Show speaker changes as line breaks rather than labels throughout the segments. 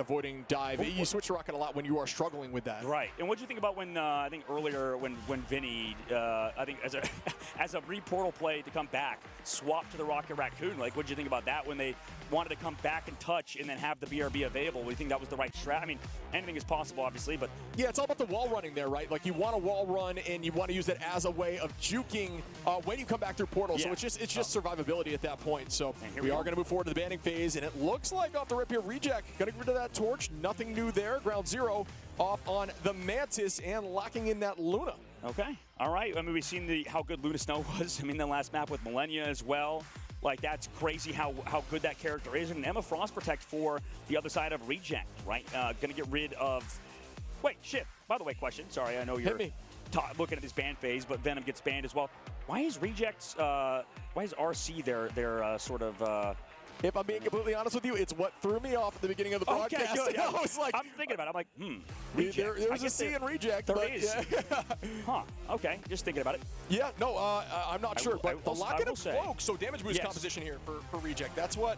avoiding dive. You switch to rocket a lot when you are struggling with that.
Right. And what do you think about when I think earlier when Vinny, I think as a as a re-portal play to come back, swap to the Rocket Raccoon? Like, what do you think about that when they wanted to come back and touch and then have the BRB available? Do you think that was the right strat? I mean, anything is possible, obviously, but
yeah, it's all about the wall running there, right? Like, you want a wall run and you want to use it as a way of juking when you come back through portal.
Yeah.
So it's just survivability at that point. So we are going to move forward to the banning phase, and it looks like off the rip here, Reject going to get rid of that torch. Nothing new there. Ground zero off on the Mantis and locking in that Luna.
Okay. All right. I mean, we've seen how good Luna Snow was. I mean, the last map with Millennia as well. Like, that's crazy how good that character is. And Emma Frost Protect for the other side of Reject, right? Going to get rid of... Wait, shit. By the way, question. Sorry, I know you're looking at this ban phase, but Venom gets banned as well. Why is Reject's... why is RC their sort of...
If I'm being completely honest with you, it's what threw me off at the beginning of the broadcast.
Okay, good.
I was like,
I'm thinking about it. I'm like,
Reject. There's a C in Reject.
There is. Huh. Okay. Just thinking about it.
Yeah, no, I'm not sure. But the locket and cloak, so damage boost
Yes.
composition here for Reject. That's what,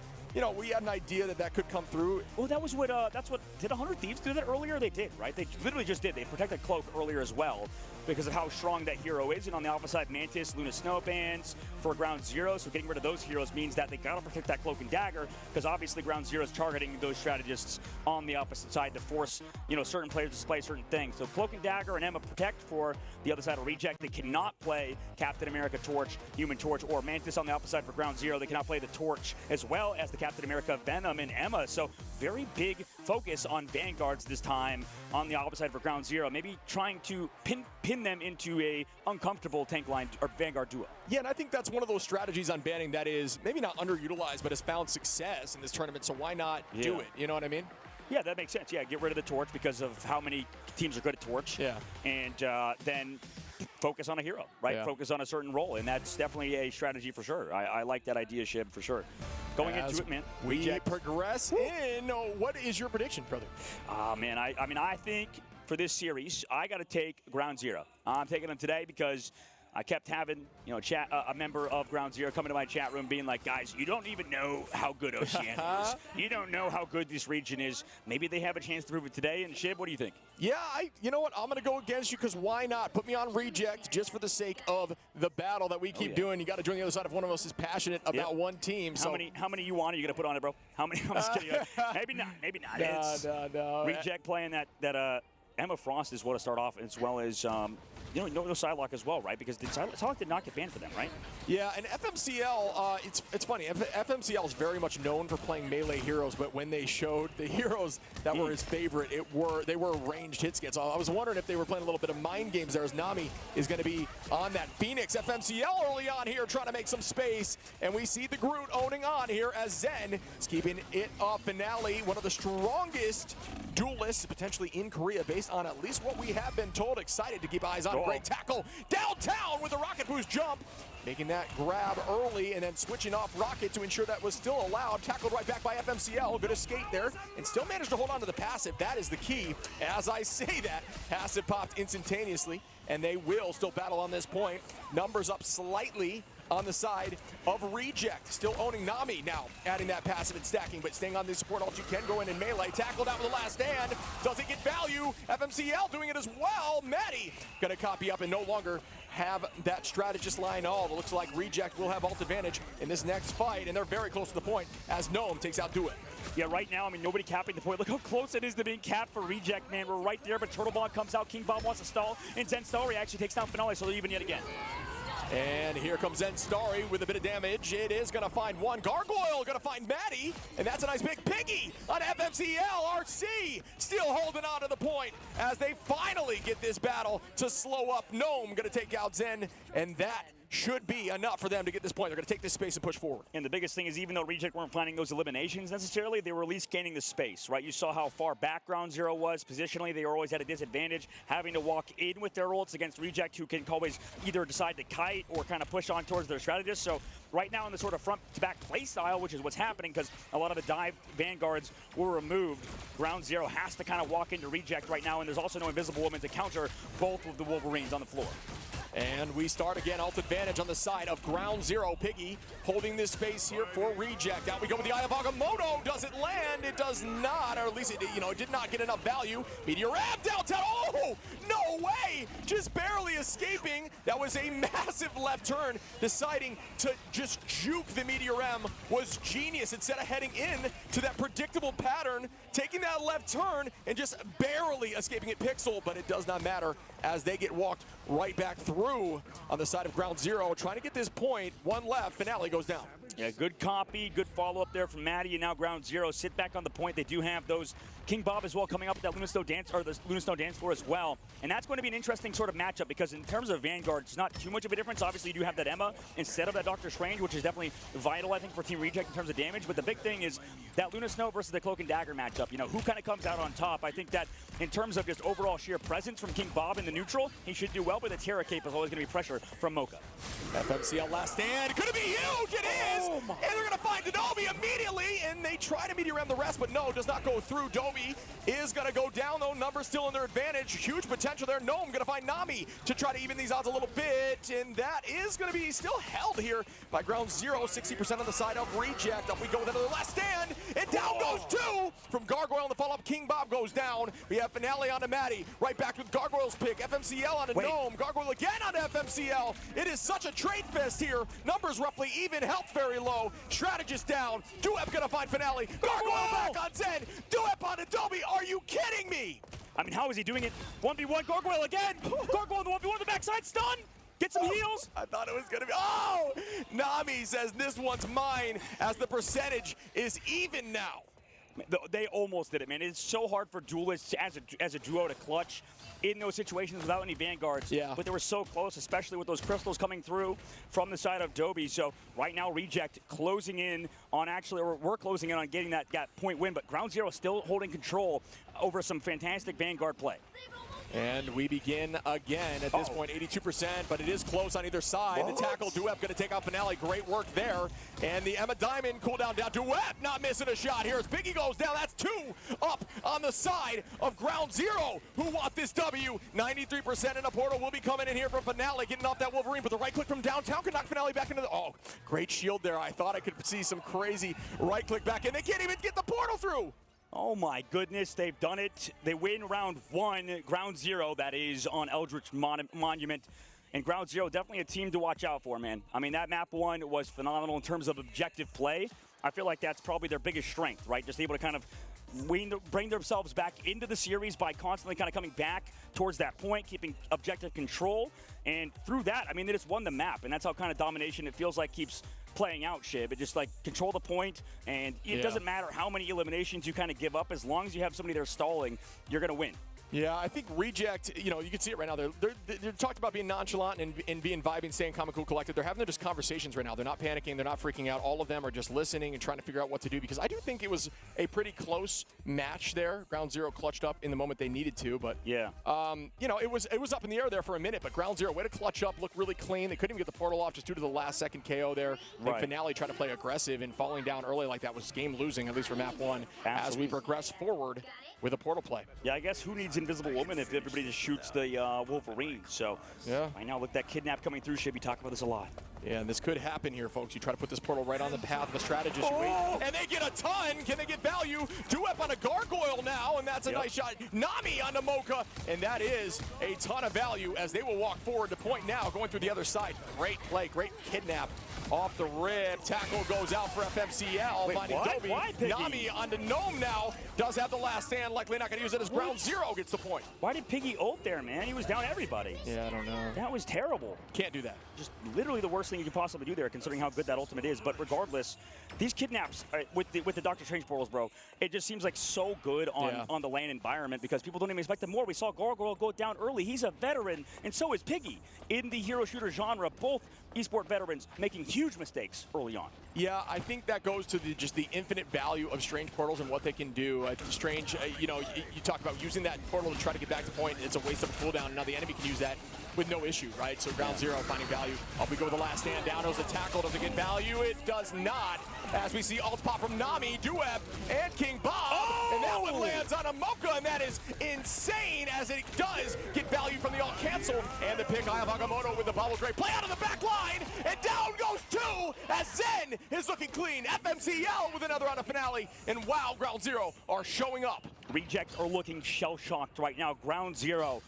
we had an idea that could come through.
Well, that was what, did 100 Thieves do that earlier? They did, right? They literally just did. They protected Cloak earlier as well because of how strong that hero is. And on the opposite side, Mantis, Luna Snow bans for Ground Zero. So getting rid of those heroes means that they got to protect that Cloak and Dagger because obviously Ground Zero is targeting those strategists on the opposite side to force, certain players to play certain things. So Cloak and Dagger and Emma protect for the other side of Reject. They cannot play Captain America Torch, Human Torch, or Mantis on the opposite side for Ground Zero. They cannot play the Torch as well as the Captain America Venom and Emma. So very big focus on Vanguards this time on the opposite side for Ground Zero. Maybe trying to pin them into a uncomfortable tank line or Vanguard duo.
Yeah, and I think that's one of those strategies on banning that is maybe not underutilized, but has found success in this tournament. So why not do it? You know what I mean?
Yeah, that makes sense. Yeah, get rid of the Torch because of how many teams are good at Torch.
Yeah.
And then focus on a hero, right? Yeah. Focus on a certain role, and that's definitely a strategy for sure. I like that idea, Shib, for sure. Going into it, man.
We progress in. What is your prediction, brother?
Man, I think for this series, I got to take Ground Zero. I'm taking them today because I kept having, a member of Ground Zero coming to my chat room being like, guys, you don't even know how good Oceania is. You don't know how good this region is. Maybe they have a chance to prove it today. And Shib, what do you think?
Yeah, you know what? I'm going to go against you because why not? Put me on Reject just for the sake of the battle that we keep doing. You got to join the other side if one of us is passionate about one team.
How many you want? Are you going to put on it, bro? How many? I'm just kidding. Maybe not. Maybe not.
No.
Reject playing that Emma Frost is what to start off, as well as no Psylocke as well, right? Because Psylocke did not get banned for them, right?
Yeah, and FMCL, it's funny. FMCL is very much known for playing melee heroes, but when they showed the heroes that were his favorite, they were ranged hit skits. I was wondering if they were playing a little bit of mind games there, as Nami is going to be on that Phoenix. FMCL early on here trying to make some space, and we see the Groot owning on here as Zen is keeping it up. Finale, one of the strongest duelists potentially in Korea, based on at least what we have been told. Excited to keep eyes on. Great tackle downtown with a rocket boost jump, making that grab early and then switching off rocket to ensure that was still allowed. Tackled right back by FMCL. Good escape there and still managed to hold on to the passive. That is the key. As I say that, passive popped instantaneously, and they will still battle on this point. Numbers up slightly on the side of Reject. Still owning Nami now, adding that passive and stacking, but staying on the support alt you can go in melee. Tackled out with the last stand. Doesn't get value. FMCL doing it as well. Maddie gonna copy up and no longer have that strategist line all. It looks like Reject will have alt advantage in this next fight, and they're very close to the point as Gnome takes out Do It.
Yeah, right now, nobody capping the point. Look how close it is to being capped for Reject, man. We're right there, but Turtle Bomb comes out. King Bomb wants to stall, and Zen Starry actually takes down Finale, so they're even yet again.
And here comes Zen Starry with a bit of damage. It is going to find one. Gargoyle going to find Maddie. And that's a nice big piggy on FMCL. RC still holding on to the point as they finally get this battle to slow up. Gnome going to take out Zen. And that should be enough for them to get this point. They're going to take this space and push forward.
And the biggest thing is, even though Reject weren't planning those eliminations necessarily, they were at least gaining the space, right? You saw how far back Ground Zero was. Positionally, they were always at a disadvantage, having to walk in with their ults against Reject, who can always either decide to kite or kind of push on towards their strategist. So right now in the sort of front-to-back play style, which is what's happening because a lot of the dive Vanguards were removed, Ground Zero has to kind of walk into Reject right now, and there's also no Invisible Woman to counter both of the Wolverines on the floor.
And we start again, ult advantage on the side of Ground Zero. Piggy holding this space here for reject. Out we go with the Eye of Agamotto. Does it land? It does not, or at least it, it did not get enough value. Meteor Ram downtown. Oh, no way! Just barely escaping. That was a massive left turn. Deciding to just juke the Meteor Ram was genius. Instead of heading in to that predictable pattern, taking that left turn and just barely escaping it. Pixel, but it does not matter as they get walked right back through on the side of Ground Zero, trying to get this point. One left, Finale goes down.
Yeah, good copy, good follow-up there from Maddie, and now Ground Zero sit back on the point. They do have those King Bob as well coming up with that Luna Snow dance, or the Luna Snow dance floor as well. And that's going to be an interesting sort of matchup because in terms of Vanguard, it's not too much of a difference. Obviously, you do have that Emma instead of that Doctor Strange, which is definitely vital, I think, for Team Reject in terms of damage. But the big thing is that Luna Snow versus the Cloak and Dagger matchup. Who kind of comes out on top? I think that in terms of just overall sheer presence from King Bob in the neutral, he should do well, but the Terra Cape is always going to be pressure from Mocha.
FMCL last stand. Could it be huge? It is! And they're going to find Dobby immediately, and they try to Meteor Ram the rest, but no, does not go through. Dobby is going to go down, though. Numbers still in their advantage. Huge potential there. Gnome going to find Nami to try to even these odds a little bit, and that is going to be still held here by Ground Zero. 60% on the side of Reject. Up we go with another last stand, and down goes two from Gargoyle on the follow-up. King Bob goes down. We have Finale on to Maddie. Right back with Gargoyle's pick. FMCL on to Gnome. Gargoyle again on to FMCL. It is such a trade fest here. Numbers roughly even, health very low. Strategist down. Duep gonna find Finale. Gargoyle back on Zen. Duep on Adobe. Are you kidding me?
I mean, how is he doing it? 1v1 Gargoyle again. Gargoyle on the 1v1 the backside stun. Get some heals.
I thought it was gonna be, oh! Nami says this one's mine as the percentage is even now.
They almost did it, man. It's so hard for duelists as a duo to clutch in those situations without any Vanguards.
Yeah.
But they were so close, especially with those crystals coming through from the side of Dobby. So right now, Reject closing in on or we're closing in on getting that point win, but Ground Zero still holding control over some fantastic Vanguard play.
And we begin again at this point, 82%, but it is close on either side. The tackle, Duep going to take out Finale. Great work there. And the Emma Diamond cooldown down. Duep not missing a shot here as Biggie goes down. That's two up on the side of Ground Zero, who want this W. 93% in a portal will be coming in here from Finale, getting off that Wolverine, but the right click from downtown can knock Finale back into the, oh, great shield there. I thought I could see some crazy right click back in. They can't even get the portal through.
Oh my goodness, they've done it. They win round one, Ground Zero, that is on Eldritch Monument. And Ground Zero, definitely a team to watch out for, man. I mean, that map one was phenomenal in terms of objective play. I feel like that's probably their biggest strength, right? Just able to kind of bring themselves back into the series by constantly kind of coming back towards that point, keeping objective control. And through that, I mean, they just won the map. And that's how kind of domination it feels like keeps playing out, Shib. It just like control the point, and it doesn't matter how many eliminations you kind of give up. As long as you have somebody there stalling, you're going to win.
Yeah, I think Reject, you can see it right now. They're talked about being nonchalant and being vibing, staying calm and cool, collected. They're having their just conversations right now. They're not panicking. They're not freaking out. All of them are just listening and trying to figure out what to do, because I do think it was a pretty close match there. Ground Zero clutched up in the moment they needed to, but
yeah,
it was up in the air there for a minute, but Ground Zero, way to clutch up, looked really clean. They couldn't even get the portal off just due to the last second KO there. Right. Finale tried to play aggressive, and falling down early like that was game losing, at least for map one. Absolutely. As we progress forward with a portal play.
Yeah, I guess who needs Invisible Woman if everybody just shoots the Wolverine? So
yeah,
right now, look, that kidnap coming through. Should be talking about this a lot.
Yeah, and this could happen here, folks. You try to put this portal right on the path of the strategist. And they get a ton. Can they get value? Duep on a Gargoyle now, and that's a nice shot. Nami on the Mocha, and that is a ton of value as they will walk forward to point now, going through the other side. Great play, great kidnap. Off the rib, tackle goes out for FMCL.
Wait, what? Why, Piggy?
Nami on the Gnome now, does have the last stand, likely not gonna use it as Ground Zero gets the point.
Why did Piggy ult there, man? He was down everybody.
Yeah, I don't know.
That was terrible.
Can't do that.
Just literally the worst thing you could possibly do there, considering how good that ultimate is. But regardless, these kidnaps with the Doctor Strange portals, bro, it just seems like so good on the lane environment because people don't even expect them more. We saw Gargoyle go down early. He's a veteran, and so is Piggy. In the hero shooter genre, both esport veterans making huge mistakes early on.
Yeah, I think that goes to just the infinite value of Strange portals and what they can do. Strange, you talk about using that portal to try to get back to point. It's a waste of a cooldown. Now the enemy can use that with no issue, right? So Ground Zero finding value. Up we go with the last stand. Down goes the tackle. Does it get value? It does not. as we see ult pop from Nami, Dueb, and King Bob.
Oh!
And that one lands on a Mocha, and that is insane as it does get value from the ult cancel. And the pick, Eye of Agamotto with the bubble drape. Play out of the back line, and down goes 2 as Zen is looking clean. FMCL with another round of finale, and wow, Ground Zero are showing up.
Reject are looking shell-shocked right now. Ground Zero,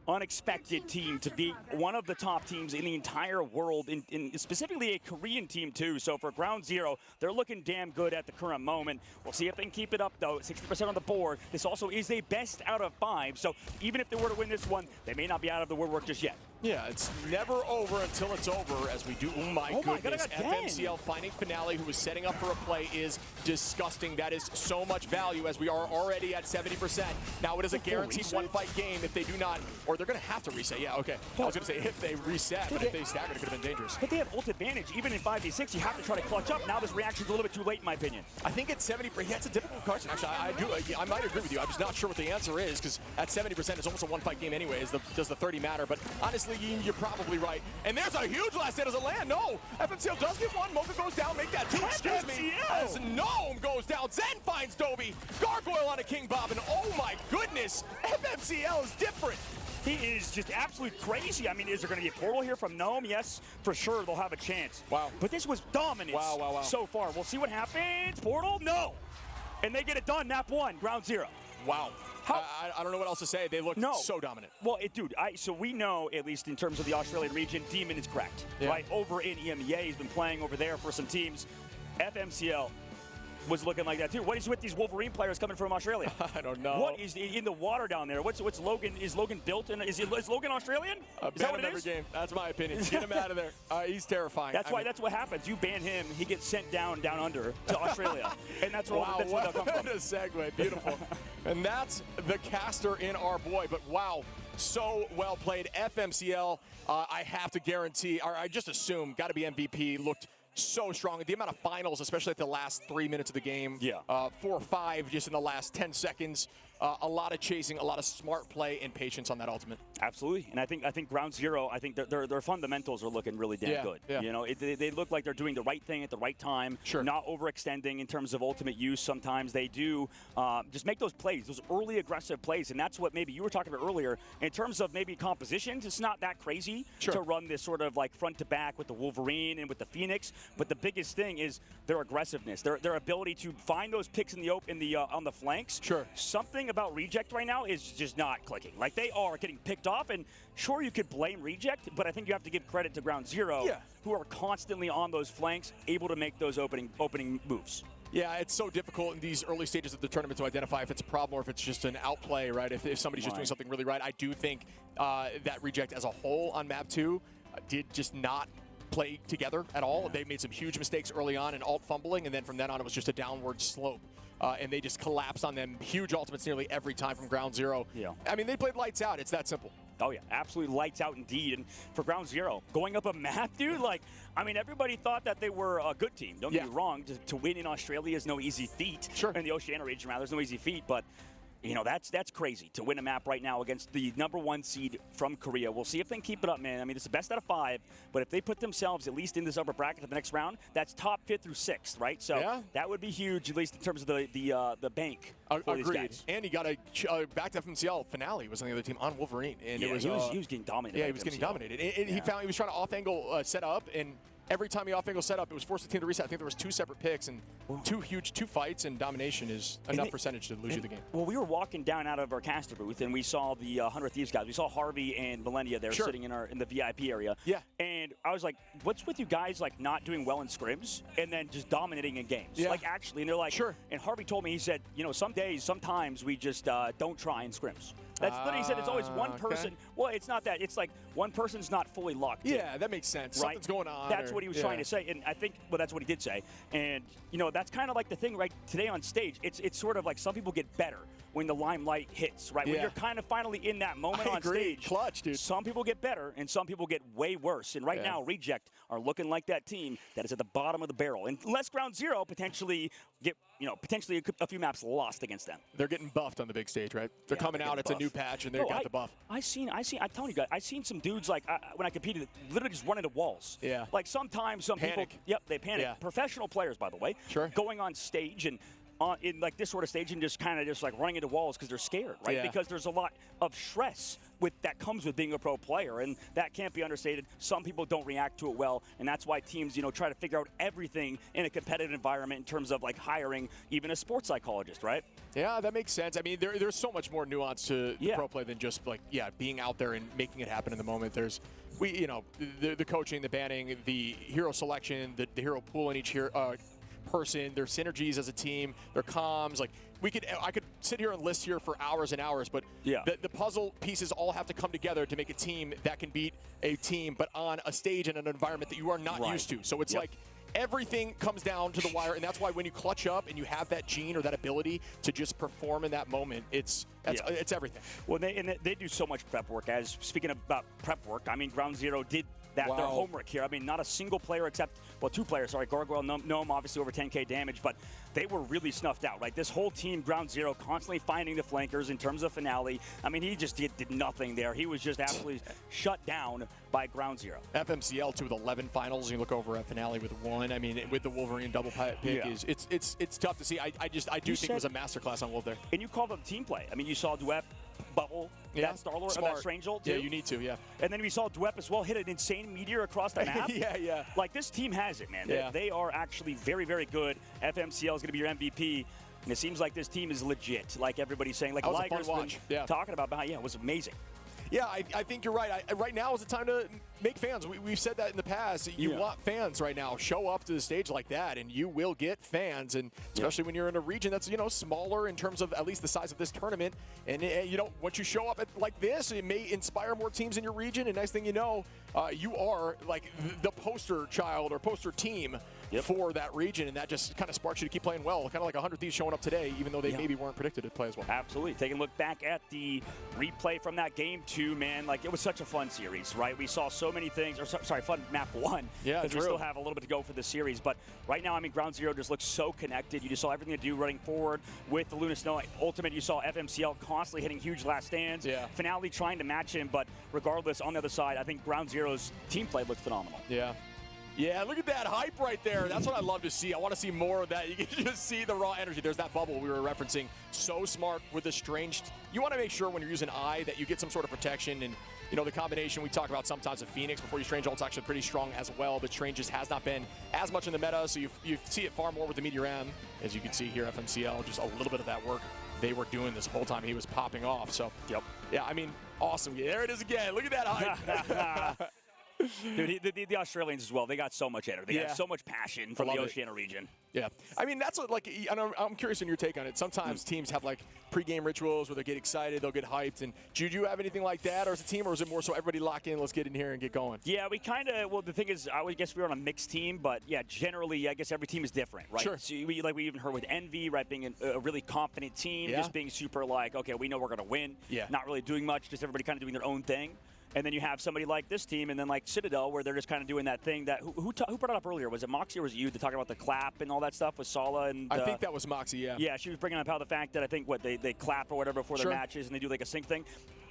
unexpected team to beat one of the top teams in the entire world, in specifically a Korean team too. So for Ground Zero, they're looking damn good at the current moment. We'll see if they can keep it up though. 60% on the board. This also is a best out of 5. So even if they were to win this one, they may not be out of the woodwork just yet.
Yeah, it's never over until it's over as we do. Oh my goodness.
God, I got 10.
FMCL finding Finale, who was setting up for a play, is disgusting. That is so much value as we are already at 70%. Now it is a guaranteed one-fight game if they do not, or they're going to have to reset. Yeah, okay. I was going to say if they reset, but if they staggered, it could have been dangerous.
But they have ult advantage. Even in 5v6, you have to try to clutch up. Now this reaction's a little bit too late in my opinion.
I think at 70%, yeah, it's a difficult question. Actually, I might agree with you. I'm just not sure what the answer is because at 70%, it's almost a one-fight game anyway. Does the 30 matter? But honestly, you're probably right. And there's a huge last hit as a land. No, FMCL does get one. Mocha goes down, make that 2. Excuse me. As Gnome goes down. Zen finds Dobie. Gargoyle on a King Bob. And oh my goodness, FMCL is different.
He is just absolutely crazy. I mean, is there going to be a portal here from Gnome? Yes, for sure they'll have a chance.
Wow.
But this was dominance so far. We'll see what happens. Portal? No. And they get it done. Map 1, Ground Zero.
Wow. I don't know what else to say. They look so dominant.
Well, dude, so we know, at least in terms of the Australian region, Demon is correct. Right? Over in EMEA, he's been playing over there for some teams. FMCL was looking like that too. What is with these Wolverine players coming from Australia?
I don't know.
What is in the water down there? What's Logan? Is Logan built? And is Logan Australian?
Is that what it is? Every game. That's my opinion. Get him out of there. He's terrifying.
That's why. That's what happens. You ban him, he gets sent down under to Australia, and that's where that's where they'll come from.
What a segue. Beautiful. And that's the caster in our boy. But wow, so well played. FMCL. I have to guarantee, or I just assume, got to be MVP. Looked so strong. The amount of finals, especially at the last 3 minutes of the game. 4 or 5 just in the last 10 seconds. A lot of chasing, a lot of smart play and patience on that ultimate.
Absolutely, and I think Ground Zero, I think their fundamentals are looking really damn good.
Yeah.
You know, they look like they're doing the right thing at the right time.
Sure.
Not overextending in terms of ultimate use. Sometimes they do just make those plays, those early aggressive plays, and that's what maybe you were talking about earlier. In terms of maybe compositions, it's not that crazy to run this sort of like front to back with the Wolverine and with the Phoenix. But the biggest thing is their aggressiveness, their ability to find those picks in the on the flanks.
Sure.
Something about Reject right now is just not clicking. Like, they are getting picked off, and sure, you could blame Reject, but I think you have to give credit to Ground Zero, who are constantly on those flanks, able to make those opening moves.
Yeah, it's so difficult in these early stages of the tournament to identify if it's a problem or if it's just an outplay, right? If somebody's just doing something really right. I do think that Reject as a whole on map 2 did just not play together at all. They made some huge mistakes early on in ult fumbling, and then from then on it was just a downward slope. And they just collapsed on them. Huge ultimates nearly every time from Ground Zero.
Yeah.
I mean, they played lights out. It's that simple.
Oh, yeah. Absolutely lights out indeed. And for Ground Zero, going up a map, dude, like, I mean, everybody thought that they were a good team. Don't get me wrong. To win in Australia is no easy feat.
Sure.
In the Oceania region, rather, there's no easy feat. But, you know, that's crazy to win a map right now against the #1 seed from Korea. We'll see if they can keep it up, man. I mean, it's the best out of 5, but if they put themselves at least in this upper bracket of the next round, that's top 5th through 6th, right? So that would be huge, at least in terms of the bank for these guys.
And he got a back to FMCL finale was on the other team on Wolverine, and
he was getting dominated.
Yeah, he was getting dominated. And he found he was trying to off-angle set up, and every time he off-angle set up, it was forced the team to reset. I think there was 2 separate picks, and 2 fights, and domination is enough percentage to lose you the game.
Well, we were walking down out of our caster booth, and we saw the 100 Thieves guys. We saw Harvey and Millennia there sitting in the VIP area.
Yeah.
And I was like, what's with you guys, like, not doing well in scrims and then just dominating in games?
Yeah.
Like, actually, and they're like, and Harvey told me, he said, you know, sometimes we just don't try in scrims. That's literally, he said, it's always one person. Okay. Well, it's not that. It's like one person's not fully locked in.
Yeah, that makes sense.
Right?
Something's going on.
That's what he was trying to say. And I think, well, that's what he did say. And, you know, that's kind of like the thing right today on stage. It's sort of like some people get better when the limelight hits, right? When you're kind of finally in that moment on stage.
Clutch, dude.
Some people get better, and some people get way worse. And right now, Reject are looking like that team that is at the bottom of the barrel. Unless Ground Zero potentially get, potentially a few maps lost against them.
They're getting buffed on the big stage, right? They're coming out. It's a new patch, and they've got the buff.
I'm telling you guys, I've seen some dudes like when I competed, literally just run into walls.
Yeah.
Like sometimes some
Panic.
people, yep, they panic.
Yeah.
Professional players, by the way,
Sure.
going on stage and in like this sort of stage and just kind of just like running into walls because they're scared, right?
Yeah.
Because there's a lot of stress that comes with being a pro player, and that can't be understated. Some people don't react to it well, and that's why teams, try to figure out everything in a competitive environment in terms of like hiring even a sports psychologist, right?
Yeah, that makes sense. I mean, there's so much more nuance to pro play than just like being out there and making it happen in the moment. There's the coaching, the banning, the hero selection, the hero pool in each person, their synergies as a team, their comms. Like I could sit here and list here for hours and hours, but the puzzle pieces all have to come together to make a team that can beat a team, but on a stage and an environment that you are not used to. So it's like everything comes down to the wire, and that's why when you clutch up and you have that gene or that ability to just perform in that moment, it's everything.
Well, they do so much prep work. As speaking about prep work, I mean, Ground Zero did their homework here. I mean, not a single player except, two players, sorry, Gargoyle, Gnome, obviously over 10K damage, but they were really snuffed out, right? This whole team, Ground Zero, constantly finding the flankers in terms of Finale. I mean, he just did nothing there. He was just absolutely shut down by Ground Zero.
FMCL 2 with 11 finals. You look over at Finale with 1. I mean, with the Wolverine double pick, it's tough to see. I do think it was a masterclass on Wolf there.
And you called it team play. I mean, you saw Dwep bubble that Star-Lord, or that Strange Ult, too.
Yeah, you need to,
And then we saw Dwep as well hit an insane meteor across the map. Like, this team has it, man. They are actually very, very good. FMCL is going to be your MVP. And it seems like this team is legit, like everybody's saying. Like Liger's been talking about behind. Yeah, it was amazing.
Yeah, I think you're right. Right now is the time to make fans. We've said that in the past. You want fans right now. Show up to the stage like that, and you will get fans. And especially when you're in a region that's smaller in terms of at least the size of this tournament. And once you show up like this, it may inspire more teams in your region. And next thing you know, you are like the poster child or poster team for that region, and that just kind of sparks you to keep playing well. Kind of like 100 Thieves showing up today, even though they maybe weren't predicted to play as well.
Absolutely. Taking a look back at the replay from that game 2, man, like it was such a fun series, right? We saw so many things, fun map 1.
Yeah,
because we still have a little bit to go for the series. But right now, I mean, Ground Zero just looks so connected. You just saw everything to do running forward with the Luna Snow Ultimate. You saw FMCL constantly hitting huge last stands. Finale trying to match him, but regardless, on the other side, I think Ground Zero's team play looked phenomenal.
Yeah, look at that hype right there. That's what I love to see. I want to see more of that. You can just see the raw energy. There's that bubble we were referencing. So smart with the Strange. You want to make sure when you're using Eye that you get some sort of protection. And, the combination we talk about sometimes of Phoenix before you Strange Ult's actually pretty strong as well. But Strange just has not been as much in the meta, so you see it far more with the Meteor M. As you can see here, FMCL, just a little bit of that work they were doing this whole time he was popping off. So, yeah, I mean, awesome. There it is again. Look at that hype.
Dude, the Australians as well, they got so much energy. They got so much passion from the Oceania region.
Yeah. I mean, that's what, like, I'm curious in your take on it. Sometimes teams have, like, pre-game rituals where they get excited, they'll get hyped. And do you have anything like that as a team, or is it more so everybody lock in, let's get in here and get going?
Yeah, we kind of, well, the thing is, I would guess we were on a mixed team, but, yeah, generally, I guess every team is different, right?
Sure.
So we even heard with Envy, right, being a really confident team, just being super, like, okay, we know we're going to win. Not really doing much, just everybody kind of doing their own thing. And then you have somebody like this team, and then like Citadel, where they're just kind of doing that thing that who brought it up earlier? Was it Moxie or was it you to talk about the clap and all that stuff with Sala? And
I think that was Moxie, yeah.
Yeah, she was bringing up how the fact that I think they clap or whatever before their matches, and they do like a sync thing.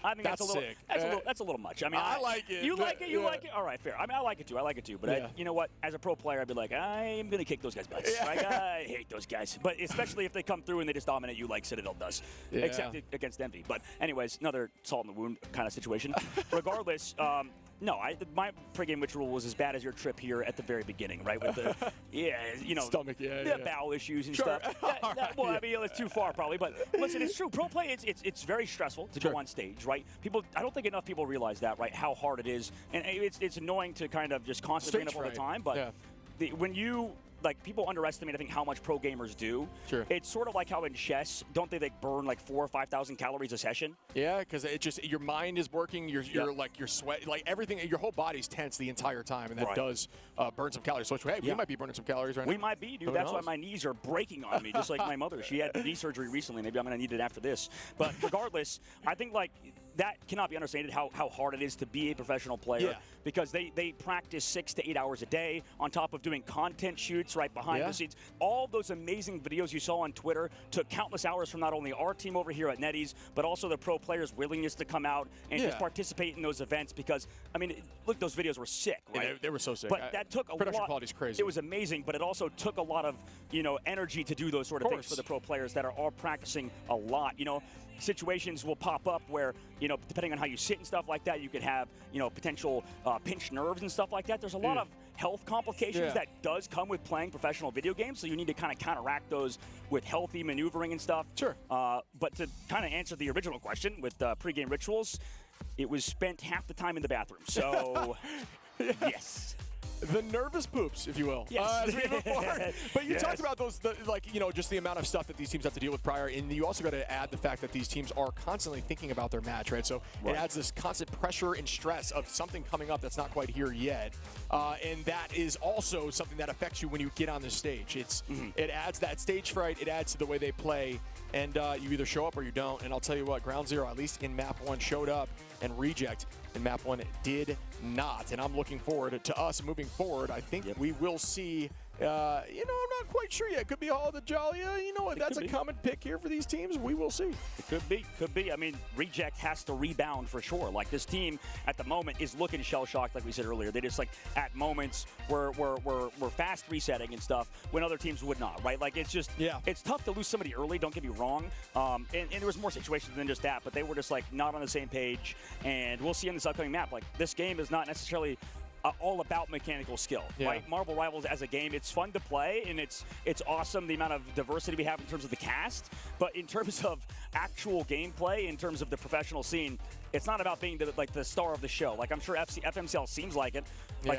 I think that's a little
sick.
That's a little much. I mean,
I like it.
You like it. You like it. All right, fair. I mean, I like it too. But you know what? As a pro player, I'd be like, I am gonna kick those guys' butts. Like, I hate those guys. But especially if they come through and they just dominate you like Citadel does, except against Envy. But anyways, another salt in the wound kind of situation. Regardless. No, my pregame ritual was as bad as your trip here at the very beginning, right? With the,
stomach,
the bowel issues and stuff. Well, I mean, it's too far probably, but listen, it's true. Pro play, it's very stressful to go on stage, right? People, I don't think enough people realize that, right? How hard it is, and it's annoying to kind of just constantly bring it up all the time, but when you. Like, people underestimate, I think, how much pro gamers do.
Sure.
It's sort of like how in chess, don't they like burn like 4,000 or 5,000 calories a session?
Yeah, because it just, your mind is working, you're like, your sweat, like everything, your whole body's tense the entire time, and that does burn some calories. So, hey, we might be burning some calories right now.
We might be, dude. That's why my knees are breaking on me, just like my mother. She had knee surgery recently. Maybe I'm going to need it after this. But regardless, I think, like, that cannot be understated how hard it is to be a professional player.
Yeah.
Because they practice 6 to 8 hours a day on top of doing content shoots right behind the scenes. All those amazing videos you saw on Twitter took countless hours from not only our team over here at NetEase, but also the pro players' willingness to come out and just participate in those events. Because, I mean, look, those videos were sick, right?
Yeah, they were so sick.
But that took a lot.
Production quality is crazy.
It was amazing, but it also took a lot of, energy to do those sort of things for the pro players that are practicing a lot. Situations will pop up where, depending on how you sit and stuff like that, you could have, potential pinched nerves and stuff like that. There's a lot of health complications that does come with playing professional video games, so you need to kind of counteract those with healthy maneuvering and stuff.
Sure.
But to kind of answer the original question with pregame rituals, it was spent half the time in the bathroom. So, yes.
The nervous poops, if you will.
Yes.
As we move forward. But you talked about those, just the amount of stuff that these teams have to deal with prior, and you also got to add the fact that these teams are constantly thinking about their match, right? So it adds this constant pressure and stress of something coming up that's not quite here yet, and that is also something that affects you when you get on the stage. It adds that stage fright. It adds to the way they play, and you either show up or you don't. And I'll tell you what, Ground Zero, at least in Map 1, showed up, and Reject in Map 1 did not. And I'm looking forward to us moving forward. I think we will see, I'm not quite sure yet. Could be all the Jolly. That's a common pick here for these teams. We will see.
It could be. I mean, Reject has to rebound for sure. Like, this team at the moment is looking shell-shocked, like we said earlier. They just, at moments we're fast resetting and stuff when other teams would not, right? Like, it's just, it's tough to lose somebody early, don't get me wrong. And there was more situations than just that, but they were just, not on the same page. And we'll see in this upcoming map. This game is not necessarily all about mechanical skill, right? Marvel Rivals as a game, it's fun to play, and it's awesome the amount of diversity we have in terms of the cast. But in terms of actual gameplay, in terms of the professional scene, it's not about being the star of the show. I'm sure FMCL seems like it.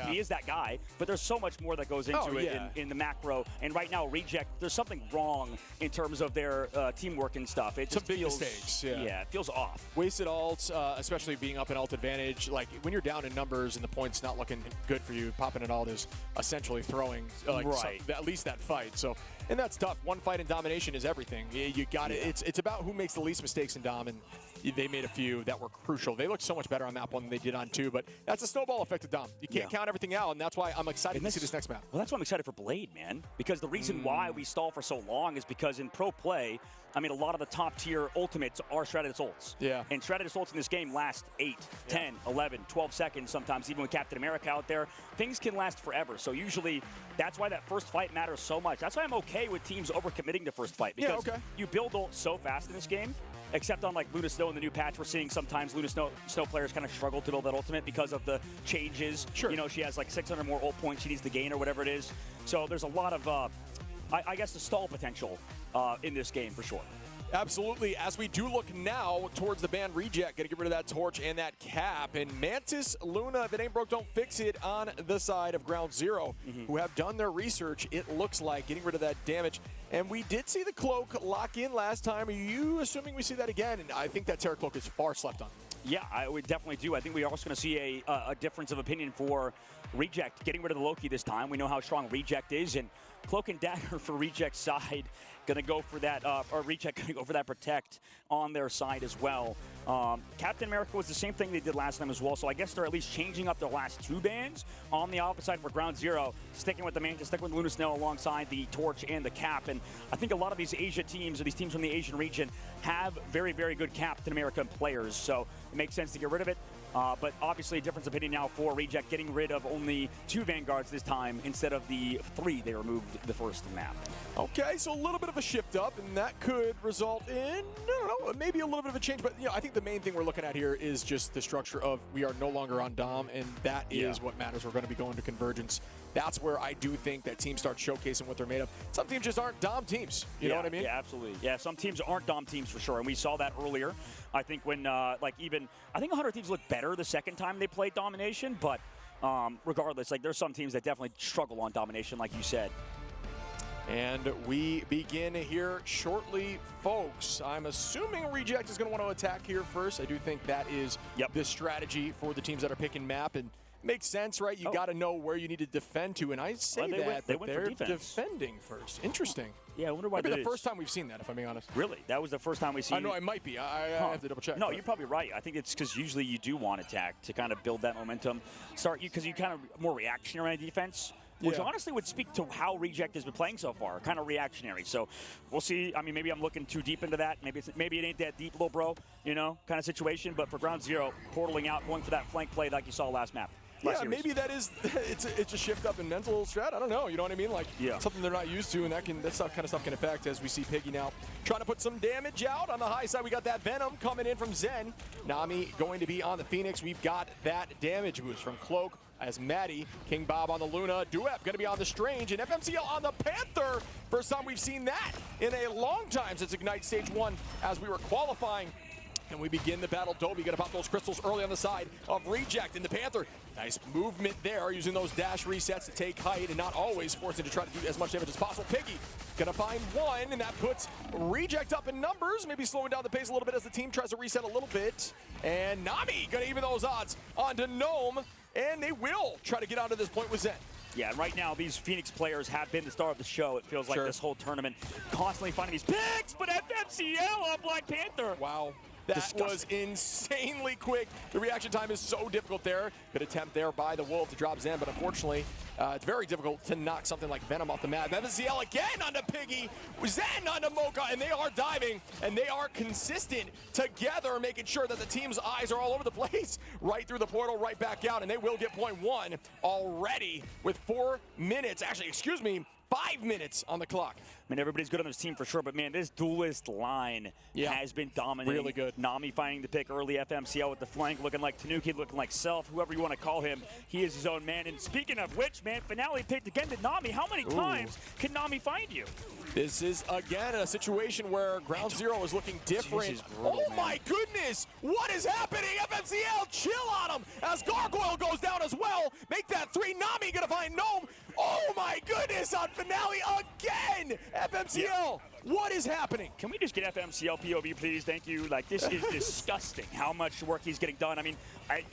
He is that guy, but there's so much more that goes into it in the macro. And right now, Reject, there's something wrong in terms of their teamwork and stuff. It just feels,
mistakes.
Yeah, it feels off.
Wasted ults, especially being up in ult advantage. When you're down in numbers and the point's not looking good for you, popping an ult is essentially throwing at least that fight. So, and that's tough. One fight in domination is everything. You got it. It's about who makes the least mistakes in dom, and they made a few that were crucial. They looked so much better on map 1 than they did on 2, but that's a snowball effect of dom. You can't count everything out, and that's why I'm excited to see this next map.
Well, that's why I'm excited for Blade, man, because the reason why we stall for so long is because in pro play, I mean, a lot of the top-tier ultimates are Strategist ults.
Yeah.
And Strategist ults in this game last 8, 10, 11, 12 seconds sometimes, even with Captain America out there. Things can last forever. So usually that's why that first fight matters so much. That's why I'm okay with teams overcommitting to first fight, because you build ult so fast in this game, except on Luna Snow in the new patch. We're seeing sometimes Luna Snow players kind of struggle to build that ultimate because of the changes. Sure. She has 600 more ult points she needs to gain or whatever it is. So there's a lot of, I guess, the stall potential in this game for sure.
Absolutely. As we do look now towards the banned Reject, got to get rid of that torch and that cap. And Mantis, Luna, if it ain't broke, don't fix it on the side of Ground Zero, who have done their research, it looks like, getting rid of that damage. And we did see the cloak lock in last time. Are you assuming we see that again? And I think that Terra Cloak is far slept on.
Yeah, I would definitely do. I think we are also going to see a difference of opinion for Reject, getting rid of the Loki this time. We know how strong Reject is, and Cloak and Dagger for Reject's side going to go for that, or Reject going to go for that Protect on their side as well. Captain America was the same thing they did last time as well, so I guess they're at least changing up their last 2 bans on the opposite side for Ground Zero, sticking with the Mantis, sticking with Luna Snow alongside the Torch and the Cap. And I think a lot of these Asia teams, or these teams from the Asian region, have very, very good Captain America players, so it makes sense to get rid of it. But obviously a difference of opinion now for Reject, getting rid of only 2 Vanguards this time instead of the 3 they removed the first map.
Okay, so a little bit of a shift up, and that could result in, I don't know, maybe a little bit of a change. But I think the main thing we're looking at here is just the structure of we are no longer on Dom, and that is what matters. We're going to be going to Convergence. That's where I do think that teams start showcasing what they're made of. Some teams just aren't Dom teams. You know what I mean?
Yeah, absolutely. Yeah, some teams aren't Dom teams for sure, and we saw that earlier. I think when, I think 100 Thieves looked better the second time they played Domination, but regardless, there's some teams that definitely struggle on Domination, like you said.
And we begin here shortly, folks. I'm assuming Reject is going to want to attack here first. I do think that is the strategy for the teams that are picking map. And Makes sense, right? You got to know where you need to defend to, and I say
they went
but they're
for defense.
defending first. Interesting.
Yeah, I wonder why
Maybe
that
the
is.
first time we've seen that, if I'm being honest.
Really? That was the first time we've seen
I know it might be. I have to double check.
No, you're probably right. I think it's because usually you do want attack to kind of build that momentum. Because you kind of more reactionary on defense, which honestly would speak to how Reject has been playing so far, kind of reactionary. So we'll see. I mean, maybe I'm looking too deep into that. Maybe it ain't that deep, little bro, kind of situation. But for Ground Zero, portaling out, going for that flank play like you saw last map.
Yeah, maybe that is it's a shift up in mental strat. I don't know. You know what I mean? Like something they're not used to, and that kind of stuff can affect. As we see Piggy now trying to put some damage out on the high side. We got that Venom coming in from Zen. Nami going to be on the Phoenix. We've got that damage boost from Cloak as Maddie, King Bob on the Luna, Duep going to be on the Strange, and FMCL on the Panther. First time we've seen that in a long time since Ignite Stage 1 as we were qualifying. And we begin the battle. Dobie gonna pop those crystals early on the side of Reject. And the Panther, nice movement there, using those dash resets to take height and not always forcing to try to do as much damage as possible. Piggy gonna find one, and that puts Reject up in numbers, maybe slowing down the pace a little bit as the team tries to reset a little bit. And Nami gonna even those odds onto Gnome, and they will try to get onto this point with Zen.
Yeah, and right now these Phoenix players have been the star of the show. It feels like this whole tournament, constantly finding these picks, but FMCL on Black Panther.
Wow. That was insanely quick. The reaction time is so difficult there. Good attempt there by the Wolf to drop Zen, but unfortunately, it's very difficult to knock something like Venom off the map. FMCL again onto Piggy, Zen onto Mocha, and they are diving, and they are consistent together, making sure that the team's eyes are all over the place. Right through the portal, right back out, and they will get point one already with 4 minutes. Actually, excuse me, 5 minutes on the clock.
I mean, everybody's good on this team for sure, but man, this duelist line has been dominating.
Really good.
Nami finding the pick early, FMCL with the flank, looking like Tanuki, looking like Self, whoever you want to call him. He is his own man. And speaking of which, man, Finale picked again to Nami. How many times can Nami find you?
This is, again, a situation where Ground Zero is looking different.
Brutal,
oh, my goodness. What is happening? FMCL, chill on him as Gargoyle goes down as well. Make that 3. Nami going to find Gnome. Oh, my goodness, on Finale again. FMCL, what is happening?
Can we just get FMCL POV, please? Thank you. Like, this is disgusting how much work he's getting done. I mean,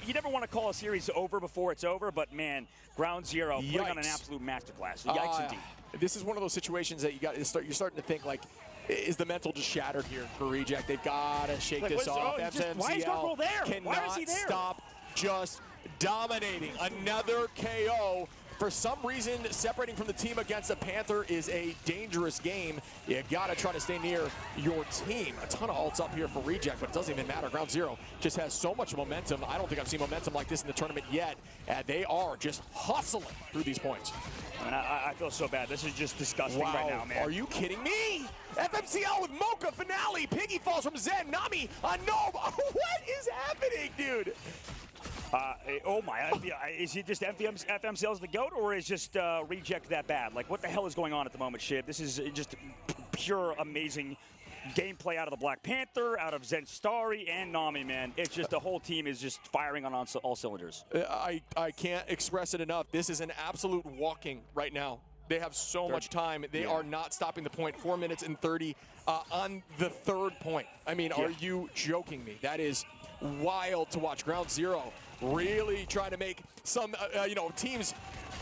you never want to call a series over before it's over, but, man, Ground Zero putting on an absolute masterclass. Yikes, indeed.
This is one of those situations that you're starting to think, like, is the mental just shattered here for Reject? They've got to shake this off. FMCL
why is Gargoyle there? Why is he there?
Stop just dominating. Another KO. For some reason, separating from the team against a Panther is a dangerous game. You gotta try to stay near your team. A ton of ults up here for Reject, but it doesn't even matter. Ground Zero just has so much momentum. I don't think I've seen momentum like this in the tournament yet. And they are just hustling through these points.
And I feel so bad. This is just disgusting right now, man.
Are you kidding me? FMCL with Mocha Finale. Piggy falls from Zen. Nami on Gnome. What is happening, dude?
Oh my, is he just FMCL's the GOAT, or is just Reject that bad? Like, what the hell is going on at the moment, Shib? This is just pure amazing gameplay out of the Black Panther, out of Zen Starry and Nami, man. It's just the whole team is just firing on all cylinders.
I can't express it enough. This is an absolute walking right now. They have so much time. They are not stopping the point. 4 minutes and 30 on the 3rd point. I mean, are you joking me? That is wild to watch. Ground Zero really trying to make some, teams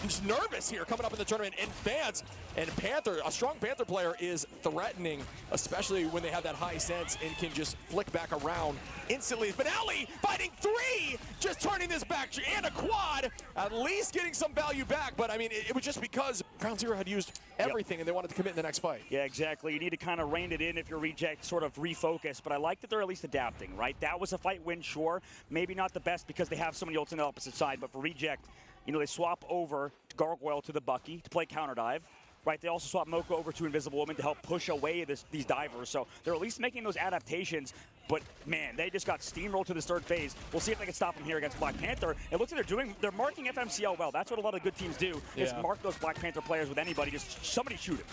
just nervous here coming up in the tournament, and fans. And Panther, a strong Panther player, is threatening, especially when they have that high sense and can just flick back around instantly. Finale fighting 3, just turning this back, and a quad, at least getting some value back. But I mean, it was just because Ground Zero had used everything and they wanted to commit in the next fight.
Yeah, exactly. You need to kind of rein it in if you're Reject, sort of refocus. But I like that they're at least adapting, right? That was a fight win, sure. Maybe not the best because they have so many ults on the opposite side, but for Reject, they swap over to Gargoyle to the Bucky to play counter dive. Right, they also swap Mocha over to Invisible Woman to help push away these divers. So they're at least making those adaptations. But man, they just got steamrolled to this 3rd phase. We'll see if they can stop them here against Black Panther. It looks like they're marking FMCL well. That's what a lot of good teams do, is mark those Black Panther players with anybody. Just somebody shoot it.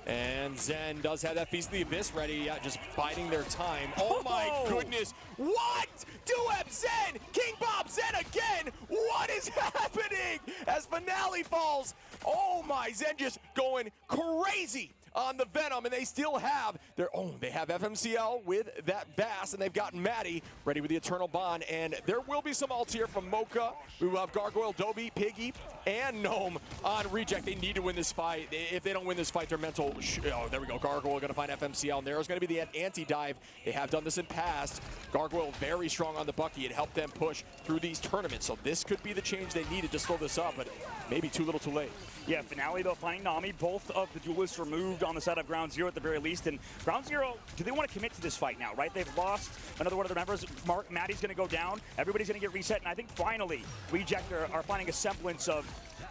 And Zen does have that Feast of the Abyss ready, just biding their time. Oh my goodness, what? Duep Zen, King Bob Zen again, what is happening? As Finale falls Oh my, Zen just going crazy on the Venom, and they still have their own. They have FMCL with that Bass, and they've got Maddie ready with the Eternal Bond, and there will be some ults here from Mocha. We will have Gargoyle, Dobby, Piggy, and Gnome on Reject. They need to win this fight. If they don't win this fight, their mental, oh, there we go. Gargoyle going to find FMCL, and there's going to be the anti-dive. They have done this in past. Gargoyle very strong on the Bucky. It helped them push through these tournaments, so this could be the change they needed to slow this up, but maybe too little too late.
Yeah, Finale, they'll find Nami. Both of the duelists removed on the side of Ground Zero at the very least. And Ground Zero, do they want to commit to this fight now, right? They've lost another one of their members. Maddie's going to go down. Everybody's going to get reset. And I think finally, Reject are finding a semblance of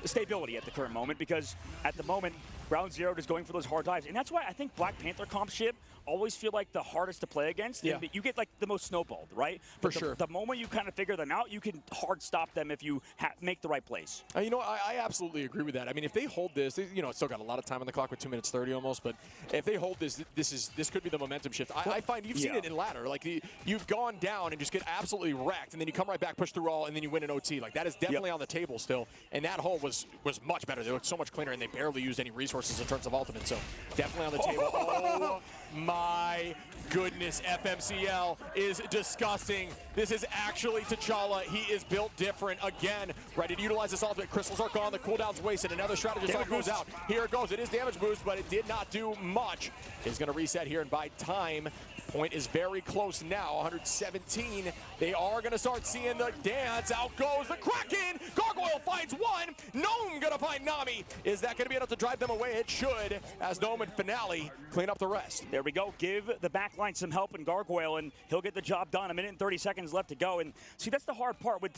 stability at the current moment, because at the moment, Ground Zero is going for those hard dives. And that's why I think Black Panther comp ship always feel like the hardest to play against.
Yeah.
You get like the most snowballed, right?
For sure.
The moment you kind of figure them out, you can hard stop them if you make the right plays.
You know, I absolutely agree with that. I mean, if they hold this, you know, it's still got a lot of time on the clock with 2 minutes 30 almost, but if they hold this, this could be the momentum shift. I find you've seen it in ladder. Like, you've gone down and just get absolutely wrecked, and then you come right back, push through all, and then you win an OT. Like, that is definitely on the table still, and that hole was much better. They looked so much cleaner, and they barely used any resources in terms of ultimate, so definitely on the table. Oh my goodness, FMCL is disgusting. This is actually T'Challa. He is built different again. Ready to utilize this ultimate. Crystals are gone. The cooldown's wasted. Another strategist all goes out. Here it goes. It is damage boost, but it did not do much. It's going to reset here and buy time. Point is very close now, 117. They are going to start seeing the dance. Out goes the Kraken. Gargoyle finds one. Gnome going to find Nami. Is that going to be enough to drive them away? It should, as Gnome and Finale clean up the rest.
There we go. Give the backline some help in Gargoyle, and he'll get the job done. 1 minute and 30 seconds left to go. And see, that's the hard part. When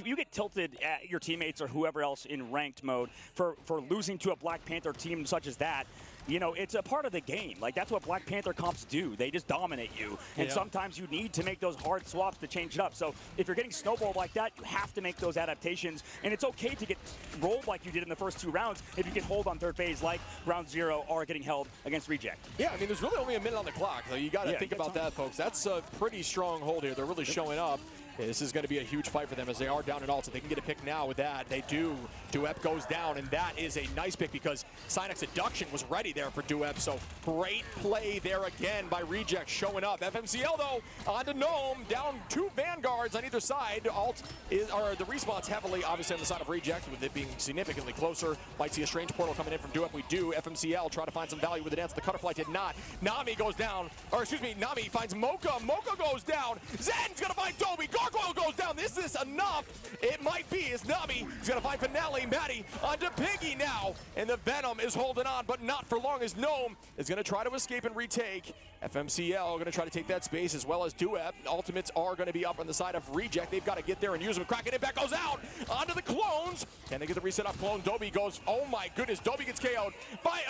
you get tilted at your teammates or whoever else in ranked mode for losing to a Black Panther team such as that, you know, it's a part of the game. Like, that's what Black Panther comps do. They just dominate you. And sometimes you need to make those hard swaps to change it up. So if you're getting snowballed like that, you have to make those adaptations. And it's okay to get rolled like you did in the first 2 rounds if you get hold on third phase like Ground Zero or getting held against Reject.
Yeah, I mean, there's really only 1 minute on the clock. So you got to think about that, folks. That's a pretty strong hold here. They're really showing up. This is going to be a huge fight for them as they are down in ult. So they can get a pick now with that. They do. Duep goes down, and that is a nice pick because Cynex Seduction was ready there for Duep. So great play there again by Reject showing up. FMCL, though, onto Gnome. Down 2 Vanguards on either side. The respawn's heavily, obviously, on the side of Reject, with it being significantly closer. Might see a strange portal coming in from Duep. We do. FMCL try to find some value with the dance. The Cutterfly did not. Nami goes down. Or, excuse me, Nami finds Mocha. Mocha goes down. Zen's going to find Dobby. Gargoyle goes down. This is enough. It might be. It's Nami. He's going to find Finale. Maddie onto Piggy now. And the Venom is holding on, but not for long, as Gnome is going to try to escape and retake. FMCL going to try to take that space, as well as Duep. Ultimates are going to be up on the side of Reject. They've got to get there and use them. Kraken it back goes out onto the clones. Can they get the reset off clone? Dobby goes, oh my goodness. Dobby gets KO'd.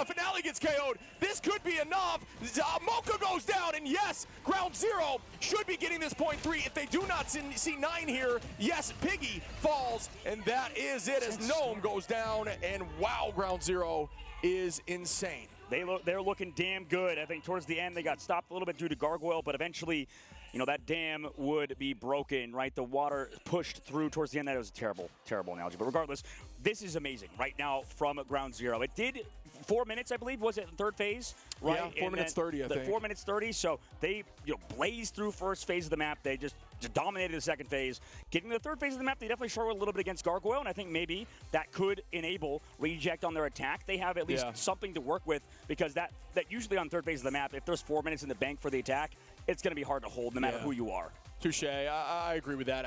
Finale gets KO'd. This could be enough. Mocha goes down, and yes, Ground Zero should be getting this point 3. If they do not see 9 here, yes, Piggy falls, and that is it as Gnome goes down, and wow, Ground Zero is insane.
They're looking damn good. I think towards the end they got stopped a little bit due to Gargoyle, but eventually, you know, that dam would be broken, right? The water pushed through towards the end. That was a terrible, terrible analogy. But regardless, this is amazing right now from Ground Zero. It did 4 minutes, I believe, was it in third phase? Right?
Yeah, 4 minutes 30, I think.
4 minutes 30, so they blazed through first phase of the map. They just dominated the second phase. Getting to the third phase of the map, they definitely struggled a little bit against Gargoyle, and I think maybe that could enable Reject on their attack. They have at least something to work with, because that usually on third phase of the map, if there's 4 minutes in the bank for the attack, it's going to be hard to hold no matter who you are.
Touche. I agree with that.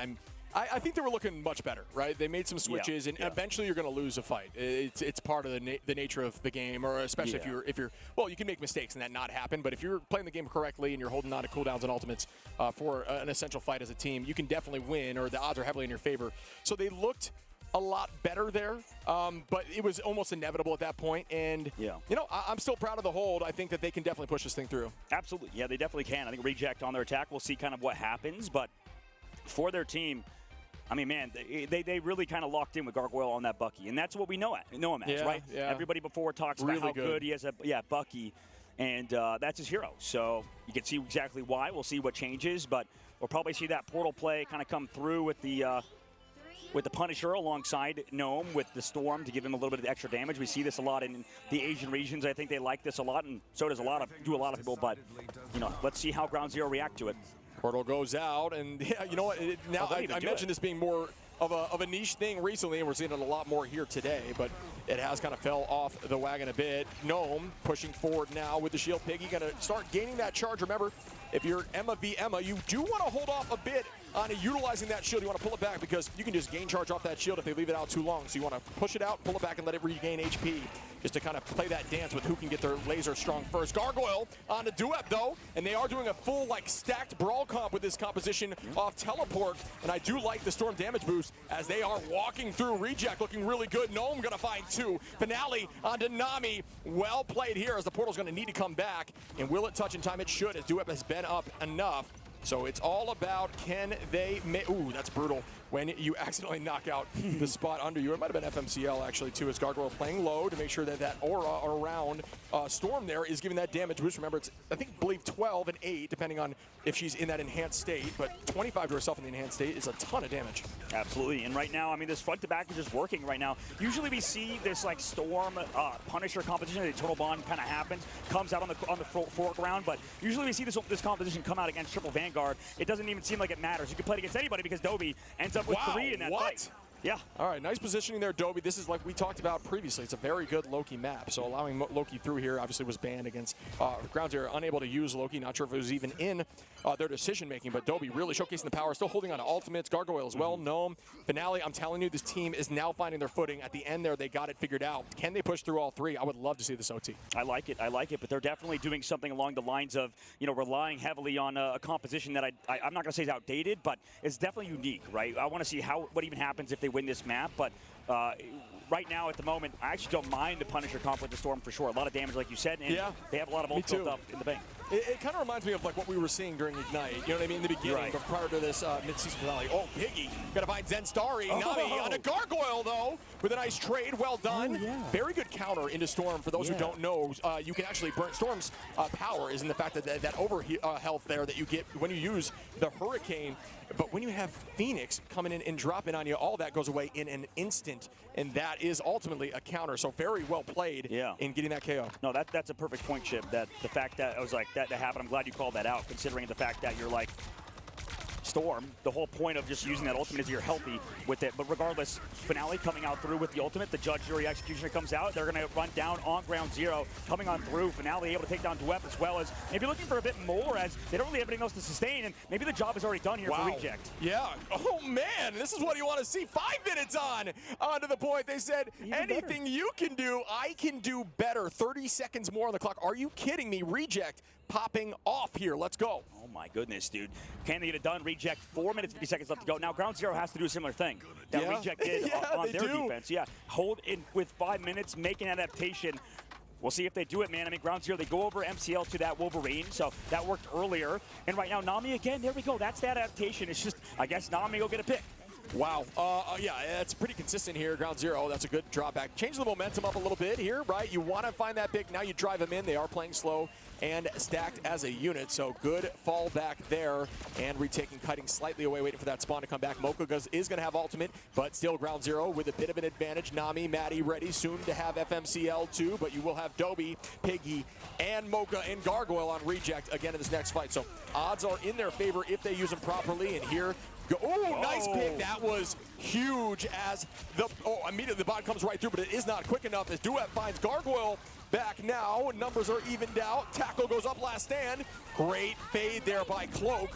I think they were looking much better, right? They made some switches, and eventually you're going to lose a fight. It's part of the nature of the game, or especially if you're well, you can make mistakes and that not happen. But if you're playing the game correctly and you're holding on to cooldowns and ultimates for an essential fight as a team, you can definitely win, or the odds are heavily in your favor. So they looked a lot better there, but it was almost inevitable at that point. And you know, I'm still proud of the hold. I think that they can definitely push this thing through.
Absolutely, yeah, they definitely can. I think Reject on their attack, we'll see kind of what happens, but for their team, I mean, man, they really kind of locked in with Gargoyle on that Bucky, and that's what we know him as, right? Yeah. Everybody before talks about how good he is at Bucky, and that's his hero. So you can see exactly why. We'll see what changes, but we'll probably see that portal play kind of come through with the with the Punisher alongside Gnome with the Storm to give him a little bit of extra damage. We see this a lot in the Asian regions. I think they like this a lot, and so does a lot of people. But let's see how Ground Zero react to it.
Portal goes out, and yeah, you know what? Now I mentioned this being more of a niche thing recently, and we're seeing it a lot more here today, but it has kind of fell off the wagon a bit. Gnome pushing forward now with the shield. Piggy gonna start gaining that charge. Remember, if you're Emma v Emma, you do want to hold off a bit on utilizing that shield. You want to pull it back because you can just gain charge off that shield if they leave it out too long. So you want to push it out, pull it back, and let it regain HP just to kind of play that dance with who can get their laser strong first. Gargoyle on the Duep though, and they are doing a full stacked brawl comp with this composition off teleport, and I do like the Storm damage boost as they are walking through. Reject looking really good. Gnome gonna find 2. Finale onto Nami. Well played here as the Portal's gonna need to come back, and will it touch in time? It should, as Duep has been up enough. So it's all about can they make, ooh, that's brutal. When you accidentally knock out the spot under you. It might have been FMCL actually too, as Gargoyle playing low to make sure that that aura around Storm there is giving that damage boost. Remember, it's, I believe 12 and 8, depending on if she's in that enhanced state, but 25 to herself in the enhanced state is a ton of damage. Absolutely,
and right now, I mean, this front to back is just working right now. Usually we see this Storm Punisher competition, the total bond kind of happens, comes out on the foreground, but usually we see this competition come out against Triple Vanguard. It doesn't even seem like it matters. You can play it against anybody because Dobie ends up with 3 in that fight. Yeah.
All right, nice positioning there, Dobie. This is like we talked about previously. It's a very good Loki map. So allowing Loki through here obviously was banned against Ground Zero, unable to use Loki. Not sure if it was even in their decision-making, but Dobie really showcasing the power, still holding on to ultimates. Gargoyle as well, Gnome. Finale, I'm telling you, this team is now finding their footing. At the end there, they got it figured out. Can they push through all 3? I would love to see this OT.
I like it, but they're definitely doing something along the lines of, relying heavily on a composition that I'm not going to say is outdated, but it's definitely unique, right? I want to see what even happens if they win this map, but right now, at the moment, I actually don't mind the Punisher comp with the Storm for sure. A lot of damage, like you said, and they have a lot of ult built up in the bank.
It kind of reminds me of what we were seeing during Ignite. You know what I mean? In the beginning, but prior to this mid-season finale. Oh, Piggy got to find Zen Starry. Nami on a Gargoyle, though, with a nice trade. Well done. Very good counter into Storm. For those who don't know, you can actually burn Storm's power is in the fact that over health there that you get when you use the Hurricane. But when you have Phoenix coming in and dropping on you, all that goes away in an instant, and that is ultimately a counter. So very well played in getting that KO.
No, that's a perfect point, Chip. That the fact that I was like that happened. I'm glad you called that out, considering the fact that you're like Storm. The whole point of just using that ultimate is you're healthy with it. But regardless, Finale coming out through with the ultimate. The Judge, Jury, Executioner comes out. They're going to run down on Ground Zero, coming on through. Finale able to take down Duep as well, as maybe looking for a bit more, as they don't really have anything else to sustain, and maybe the job is already done here for Reject.
Yeah. Oh man, this is what you want to see. 5 minutes onto the point. They said anything you can do, I can do better. 30 seconds more on the clock. Are you kidding me? Reject popping off here. Let's go.
Oh my goodness, dude. Can they get it done? Reject, 4 minutes, 50 seconds left to go. Now Ground Zero has to do a similar thing that Reject did on their defense. Yeah, hold in with 5 minutes, make an adaptation. We'll see if they do it, man. I mean, Ground Zero, they go over MCL to that Wolverine, so that worked earlier. And right now, Nami again, there we go. That's that adaptation. It's just, I guess Nami will get a pick.
Wow. Yeah, it's pretty consistent here. Ground Zero, that's a good drawback. Change the momentum up a little bit here, right? You want to find that pick. Now you drive them in. They are playing slow and stacked as a unit, so good fallback there. And retaking, cutting slightly away, waiting for that spawn to come back. Mocha is going to have ultimate, but still Ground Zero with a bit of an advantage. Nami, Maddie ready soon to have FMCL too, but you will have Dobie, Piggy, and Mocha and Gargoyle on Reject again in this next fight. So odds are in their favor if they use them properly, and here nice pick. That was huge as immediately the bot comes right through, but it is not quick enough as Duet finds Gargoyle back now. Numbers are evened out. Tackle goes up, last stand. Great fade there by Cloak.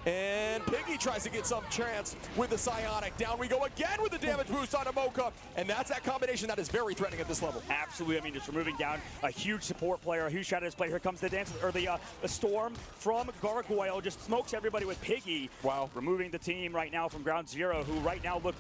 And Piggy tries to get some chance with the Psionic. Down we go again with the damage boost on Mocha. And that's that combination that is very threatening at this level.
Absolutely. I mean, just removing down a huge support player, a huge strategist player. Here comes the dance, or the Storm from Gargoyle. Just smokes everybody with Piggy.
Wow.
Removing the team right now from Ground Zero, who right now look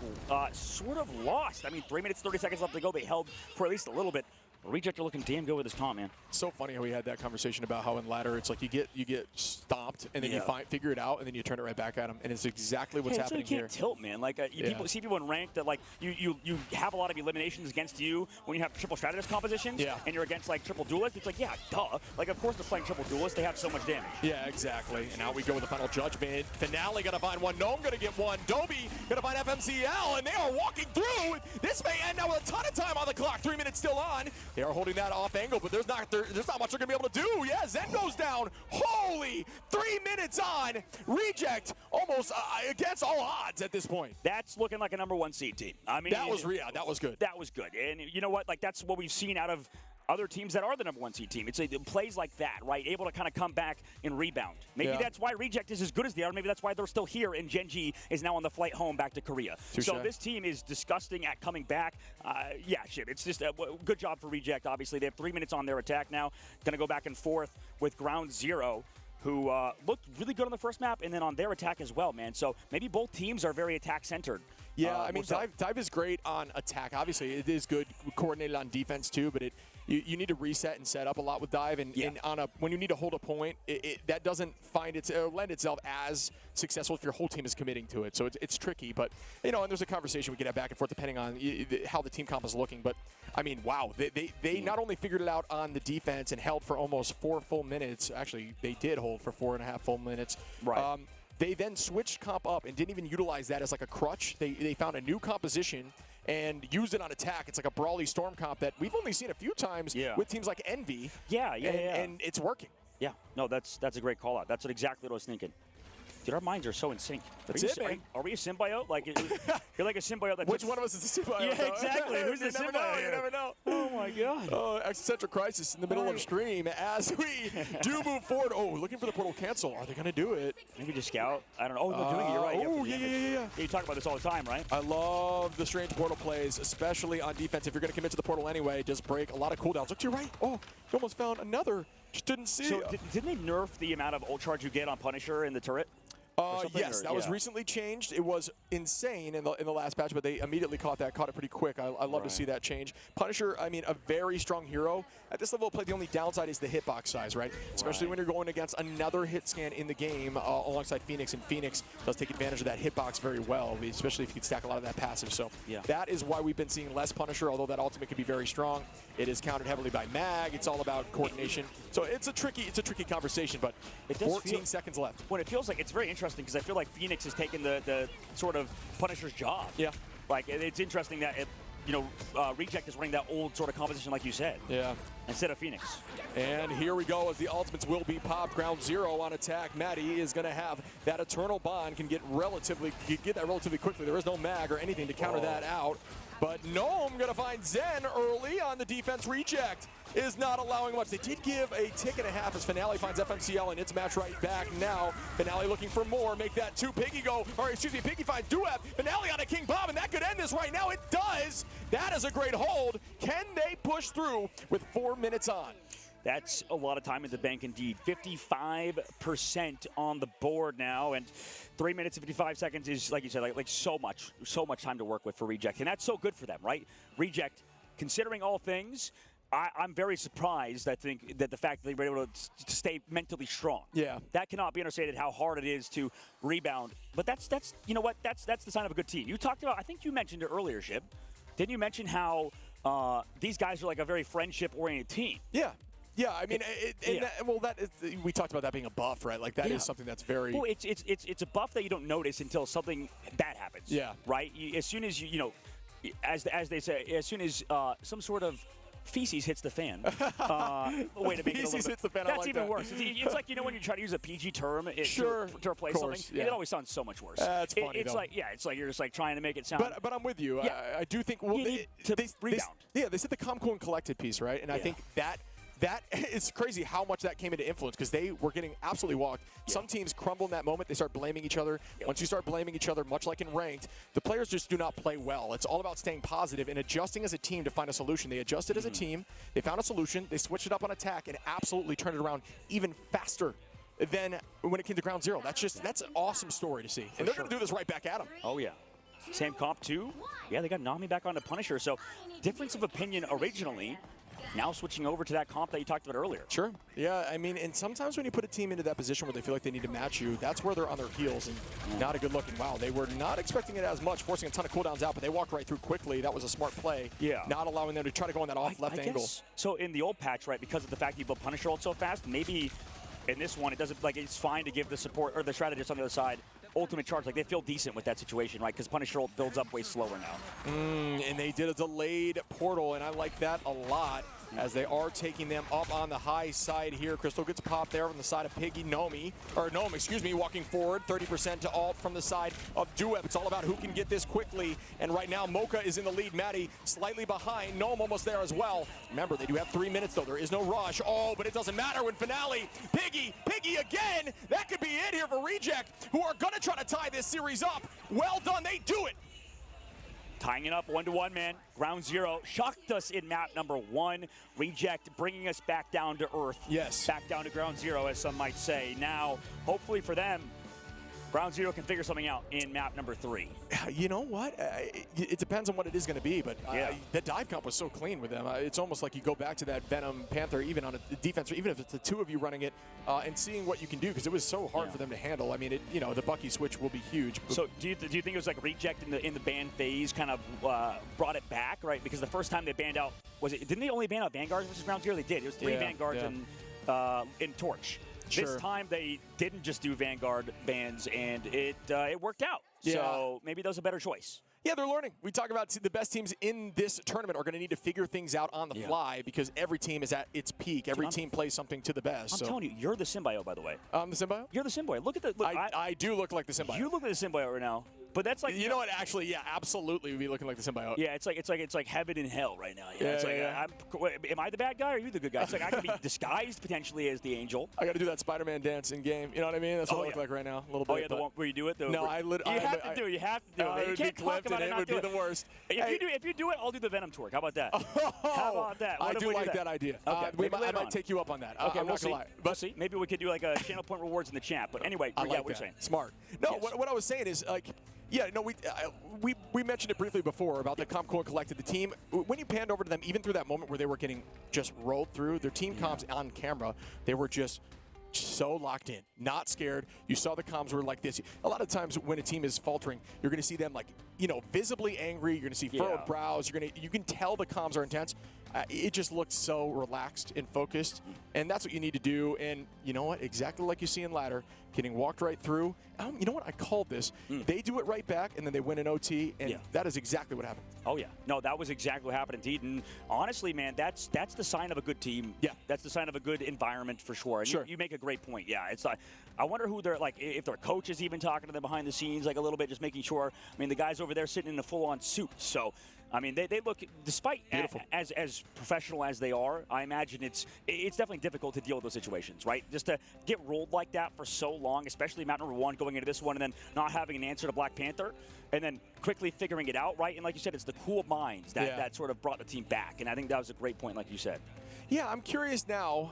sort of lost. I mean, 3 minutes, 30 seconds left to go. They held for at least a little bit. Reject are looking damn good with this comp, man.
It's so funny how we had that conversation about how in ladder it's like you get stomped and then you figure it out and then you turn it right back at them, and it's exactly what's happening
you
here.
can't tilt, man. Like people see people in ranked that like you have a lot of eliminations against you when you have triple strategist compositions, and you're against like triple duelist. It's like, yeah, duh. Like of course they're playing triple duelist. They have so much damage.
Yeah, exactly. And now we go with the final judgment. Finale gonna find one. Gnome gonna get one. Dobie gonna find FMCL, and they are walking through. This may end now with a ton of time on the clock. 3 minutes still on. They are holding that off angle, but there's not much they're gonna be able to do. Yeah, Zen goes down. Holy, 3 minutes on. Reject almost against all odds at this point.
That's looking like a #1 seed team. I mean,
that was good.
That was good. And you know what? Like that's what we've seen out of other teams that are the #1 seed team. It plays like that, right? Able to kind of come back and rebound. Maybe that's why Reject is as good as they are. Maybe that's why they're still here, and Gen.G is now on the flight home back to Korea.
Touché.
So this team is disgusting at coming back. Yeah, shit. It's just a good job for Reject, obviously. They have 3 minutes on their attack now. Going to go back and forth with Ground Zero, who looked really good on the first map, and then on their attack as well, man. So maybe both teams are very attack-centered.
Yeah, I mean, Dive is great on attack. Obviously, it is good coordinated on defense, too, but you need to reset and set up a lot with Dive, and when you need to hold a point, that doesn't lend itself as successful if your whole team is committing to it. So it's tricky, but, and there's a conversation we can have back and forth depending on how the team comp is looking. But, I mean, wow, they not only figured it out on the defense and held for almost 4 full minutes. Actually, they did hold for 4.5 full minutes.
Right.
They then switched comp up and didn't even utilize that as like a crutch. They found a new composition and used it on attack. It's like a Brawly Storm comp that we've only seen a few times with teams like Envy. And it's working.
Yeah, no, that's a great call out. That's exactly what I was thinking. Dude, our minds are so in sync.
That's it, man.
Are we a symbiote? Like, you're like a symbiote that
Which one of us is a symbiote?
Yeah, exactly. Who's the symbiote?
You never know.
Oh, my God.
Existential crisis in the middle of stream as we do move forward. Oh, looking for the portal cancel. Are they going to do it?
Maybe just scout. I don't know. Oh, they're doing it. You're right.
Oh, yeah.
You talk about this all the time, right?
I love the strange portal plays, especially on defense. If you're going to commit to the portal anyway, just break a lot of cooldowns. Look to your right. Oh, you almost found another. Just didn't see
it. So didn't they nerf the amount of ult charge you get on Punisher in the turret?
Yes, that was recently changed. It was insane in the last patch, but they immediately caught it pretty quick. I love to see that change. Punisher, I mean, a very strong hero. At this level of play, the only downside is the hitbox size, right? Especially when you're going against another hit scan in the game alongside Phoenix, and Phoenix does take advantage of that hitbox very well, especially if you can stack a lot of that passive. So that is why we've been seeing less Punisher, although that ultimate can be very strong. It is countered heavily by Mag. It's all about coordination. So it's a tricky conversation, but 14 seconds left.
When it feels like it's very interesting because I feel like Phoenix has taken the sort of Punisher's job.
Yeah.
Like, it's interesting that, Reject is running that old sort of composition like you said.
Yeah.
Instead of Phoenix.
And here we go as the ultimates will be popped. Ground Zero on attack. Maddie is going to have that Eternal Bond, can get that relatively quickly. There is no mag or anything to counter that out. But Gnome going to find Zen early on the defense. Reject is not allowing much. They did give a tick and a half as Finale finds FMCL, and it's match right back now. Finale looking for more. Make that 2. Piggy Piggy finds Duep. Finale on a King Bomb, and that could end this right now. It does. That is a great hold. Can they push through with 4 minutes on?
That's a lot of time in the bank indeed. 55% on the board now, and 3 minutes and 55 seconds is, like you said, like so much time to work with for Reject, and that's so good for them, right? Reject, considering all things, I'm very surprised, I think, that the fact that they were able to stay mentally strong.
Yeah.
That cannot be understated, how hard it is to rebound. But that's you know what? That's the sign of a good team. You talked about, I think you mentioned it earlier, Shib. Didn't you mention how these guys are like a very friendship-oriented team?
Yeah. Yeah, I mean, we talked about that being a buff, right? Like, that is something that's very...
Well, it's a buff that you don't notice until something bad happens.
Yeah.
Right? As soon as as they say, as soon as some sort of feces hits the fan. Way to make it a little bit.
Hits the fan.
That's even worse. It's like, when you try to use a PG term to replace something, it always sounds so much worse.
That's funny.
It's like you're just like trying to make it sound.
But I'm with you.
Yeah.
I do think
they rebound.
They said the calm, cool, and collected piece, right? And I think that is crazy how much that came into influence because they were getting absolutely walked. Yeah. Some teams crumble in that moment. They start blaming each other. Yep. Once you start blaming each other, much like in ranked, the players just do not play well. It's all about staying positive and adjusting as a team to find a solution. They adjusted as a team. They found a solution. They switched it up on attack and absolutely turned it around even faster than when it came to Ground Zero. That's an awesome story to see. And they're going to do this right back at them.
Oh, yeah. Same comp, too. Yeah, they got Nami back onto Punisher. So difference of opinion originally. now switching over to that comp that you talked about earlier.
Sure. Yeah, I mean, and sometimes when you put a team into that position where they feel like they need to match you, that's where they're on their heels and not a good look. And wow, they were not expecting it as much, forcing a ton of cooldowns out, but they walked right through quickly. That was a smart play.
Yeah.
Not allowing them to try to go on that off left angle.
So in the old patch, right, because of the fact you built Punisher ult so fast, maybe in this one it doesn't, like, it's fine to give the support or the strategist on the other side ultimate charge. Like, they feel decent with that situation, right? Because Punisher ult builds up way slower now.
And they did a delayed portal, and I like that a lot as they are taking them up on the high side here. Crystal gets popped there from the side of Piggy. Gnome, excuse me, walking forward. 30% to ult from the side of Duep. It's all about who can get this quickly. And right now, Mocha is in the lead. Maddie slightly behind. Gnome almost there as well. Remember, they do have 3 minutes, though. There is no rush. Oh, but it doesn't matter when Finale. Piggy again. That could be it here for Reject, who are going to try to tie this series up. Well done. They do it.
Tying it up 1-1, man. Ground Zero shocked us in map number 1. Reject bringing us back down to earth.
Yes.
Back down to Ground Zero, as some might say. Now, hopefully for them, Ground Zero can figure something out in map number 3.
You know what? It depends on what it is going to be, but the dive comp was so clean with them. It's almost like you go back to that Venom Panther, even on a defense, even if it's the two of you running it, and seeing what you can do, because it was so hard for them to handle. I mean, the Bucky switch will be huge.
So do you think it was like Reject in the ban phase kind of brought it back, right? Because the first time they banned out, didn't they only ban out Vanguard versus Ground Zero? They did. It was 3 Vanguards in Torch.
Sure.
This time they didn't just do Vanguard bans, and it worked out.
Yeah.
So maybe that was a better choice.
Yeah, they're learning. We talk about the best teams in this tournament are going to need to figure things out on the fly because every team is at its peak. Every team plays something to the best.
I'm telling you, you're the symbiote, by the way.
I'm the symbiote?
You're the symbiote. Look at the.
I do look like the symbiote.
You look like the symbiote right now. But that's like,
you know what? Actually, yeah, absolutely, would be looking like the symbiote.
Yeah, it's like heaven and hell right now. Am I the bad guy or are you the good guy? It's like I can be disguised potentially as the angel.
I got to do that Spider-Man dance in game. You know what I mean? That's what I look like right now. A little bit.
Oh yeah, the one where you do it.
No,
you have to do it. You have to do it. You can't talk about it.
It would be the worst.
If you do it, I'll do the Venom twerk. How about that? How about that?
I do like that idea.
Okay,
I might take you up on that.
Okay,
I'm not gonna lie.
We'll see. Maybe we could do like a channel point rewards in the chat. But anyway,
I like
what you're saying.
Smart. No, what I was saying is like. Yeah, no, we mentioned it briefly before about the comp core collected. The team, when you panned over to them, even through that moment where they were getting just rolled through, their team comms on camera, they were just so locked in, not scared. You saw the comms were like this. A lot of times when a team is faltering, you're going to see them like, visibly angry. You're going to see furrowed brows. You can tell the comms are intense. It just looked so relaxed and focused, and that's what you need to do. And you know what? Exactly like you see in Ladder, getting walked right through. You know what? I called this. They do it right back, and then they win an OT, and that is exactly what happened.
Oh, yeah. No, that was exactly what happened indeed. And honestly, man, that's the sign of a good team.
Yeah.
That's the sign of a good environment for sure. And
sure.
You make a great point. Yeah, it's like, I wonder who they're, like, if their coach is even talking to them behind the scenes, like a little bit, just making sure. I mean, the guys over there sitting in a full-on suit. So, I mean, they look, despite as professional as they are, I imagine it's definitely difficult to deal with those situations, right? Just to get rolled like that for so long, especially map number 1 going into this one and then not having an answer to Black Panther and then quickly figuring it out, right? And like you said, it's the cool minds that sort of brought the team back. And I think that was a great point, like you said.
Yeah, I'm curious now.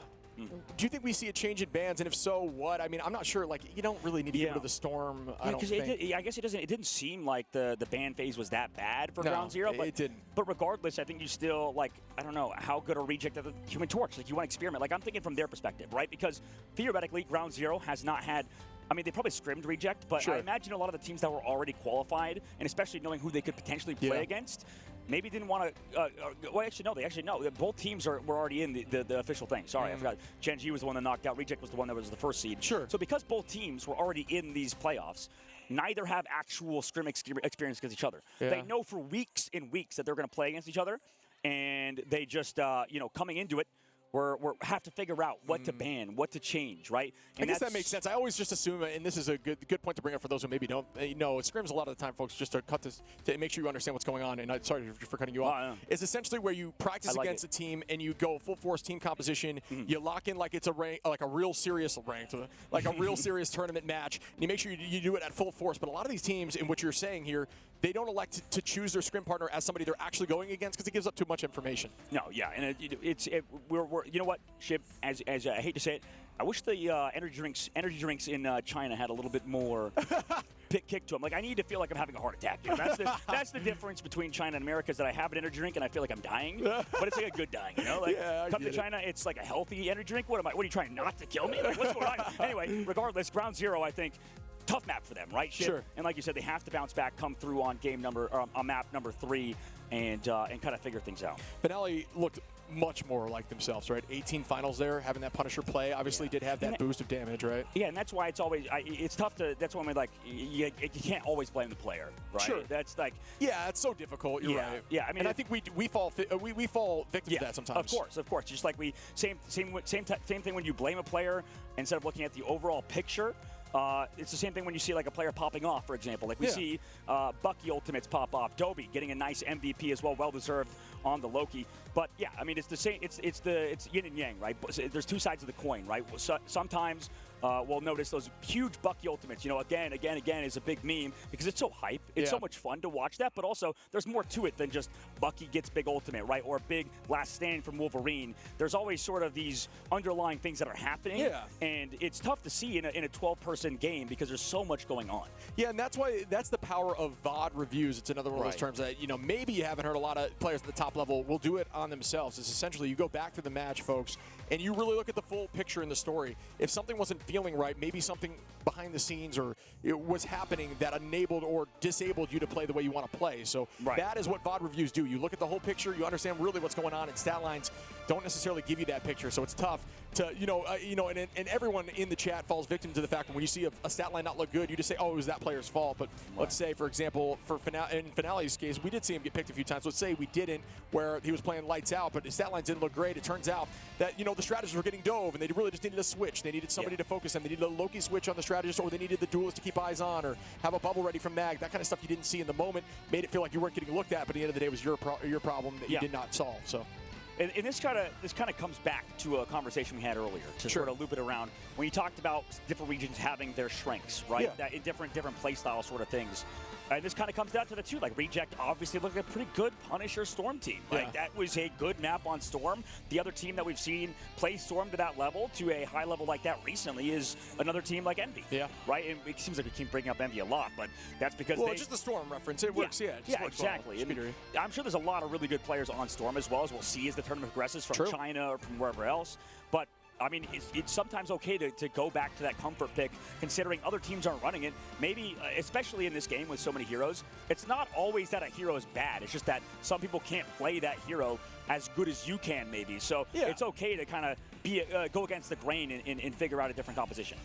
Do you think we see a change in bans, and if so, what? I mean, I'm not sure. Like, you don't really need to get rid of the Storm. I don't think.
I guess it doesn't. It didn't seem like the ban phase was that bad for Ground Zero. But
it didn't.
But regardless, I think you still I don't know how good a reject of the Human Torch. Like, you want to experiment. Like, I'm thinking from their perspective, right? Because theoretically, Ground Zero has not had. I mean, they probably scrimmed reject, but I imagine a lot of the teams that were already qualified, and especially knowing who they could potentially play against, maybe didn't want to. Well, actually, no. Both teams were already in the official thing. Sorry, I forgot. Gen G was the one that knocked out. Reject was the one that was the first seed.
Sure.
So because both teams were already in these playoffs, neither have actual scrim experience against each other.
Yeah.
They know for weeks and weeks that they're going to play against each other, and they just, coming into it, we have to figure out what to ban, what to change, right? And
I guess that makes sense. I always just assume, and this is a good point to bring up for those who maybe don't know, scrims a lot of the time, folks, just to cut this, to make sure you understand what's going on, and sorry for cutting you off, is essentially where you practice against a team and you go full force team composition, you lock in like it's a rank, like a real serious rank, like a real serious tournament match, and you make sure you do it at full force. But a lot of these teams, in what you're saying here, they don't elect to choose their scrim partner as somebody they're actually going against because it gives up too much information.
No, yeah, and we're you know what, Shib, as I hate to say it, I wish the energy drinks in China had a little bit more kick to him. Like, I need to feel like I'm having a heart attack. You know, that's the difference between China and America, is that I have an energy drink and I feel like I'm dying, but it's like a good dying, you know? Like, come to China, it's like a healthy energy drink. What are you trying not to kill me? Like, what's going on? Anyway, regardless, Ground Zero, I think, tough map for them, right?
Sure.
And like you said, they have to bounce back, come through on on map number 3, and kind of figure things out.
Finale looked much more like themselves, right? 18 finals there, having that Punisher play obviously did have that boost of damage, right?
Yeah, and that's why it's always it's tough to. That's when we like you can't always blame the player, right?
Sure.
That's like
it's so difficult. You're right.
Yeah, I mean,
and I think we fall victim to that sometimes.
Of course. Just like same thing when you blame a player instead of looking at the overall picture. It's the same thing when you see like a player popping off, for example. Like we see Bucky Ultimates pop off, Dobby getting a nice MVP as well, well deserved on the Loki. But yeah, I mean it's the same. It's yin and yang, right? There's two sides of the coin, right? Sometimes we'll notice those huge Bucky Ultimates. You know, again is a big meme because it's so hype. It's so much fun to watch that. But also there's more to it than just Bucky gets big ultimate, right? Or big last stand from Wolverine. There's always sort of these underlying things that are happening. Yeah. And it's tough to see in a 12-person game because there's so much going on.
Yeah, and that's the power of VOD reviews. It's another one of those terms that, maybe you haven't heard a lot of players at the top level will do it on themselves. It's essentially you go back to the match, folks, and you really look at the full picture in the story. If something wasn't feeling right, maybe something behind the scenes or it was happening that enabled or disabled you to play the way you want to play. So that is what VOD reviews do. You look at the whole picture, you understand really what's going on, and stat lines don't necessarily give you that picture. So it's tough to, and everyone in the chat falls victim to the fact that when you see a stat line not look good, you just say, oh, it was that player's fault. But let's say, for example, in Finale's case, we did see him get picked a few times. Let's say we didn't, where he was playing lights out, but his stat lines didn't look great. It turns out that, the strategists were getting dove, and they really just needed a switch. They needed somebody to focus on. They needed a Loki switch on the strategist, or they needed the duelist to keep eyes on, or have a bubble ready from Mag. That kind of stuff you didn't see in the moment made it feel like you weren't getting looked at, but at the end of the day, it was your problem that you did not solve. So.
And this kind of comes back to a conversation we had earlier to sort of loop it around when you talked about different regions having their strengths, right?
Yeah.
That in different play style sort of things. And this kind of comes down to the two. Like Reject obviously looked like a pretty good Punisher Storm team. Like that was a good map on Storm. The other team that we've seen play Storm to that level, to a high level like that recently, is another team like Envy. Yeah. Right? And it seems like we keep bringing up Envy a lot, but that's because
just the Storm reference. It works,
exactly. And I'm sure there's a lot of really good players on Storm as well, as we'll see as the tournament progresses from China or from wherever else. But I mean, it's sometimes okay to go back to that comfort pick, considering other teams aren't running it. Maybe, especially in this game with so many heroes, it's not always that a hero is bad. It's just that some people can't play that hero as good as you can, maybe. So it's okay to kind of go against the grain and figure out a different composition.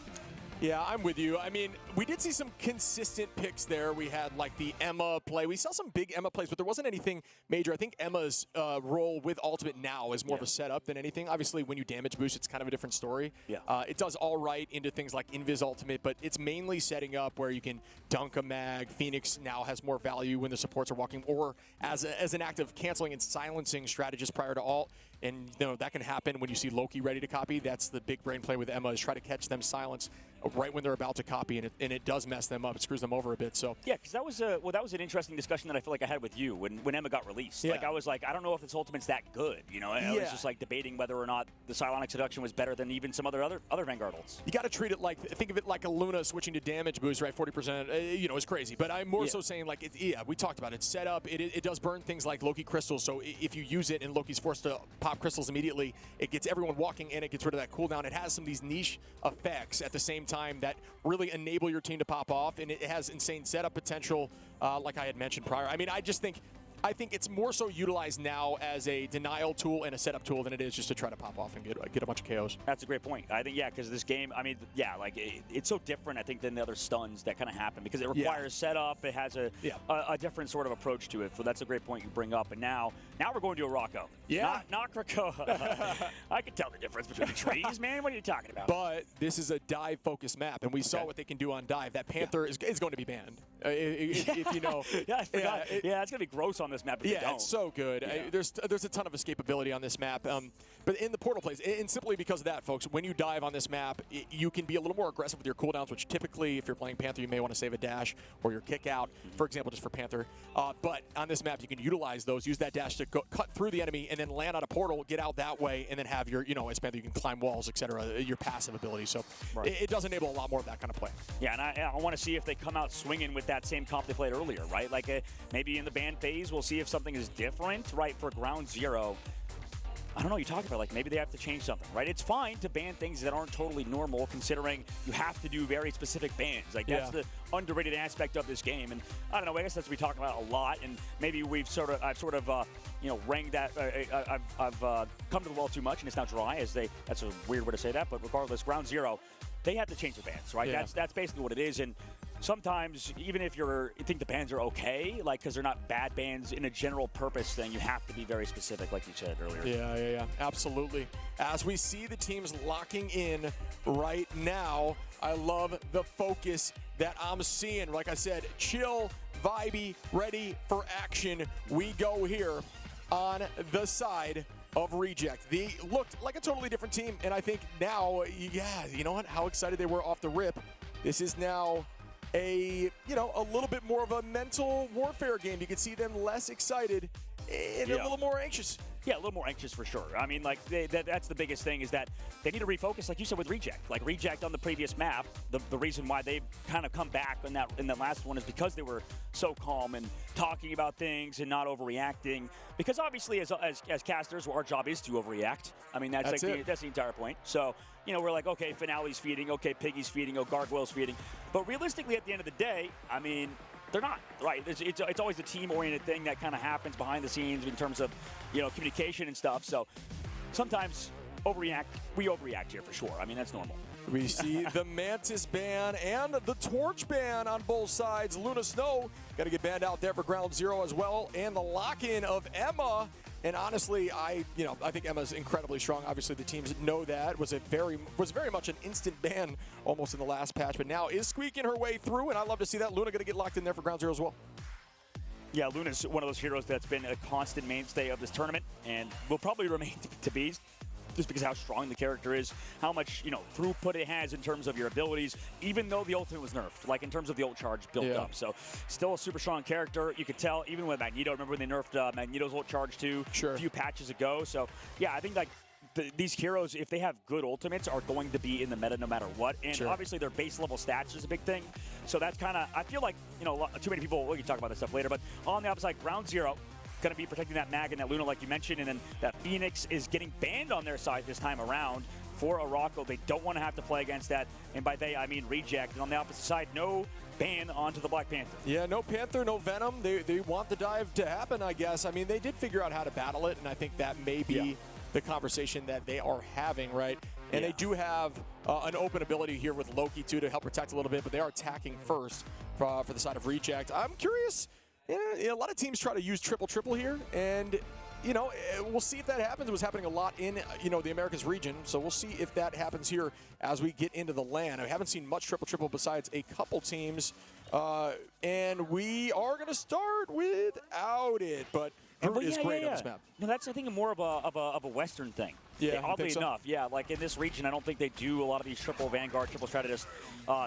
Yeah, I'm with you. I mean, we did see some consistent picks there. We had like the Emma play. We saw some big Emma plays, but there wasn't anything major. I think Emma's role with Ultimate now is more of a setup than anything. Obviously, when you damage boost, it's kind of a different story. Yeah. It does all right into things like Invis Ultimate, but it's mainly setting up where you can dunk a mag. Phoenix now has more value when the supports are walking, or as an act of canceling and silencing strategists prior to ult. And that can happen when you see Loki ready to copy. That's the big brain play with Emma, is try to catch them silence right when they're about to copy, and it does mess them up. It screws them over a bit. So
yeah, because that was an interesting discussion that I feel like I had with you when Emma got released. Like I was like, I don't know if this Ultimate's that good. I was just like debating whether or not the Psionic Seduction was better than even some other Vanguard ults.
You got to treat it like, think of it like a Luna switching to damage boost, right? 40%, is crazy. But I'm more so saying like, we talked about it. Set up, it does burn things like Loki crystals. So if you use it and Loki's forced to pop crystals immediately, it gets everyone walking and it gets rid of that cooldown. It has some of these niche effects at the same time that really enable your team to pop off, and it has insane setup potential, like I had mentioned prior. I mean, I think it's more so utilized now as a denial tool and a setup tool than it is just to try to pop off and get a bunch of KOs.
That's a great point. I think, because this game, I mean, like it's so different, I think, than the other stuns that kind of happen because it requires setup. It has a different sort of approach to it. So that's a great point you bring up. And now we're going to a Rocco. Yeah. Not Krakoa. I can tell the difference between the trees, man. What are you talking about?
But this is a dive-focused map, and we saw what they can do on dive. That Panther is going to be banned. if you know.
Yeah, I forgot. Yeah, it's going to be gross on this map if you don't.
It's so good.
Yeah.
There's a ton of escapability on this map. But in the portal plays, and simply because of that, folks, when you dive on this map, you can be a little more aggressive with your cooldowns, which typically, if you're playing Panther, you may want to save a dash or your kick out, for example, just for Panther. But on this map, you can utilize those, use that dash to cut through the enemy, and then land on a portal, get out that way, and then have your, as Panther, you can climb walls, etc., your passive ability. So it does enable a lot more of that kind of play. Yeah,
and I want to see if they come out swinging with that same comp they played earlier, right? Like maybe in the ban phase, we'll see if something is different, right, for Ground Zero. I don't know, you talk about like maybe they have to change something, right? It's fine to ban things that aren't totally normal considering you have to do very specific bans. Like that's the underrated aspect of this game. And I don't know, I guess that's what we talk about a lot. And maybe I've sort of rang that, I've come to the well too much and it's now dry that's a weird way to say that. But regardless, Ground Zero, they have to change the bans, right?
Yeah.
That's basically what it is. And sometimes, even if you think the bans are okay, like because they're not bad bans in a general purpose thing, you have to be very specific, like you said earlier.
Yeah, absolutely. As we see the teams locking in right now, I love the focus that I'm seeing. Like I said, chill, vibey, ready for action. We go here on the side of Reject. They looked like a totally different team, and I think now, you know what? How excited they were off the rip. This is now a little bit more of a mental warfare game. You can see them less excited and a little more anxious.
Yeah, a little more anxious for sure. I mean, like, that's the biggest thing is that they need to refocus, like you said, with Reject. Like, Reject on the previous map, the reason why they've kind of come back in that last one is because they were so calm and talking about things and not overreacting. Because obviously, as casters, our job is to overreact. I mean, that's the entire point. So, we're like, okay, Finale's feeding, okay, Piggy's feeding, oh, Gargoyle's feeding. But realistically, at the end of the day, I mean, they're not, right? It's always a team-oriented thing that kind of happens behind the scenes in terms of, communication and stuff. So sometimes we overreact here for sure. I mean, that's normal.
We see the Mantis ban and the Torch ban on both sides. Luna Snow got to get banned out there for Ground Zero as well. And the lock-in of Emma. And honestly, I think Emma's incredibly strong. Obviously, the teams know that. Was very much an instant ban almost in the last patch, but now is squeaking her way through, and I love to see that. Luna going to get locked in there for Ground Zero as well.
Yeah, Luna's one of those heroes that's been a constant mainstay of this tournament and will probably remain to be, just because of how strong the character is, how much, throughput it has in terms of your abilities, even though the ultimate was nerfed, like in terms of the ult charge built up. So still a super strong character. You could tell even with Magneto. Remember when they nerfed Magneto's ult charge too a few patches ago? So yeah, I think like these heroes, if they have good ultimates, are going to be in the meta no matter what. And obviously their base level stats is a big thing. So that's kind of, I feel like, too many people, we can talk about this stuff later, but on the opposite side, Ground Zero, going to be protecting that Mag and that Luna like you mentioned, and then that Phoenix is getting banned on their side this time around for Araco. They don't want to have to play against that, and by they I mean Reject. And on the opposite side, no ban onto the Black Panther.
Yeah, no Panther, no Venom. They want the dive to happen, I guess. I mean, they did figure out how to battle it, and I think that may be the conversation that they are having, right? And they do have an open ability here with Loki too to help protect a little bit, but they are attacking first for the side of Reject. I'm curious. A lot of teams try to use triple here, and we'll see if that happens. It was happening a lot in the Americas region, so we'll see if that happens here as we get into the LAN. I haven't seen much triple besides a couple teams, and we are going to start without it, but Groot is great on this map.
No, that's I think more of a Western thing.
Yeah,
oddly enough, like in this region, I don't think they do a lot of these triple Vanguard, triple strategist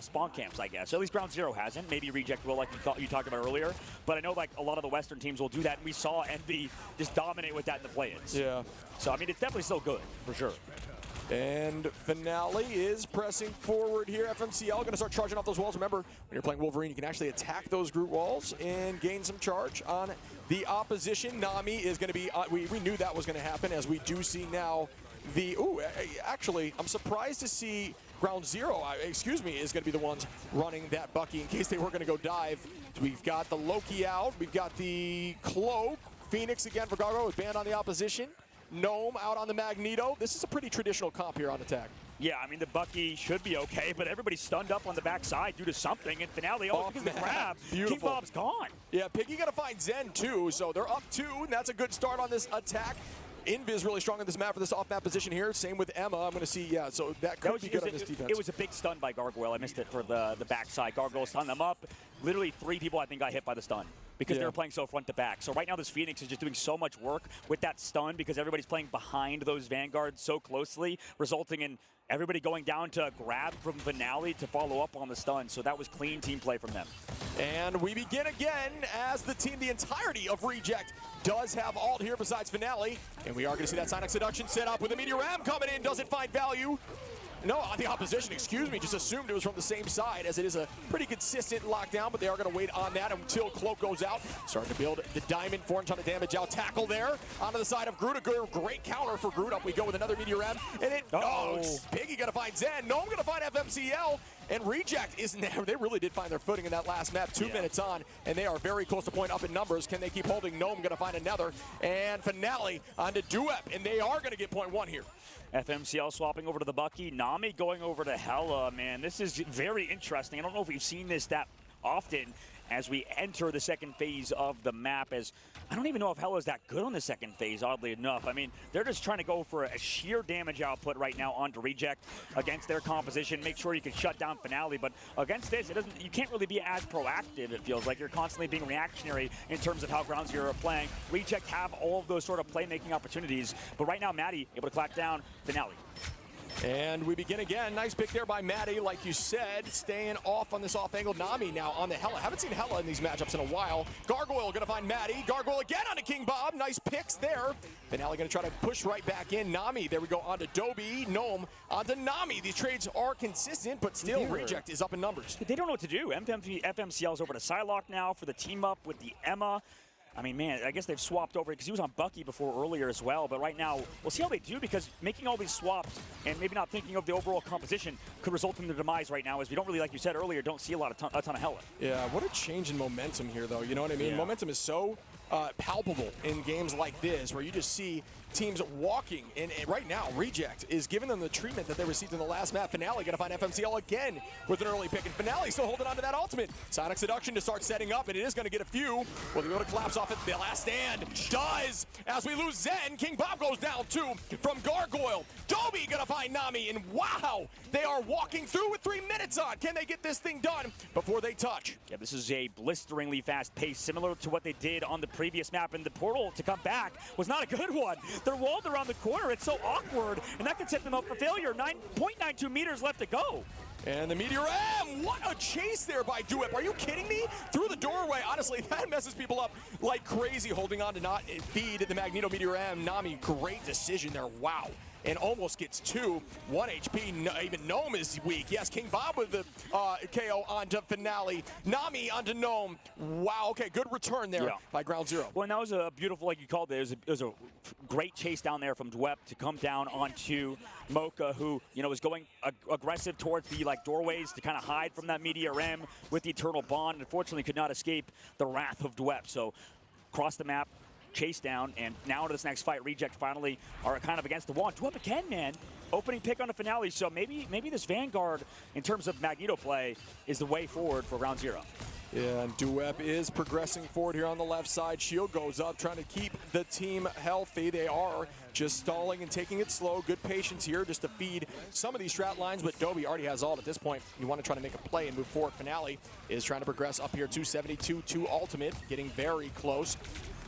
spawn camps, I guess. At least Ground Zero hasn't. Maybe Reject will, like you talked about earlier. But I know like a lot of the Western teams will do that, and we saw Envy just dominate with that in the play-ins.
Yeah.
So I mean, it's definitely still good for sure.
And Finale is pressing forward here. FMCL going to start charging off those walls. Remember, when you're playing Wolverine, you can actually attack those Groot walls and gain some charge on the opposition. Nami is going to be, we knew that was going to happen, as we do see now actually, I'm surprised to see Ground Zero, is going to be the ones running that Bucky in case they were going to go dive. We've got the Loki out. We've got the Cloak. Phoenix again for Gargo is banned on the opposition. Gnome out on the Magneto. This is a pretty traditional comp here on attack.
Yeah, I mean, the Bucky should be okay, but everybody's stunned up on the backside due to something. And Finale, because of the grab, King Bob's gone.
Yeah, Piggy got to find Zen, too. So they're up 2, and that's a good start on this attack. Invis really strong on this map for this off-map position here. Same with Emma. I'm going to see, so that could be good on this defense.
It was a big stun by Gargoyle. I missed it for the backside. Gargoyle stunned them up. literally 3 people I think got hit by the stun because they were playing so front to back. So right now this Phoenix is just doing so much work with that stun because everybody's playing behind those Vanguards so closely, resulting in everybody going down to grab from Finale to follow up on the stun. So that was clean team play from them.
And we begin again as the team, the entirety of Reject does have ult here besides Finale. And we are going to see that Sonic Seduction set up with the Meteor Ram coming in. Does it find value? No, the opposition, excuse me, just assumed it was from the same side, as it is a pretty consistent lockdown, but they are going to wait on that until Cloak goes out. Starting to build the Diamond, 4 ton of damage out. Tackle there onto the side of Groot. A great counter for Groot. Up we go with another Meteor M. And it, Piggy going to find Zen. Gnome going to find FMCL. And Reject is now, they really did find their footing in that last map. 2 minutes on, and they are very close to point up in numbers. Can they keep holding? Gnome going to find another. And Finale onto Duep, and they are going to get point 1 here.
FMCL swapping over to the Bucky. Nami going over to Hela, man. This is very interesting. I don't know if we've seen this that often as we enter the second phase of the map, as I don't even know if Hela is that good on the second phase, oddly enough. I mean, they're just trying to go for a sheer damage output right now onto Reject against their composition. Make sure you can shut down Finale, but against this, you can't really be as proactive, it feels like. You're constantly being reactionary in terms of how Ground Zero are playing. Reject have all of those sort of playmaking opportunities, but right now, Maddie able to clap down Finale.
And we begin again. Nice pick there by Maddie, like you said, staying off on this off-angle. Nami now on the Hela. Haven't seen Hela in these matchups in a while. Gargoyle gonna find Maddie. Gargoyle again onto King Bob. Nice picks there. Finale gonna try to push right back in. Nami, there we go, onto Dobie. Gnome onto Nami. These trades are consistent, but still Reject is up in numbers.
They don't know what to do. FMCL's over to Psylocke now for the team up with the Emma. I mean, man, I guess they've swapped over because he was on Bucky before earlier as well. But right now, we'll see how they do, because making all these swaps and maybe not thinking of the overall composition could result in the demise right now, as we don't really, like you said earlier, don't see a ton of Hela.
Yeah, what a change in momentum here, though. You know what I mean?
Yeah.
Momentum is so palpable in games like this, where you just see teams walking. And right now, Reject is giving them the treatment that they received in the last map. Finale going to find FMCL again with an early pick. And Finale still holding on to that ultimate. Sonic Seduction to start setting up, and it is going to get a few. Will they be able to collapse off at the last stand? Does, as we lose Zen. King Bob goes down too from Gargoyle. Dobie going to find Nami, and wow, they are walking through with 3 minutes on. Can they get this thing done before they touch?
Yeah, this is a blisteringly fast pace, similar to what they did on the previous map, and the portal to come back was not a good one. They're walled around the corner. It's so awkward, and that could set them up for failure. 9.92 meters left to go.
And the Meteor M, what a chase there by Duep. Are you kidding me? Through the doorway, honestly, that messes people up like crazy, holding on to not feed the Magneto Meteor M. Nami, great decision there, wow. And almost gets 2. 1 HP, even Gnome is weak. Yes, King Bob with the KO onto Finale. Nami onto Gnome. Wow, okay, good return there by Ground Zero.
Well, and that was a beautiful, like you called it, it was a great chase down there from Dwep to come down onto Mocha, who, you know, was going aggressive towards the doorways to kind of hide from that Meteor M with the Eternal Bond. Unfortunately, could not escape the wrath of Dwep. So, across the map, chase down, and now into this next fight, Reject finally are kind of against the wall. Dwep again, man. Opening pick on the Finale, so maybe this Vanguard, in terms of Magneto play, is the way forward for Ground Zero.
Yeah, and Duep is progressing forward here on the left side. Shield goes up, trying to keep the team healthy. They are just stalling and taking it slow. Good patience here just to feed some of these strat lines, but Dobie already has ult at this point. You want to try to make a play and move forward. Finale is trying to progress up here, 272 to ultimate, getting very close.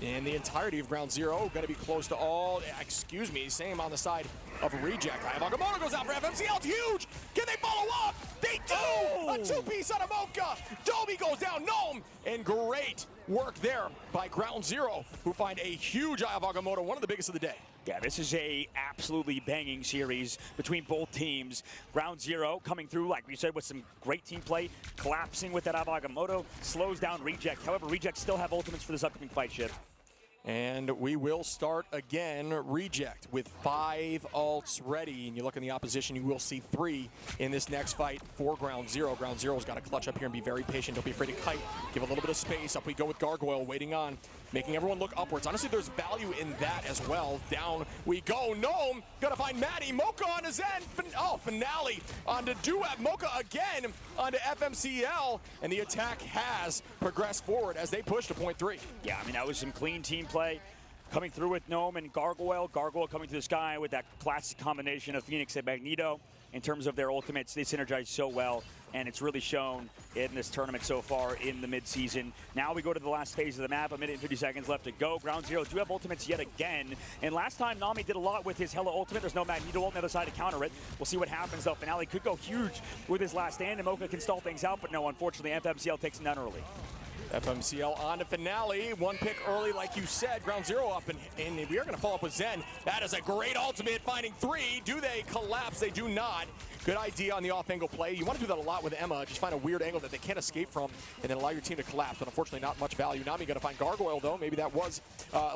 And the entirety of Ground Zero going to be close to all, excuse me, same on the side of Reject. Agamotto goes out for FMCL, it's huge! Can they follow up? They do! A two-piece on a Mocha! Dobie goes down, Gnome! And great work there by Ground Zero, who find a huge Eye of Agamotto, one of the biggest of the day.
Yeah, this is a absolutely banging series between both teams. Ground Zero coming through, like we said, with some great team play, collapsing with that Eye of Agamotto, slows down Reject. However, Reject still have ultimates for this upcoming fight, Ship.
And we will start again. Reject with 5 ults ready. And you look in the opposition, you will see 3 in this next fight for Ground Zero. Ground Zero's got to clutch up here and be very patient. Don't be afraid to kite. Give a little bit of space. Up we go with Gargoyle, waiting on, making everyone look upwards. Honestly, there's value in that as well. Down we go. Gnome, gonna find Maddie. Mocha on his end. Finale onto Duep. Mocha again onto FMCL. And the attack has progressed forward as they push to point 3.
Yeah, I mean, that was some clean team play. Coming through with Gnome and Gargoyle. Gargoyle coming to the sky with that classic combination of Phoenix and Magneto. In terms of their ultimates, they synergize so well. and it's really shown in this tournament so far in the midseason. Now we go to the last phase of the map, 1 minute and 50 seconds left to go. Ground Zero do have ultimates yet again, and last time Nami did a lot with his Hella ultimate. There's no Magneto ult on the other side to counter it. We'll see what happens though. Finale could go huge with his last stand, and Mocha can stall things out, but no, unfortunately FMCL takes him down early.
FMCL on to Finale. 1 pick early, like you said. Ground Zero up, and we are going to follow up with Zen. That is a great ultimate, finding 3. Do they collapse? They do not. Good idea on the off-angle play. You want to do that a lot with Emma. Just find a weird angle that they can't escape from, and then allow your team to collapse. But unfortunately, not much value. Nami going to find Gargoyle, though. Maybe that was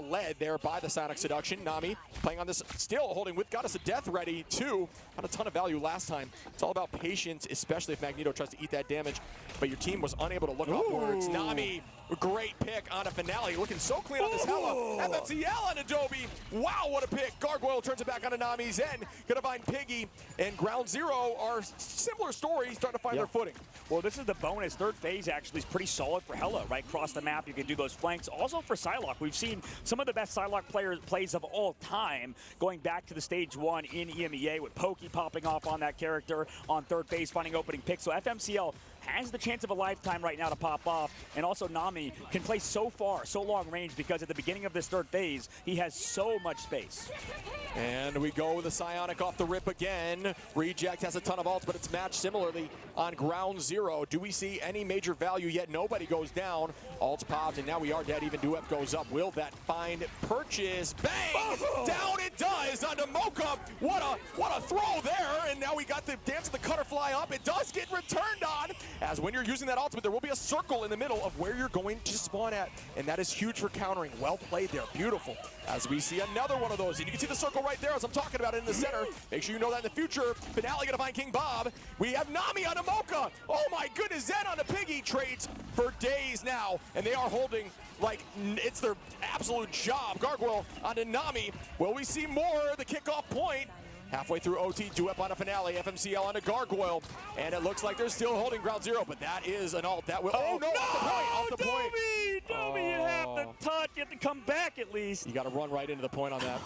led there by the Sonic Seduction. Nami playing on this, still holding with Goddess of Death ready, too. Not a ton of value last time. It's all about patience, especially if Magneto tries to eat that damage. But your team was unable to look upwards. Nami, great pick on a Finale. Looking so clean on this Hella. FMCL on Adobe. Wow, what a pick. Gargoyle turns it back onto Nami. Zen going to find Piggy, and Ground Zero are similar stories, starting to find their footing.
Well, this is the bonus. Third phase actually is pretty solid for Hella, right? Across the map, you can do those flanks. Also for Psylocke, we've seen some of the best Psylocke plays of all time, going back to the stage 1 in EMEA with Pokey popping off on that character on third phase, finding opening picks. So FMCL has the chance of a lifetime right now to pop off, and also Nami can play so far, so long range, because at the beginning of this third phase, he has so much space.
And we go with the Psionic off the rip again. Reject has a ton of ults, but it's matched similarly on Ground Zero. Do we see any major value yet? Nobody goes down. Ults popped, and now we are dead. Even Duep goes up. Will that find purchase? Bang! Down it does onto Mocha. What a throw there, and now we got the dance of the Cutterfly up. It does get returned on, as when you're using that ultimate, there will be a circle in the middle of where you're going to spawn at, and that is huge for countering. Well played there. Beautiful. As we see another one of those, and you can see the circle right there as I'm talking about it in the center. Make sure you know that in the future. Finale gonna find King Bob. We have Nami on Mocha. Oh my goodness, Zen on the Piggy. Trades for days now, and they are holding like it's their absolute job. Gargoyle onto Nami. Will we see more? The kickoff point. Halfway through OT, Duep on a Finale, FMCL on a Gargoyle, and it looks like they're still holding Ground Zero, but that is an ult. That will, oh no, off the point.
Domi, you have to touch, you have to come back at least.
You got to run right into the point on that.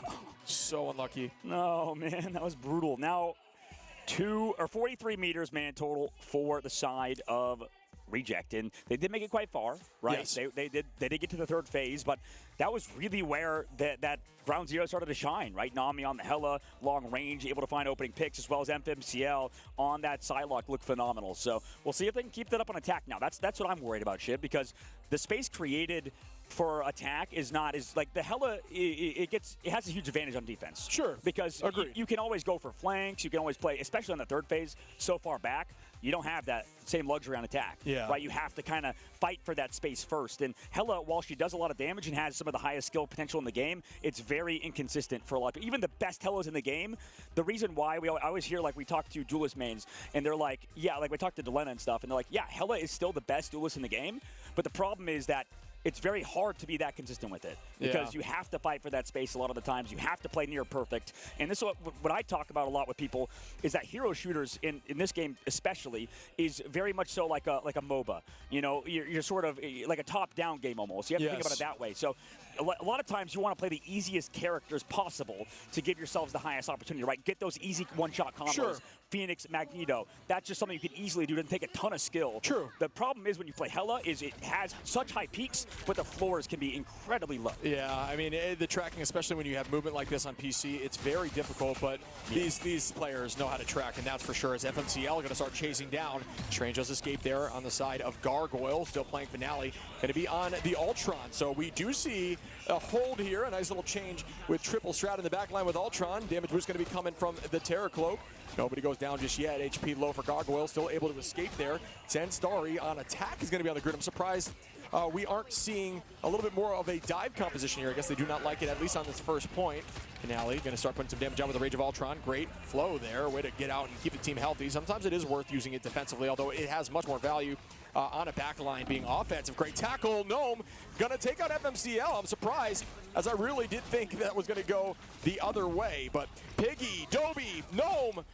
So unlucky.
No, man, that was brutal. Now, 43 meters, man, total for the side of Reject, and they did make it quite far, right?
Yes.
They did get to the third phase, but that was really where that Ground Zero started to shine, right? Nami on the Hella, long range, able to find opening picks, as well as FMCL on that Psylocke look phenomenal. So we'll see if they can keep that up on attack now. That's what I'm worried about, Shib, because the space created for attack is like the Hella, it has a huge advantage on defense.
Sure.
Because you can always go for flanks, you can always play, especially on the third phase, so far back, you don't have that same luxury on attack.
Yeah.
Right? You have to kind of fight for that space first. And Hella, while she does a lot of damage and has some of the highest skill potential in the game, it's very inconsistent for a lot of people. Even the best Hellas in the game, the reason why I always hear, like, we talk to duelist mains, and they're like, yeah, like we talk to Delena and stuff, and they're like, yeah, Hella is still the best duelist in the game, but the problem is that it's very hard to be that consistent with it, because you have to fight for that space a lot of the times. You have to play near perfect. And this is what I talk about a lot with people, is that hero shooters in this game especially is very much so like a MOBA. You know, you're sort of like a top-down game almost. You have to think about it that way. So a lot of times you want to play the easiest characters possible to give yourselves the highest opportunity, right? Get those easy one-shot combos.
Sure.
Phoenix, Magneto. That's just something you can easily do. It doesn't take a ton of skill.
True.
The problem is when you play Hella is it has such high peaks, but the floors can be incredibly low.
Yeah, I mean, the tracking, especially when you have movement like this on PC, it's very difficult, but these players know how to track, and that's for sure. As FMCL going to start chasing down. Strange does escape there on the side of Gargoyle, still playing Finale. Going to be on the Ultron, so we do see a hold here, a nice little change with triple strat in the back line with Ultron. Damage boost going to be coming from the Terror Cloak. Nobody goes down just yet. HP low for Gargoyle, still able to escape there. Zen Starry on attack is going to be on the grid. I'm surprised we aren't seeing a little bit more of a dive composition here. I guess they do not like it, at least on this first point. Finale going to start putting some damage on with the Rage of Ultron. Great flow there. Way to get out and keep the team healthy. Sometimes it is worth using it defensively, although it has much more value on a backline being offensive. Great tackle. Gnome going to take out FMCL. I'm surprised, as I really did think that was going to go the other way. But Piggy, Dobie, Gnome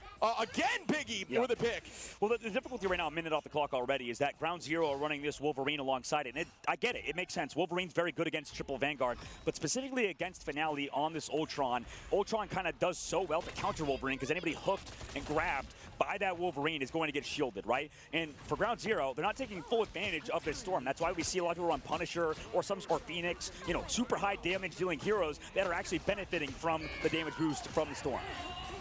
Again, Piggy with a pick.
Well, the difficulty right now, a minute off the clock already, is that Ground Zero are running this Wolverine alongside it. And I get it. It makes sense. Wolverine's very good against triple Vanguard, but specifically against Finale on this Ultron, Ultron kind of does so well to counter Wolverine because anybody hooked and grabbed by that Wolverine is going to get shielded, right? And for Ground Zero, they're not taking full advantage of this Storm. That's why we see a lot of people run Punisher or Phoenix, you know, super high damage dealing heroes that are actually benefiting from the damage boost from the Storm.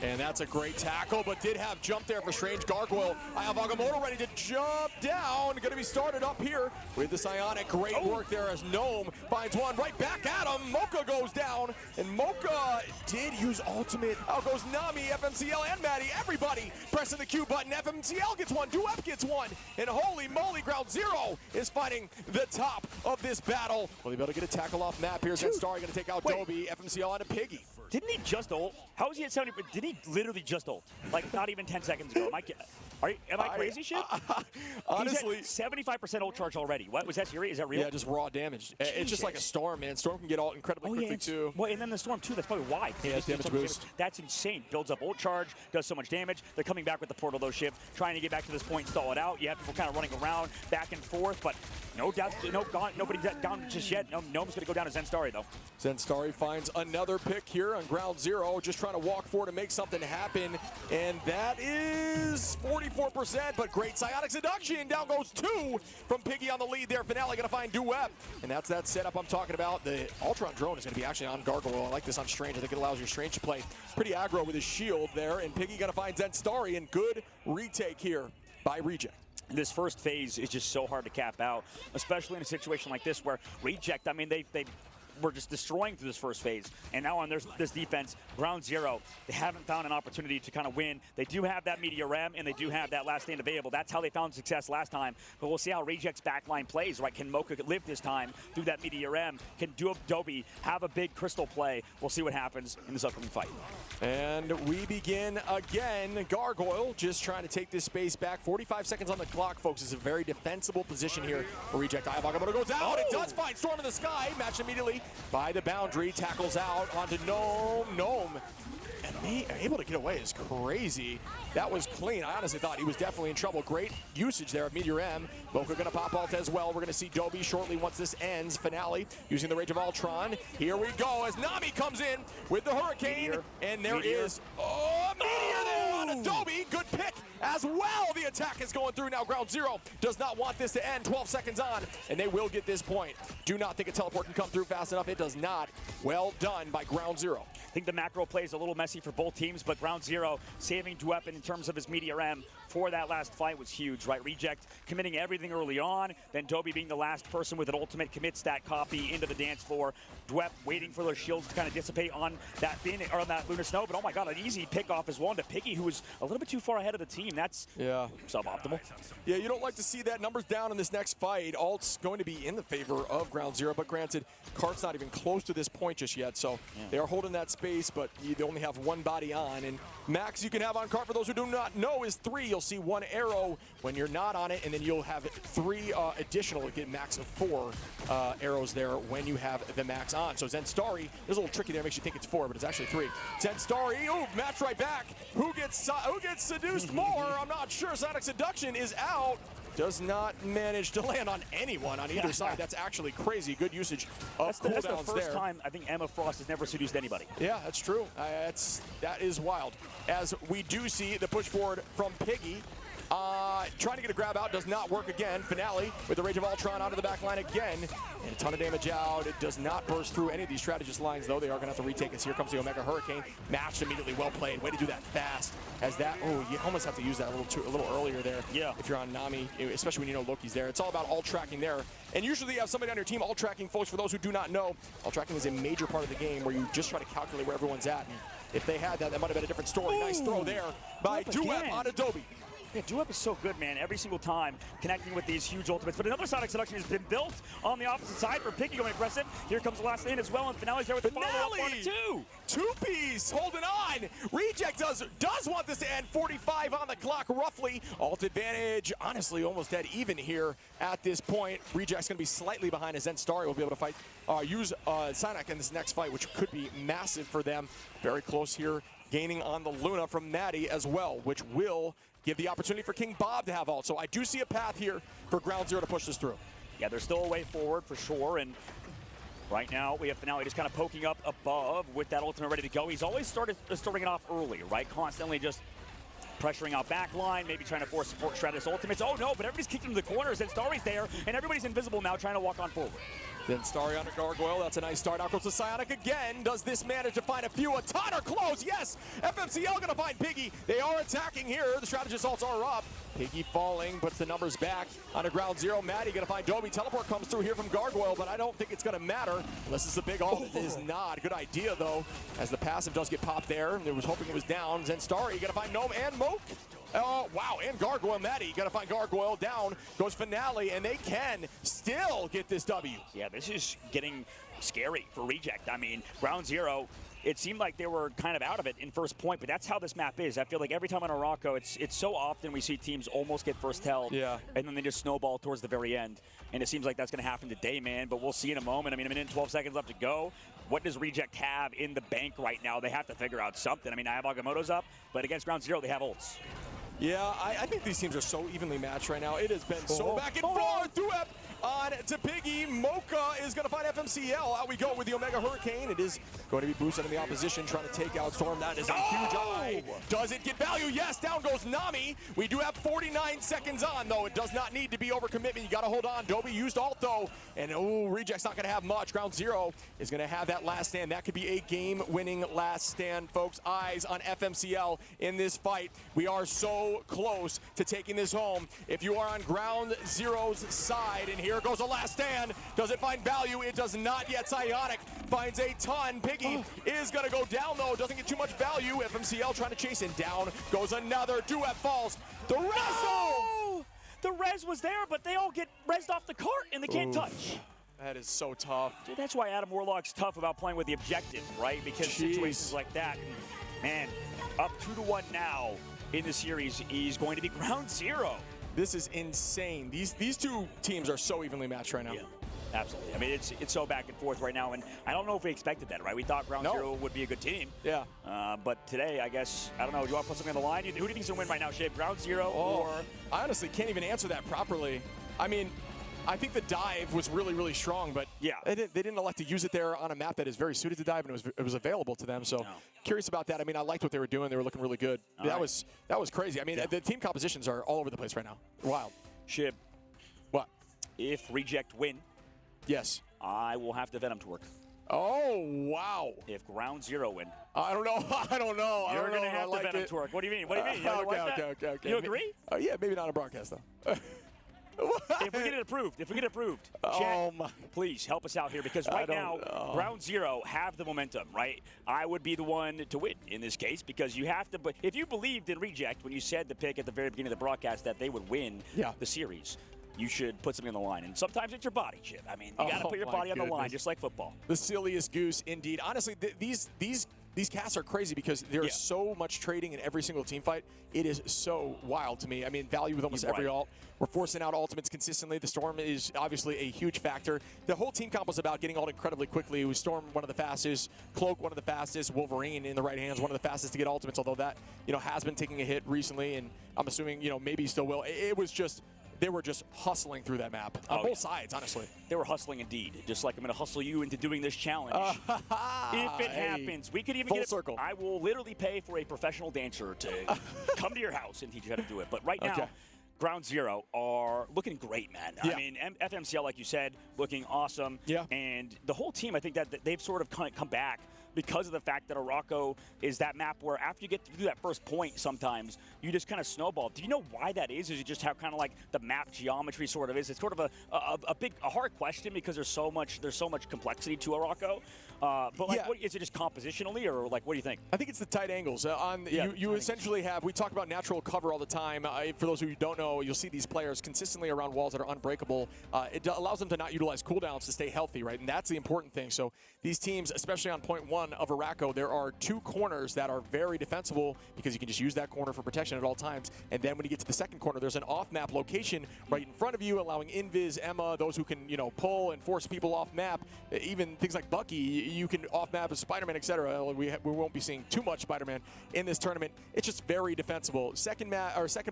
And that's a great tackle, but did have jump there for Strange Gargoyle. I have Agamotto ready to jump down. Going to be started up here with the Psionic. Great work there as Gnome finds one right back at him. Mocha goes down, and Mocha did use ultimate. Out goes Nami, FMCL, and Maddie. Everybody pressing the Q button. FMCL gets one, Duep gets one, and holy moly, Ground Zero is fighting the top of this battle. Will he be able to get a tackle off map here? Zenstarry going to take out Dobby, FMCL onto Piggy.
Didn't he just ult? How was he at 70? Did he literally just ult? Like, not even 10 seconds ago. Am I crazy shit?
Honestly.
He's at 75% ult charge already. What? Was that serious? Is that real?
Yeah, just raw damage. It's just like a Storm, man. Storm can get ult incredibly quickly, too.
Well, and then the Storm, too. That's probably why.
Yeah, damage boost.
That's insane. Builds up ult charge, does so much damage. They're coming back with the portal, though, Shiv, trying to get back to this point, stall it out. You have people kind of running around, back and forth, but no doubt, nobody down just yet. Gnome's going to go down to Zenstarry, though.
Zenstarry finds another pick here on Ground Zero, just trying to walk forward and make something happen, and that is 44%, but great Psionic Seduction. Down goes 2 from Piggy on the lead there. Finale going to find Duep, and that's that setup I'm talking about. The Ultron drone is going to be actually on Gargoyle. I like this on Strange. I think it allows your Strange to play pretty aggro with his shield there, and Piggy going to find Zenstarry, and good retake here by Reject.
This first phase is just so hard to cap out, especially in a situation like this where Reject, I mean, they were just destroying through this first phase. And now on this defense, Ground Zero, they haven't found an opportunity to kind of win. They do have that Meteor M, and they do have that last stand available. That's how they found success last time. But we'll see how Reject's backline plays, right? Can Mocha live this time through that Meteor M? Can Dobby have a big crystal play? We'll see what happens in this upcoming fight.
And we begin again. Gargoyle just trying to take this space back. 45 seconds on the clock, folks. It's a very defensible position here for Reject. Agamotto goes out. It does find Storm in the sky. Matched immediately by the boundary. Tackles out onto Gnome. Gnome. And they are able to get away is crazy. That was clean. I honestly thought he was definitely in trouble. Great usage there of Meteor M. Mocha going to pop ult as well. We're going to see Dobby shortly once this ends. Finale using the Rage of Ultron. Here we go as Nami comes in with the Hurricane. And there is Meteor there on a Dobby. Good pick as well. The attack is going through now. Ground Zero does not want this to end. 12 seconds on, and they will get this point. Do not think a teleport can come through fast enough. It does not. Well done by Ground Zero.
I think the macro play is a little messy for both teams, but Ground Zero saving Duep in terms of his Meteor M for that last fight was huge, right? Reject committing everything early on, then Dobby being the last person with an ultimate commit stat copy into the dance floor. Duep waiting for their shields to kind of dissipate on that Phoenix, or on that Lunar Snow, but oh my god, an easy pick off as well into Piggy, who was a little bit too far ahead of the team. That's suboptimal.
Yeah, you don't like to see that. Numbers down in this next fight. Alt's going to be in the favor of Ground Zero, but granted, Cart's not even close to this point just yet, so they are holding that space, but you only have one body on, and max you can have on Cart, for those who do not know, is 3. You'll see 1 arrow when you're not on it, and then you'll have 3 additional, you get max of 4 arrows there when you have the max on. So Zenstarry, there's a little tricky there, makes you think it's 4, but it's actually 3. Zenstarry, match right back. Who gets seduced more? I'm not sure. Sonic Seduction is out. Does not manage to land on anyone on either side. That's actually crazy. Good usage of cooldowns there.
That's the first time I think Emma Frost has never seduced anybody.
Yeah, that's true. That is wild. As we do see the push forward from Piggy. Trying to get a grab out, does not work again. Finale with the Rage of Ultron onto the back line again. And a ton of damage out. It does not burst through any of these strategist lines, though. They are going to have to retake this. Here comes the Omega Hurricane. Matched immediately. Well played. Way to do that fast. As that, you almost have to use that a little earlier there.
Yeah.
If you're on Nami, especially when you know Loki's there. It's all about ult tracking there. And usually you have somebody on your team ult tracking. Folks, for those who do not know, ult tracking is a major part of the game where you just try to calculate where everyone's at. And if they had that, that might have been a different story. Nice throw there by Duep on Adobe.
Yeah, Duep is so good, man, every single time connecting with these huge ultimates. But another Sonic Seduction has been built on the opposite side for Piggy going aggressive. Here comes the last lane as well, and Finale's there with the follow-up 1-2.
Two-piece holding on. Reject does want this to end. 45 on the clock, roughly. Ult advantage, honestly, almost dead even here at this point. Reject's going to be slightly behind as Zenstarry will be able to fight, use Sonic in this next fight, which could be massive for them. Very close here. gaining on the Luna from Maddie as well, which will give the opportunity for King Bob to have ult. So I do see a path here for Ground Zero to push this through.
Yeah, there's still a way forward for sure, and right now we have Finale just kind of poking up above with that ultimate ready to go. He's always starting it off early, right? Constantly just pressuring out backline, maybe trying to force support Stratus ultimates. Oh no, but everybody's kicked into the corners and Starry's there, and everybody's invisible now trying to walk on forward.
Then Starry on a Gargoyle, that's a nice start. Out goes to Psionic again. Does this manage to find a few? A ton are close, yes! FMCL gonna find Piggy. They are attacking here. The strategist ults are up. Piggy falling, puts the numbers back on a Ground Zero. Maddie gonna find Dobie. Teleport comes through here from Gargoyle, but I don't think it's gonna matter unless it's a big ult. It is not. Good idea though, as the passive does get popped there. They was hoping it was down. Then Starry gonna find Gnome and Moke. Oh, wow, and Gargoyle. Maddie gonna find Gargoyle. Down goes Finale, and they can still get this W.
Yeah, this is getting scary for Reject. I mean, Ground Zero, it seemed like they were kind of out of it in first point, but that's how this map is. I feel like every time on Morocco, it's so often we see teams almost get first held,
yeah,
and then they just snowball towards the very end. And it seems like that's going to happen today, man, but we'll see in a moment. I mean, a minute and 12 seconds left to go. What does Reject have in the bank right now? They have to figure out something. I mean, I have Agamotto's up, but against Ground Zero, they have ults.
Yeah, I think these teams are so evenly matched right now. It has been so back and forth. Duep on to Piggy. Mocha is going to find FMCL. Out we go with the Omega Hurricane. It is going to be boosted in the opposition, trying to take out Storm. That is a huge eye. Does it get value? Yes, down goes Nami. We do have 49 seconds on, though. It does not need to be overcommitment. You got to hold on. Dobie used ult, though. And, oh, Reject's not going to have much. Ground Zero is going to have that last stand. That could be a game-winning last stand, folks. Eyes on FMCL in this fight. We are so close to taking this home. If you are on Ground Zero's side, and here goes the last stand. Does it find value? It does not yet. Psionic finds a ton. Piggy is going to go down, though. Doesn't get too much value. FMCL trying to chase him. Down goes another. Duet falls. The Rezo!
Oh! The res was there, but they all get rezzed off the cart, and they can't touch.
That is so tough.
Dude, that's why Adam Warlock's tough about playing with the objective, right? Because situations like that, man, up 2-1 now in the series, he's going to be Ground Zero.
This is insane. These two teams are so evenly matched right now.
Yeah, absolutely. I mean, it's so back and forth right now, and I don't know if we expected that, right? We thought Ground Zero would be a good team.
Yeah.
But today, I guess, I don't know. Do you want to put something on the line? Who do you think's going to win right now, Shape? Ground Zero or?
I honestly can't even answer that properly. I mean, I think the dive was really, really strong, but
yeah,
they didn't elect to use it there on a map that is very suited to dive, and it was available to them. So curious about that. I mean, I liked what they were doing. They were looking really good. That was crazy. I mean, the team compositions are all over the place right now. Wild.
Shib.
What?
If Reject win,
yes,
I will have the Venom Twerk.
Oh, wow.
If Ground Zero win.
I don't know. I don't know.
You're going to have the Venom Twerk. What do you mean? What do you mean?
Okay.
You agree?
Yeah, maybe not a broadcast, though.
If we get it approved, chat, please help us out here, because right now, Ground Zero have the momentum, right? I would be the one to win in this case, because you have to, but if you believed in Reject when you said the pick at the very beginning of the broadcast that they would win the series, you should put something on the line. And sometimes it's your body, Chip. I mean, you got to put your body on the line, just like football.
The silliest goose, indeed. Honestly, these casts are crazy because there's so much trading in every single team fight. It is so wild to me. I mean, value with almost every ult. We're forcing out ultimates consistently. The Storm is obviously a huge factor. The whole team comp was about getting ult incredibly quickly. It was Storm, one of the fastest. Cloak, one of the fastest. Wolverine in the right hands, one of the fastest to get ultimates, although that, has been taking a hit recently, and I'm assuming, maybe still will. It was just, they were just hustling through that map on both sides, honestly.
They were hustling indeed, just like I'm going to hustle you into doing this challenge. If it happens, we could even get
circle.
I will literally pay for a professional dancer to come to your house and teach you how to do it. But right now, Ground Zero are looking great, man. I mean, FMCL, like you said, looking awesome.
Yeah.
And the whole team, I think that they've sort of come back because of the fact that Morocco is that map where after you get through that first point, sometimes you just kind of snowball. Do you know why that is? Is it just how kind of like the map geometry sort of is? It's sort of a hard question because there's so much complexity to Morocco. But like, what, is it just compositionally, or like, what do you think?
I think it's the tight angles. You essentially have, we talk about natural cover all the time. For those who don't know, you'll see these players consistently around walls that are unbreakable. It allows them to not utilize cooldowns to stay healthy, right? And that's the important thing. So these teams, especially on point one, run of Araco, there are 2 corners that are very defensible because you can just use that corner for protection at all times. And then when you get to the second corner, there's an off-map location right in front of you, allowing Invis, Emma, those who can, pull and force people off map. Even things like Bucky, you can off-map as Spider-Man, etc. We won't be seeing too much Spider-Man in this tournament. It's just very defensible. Second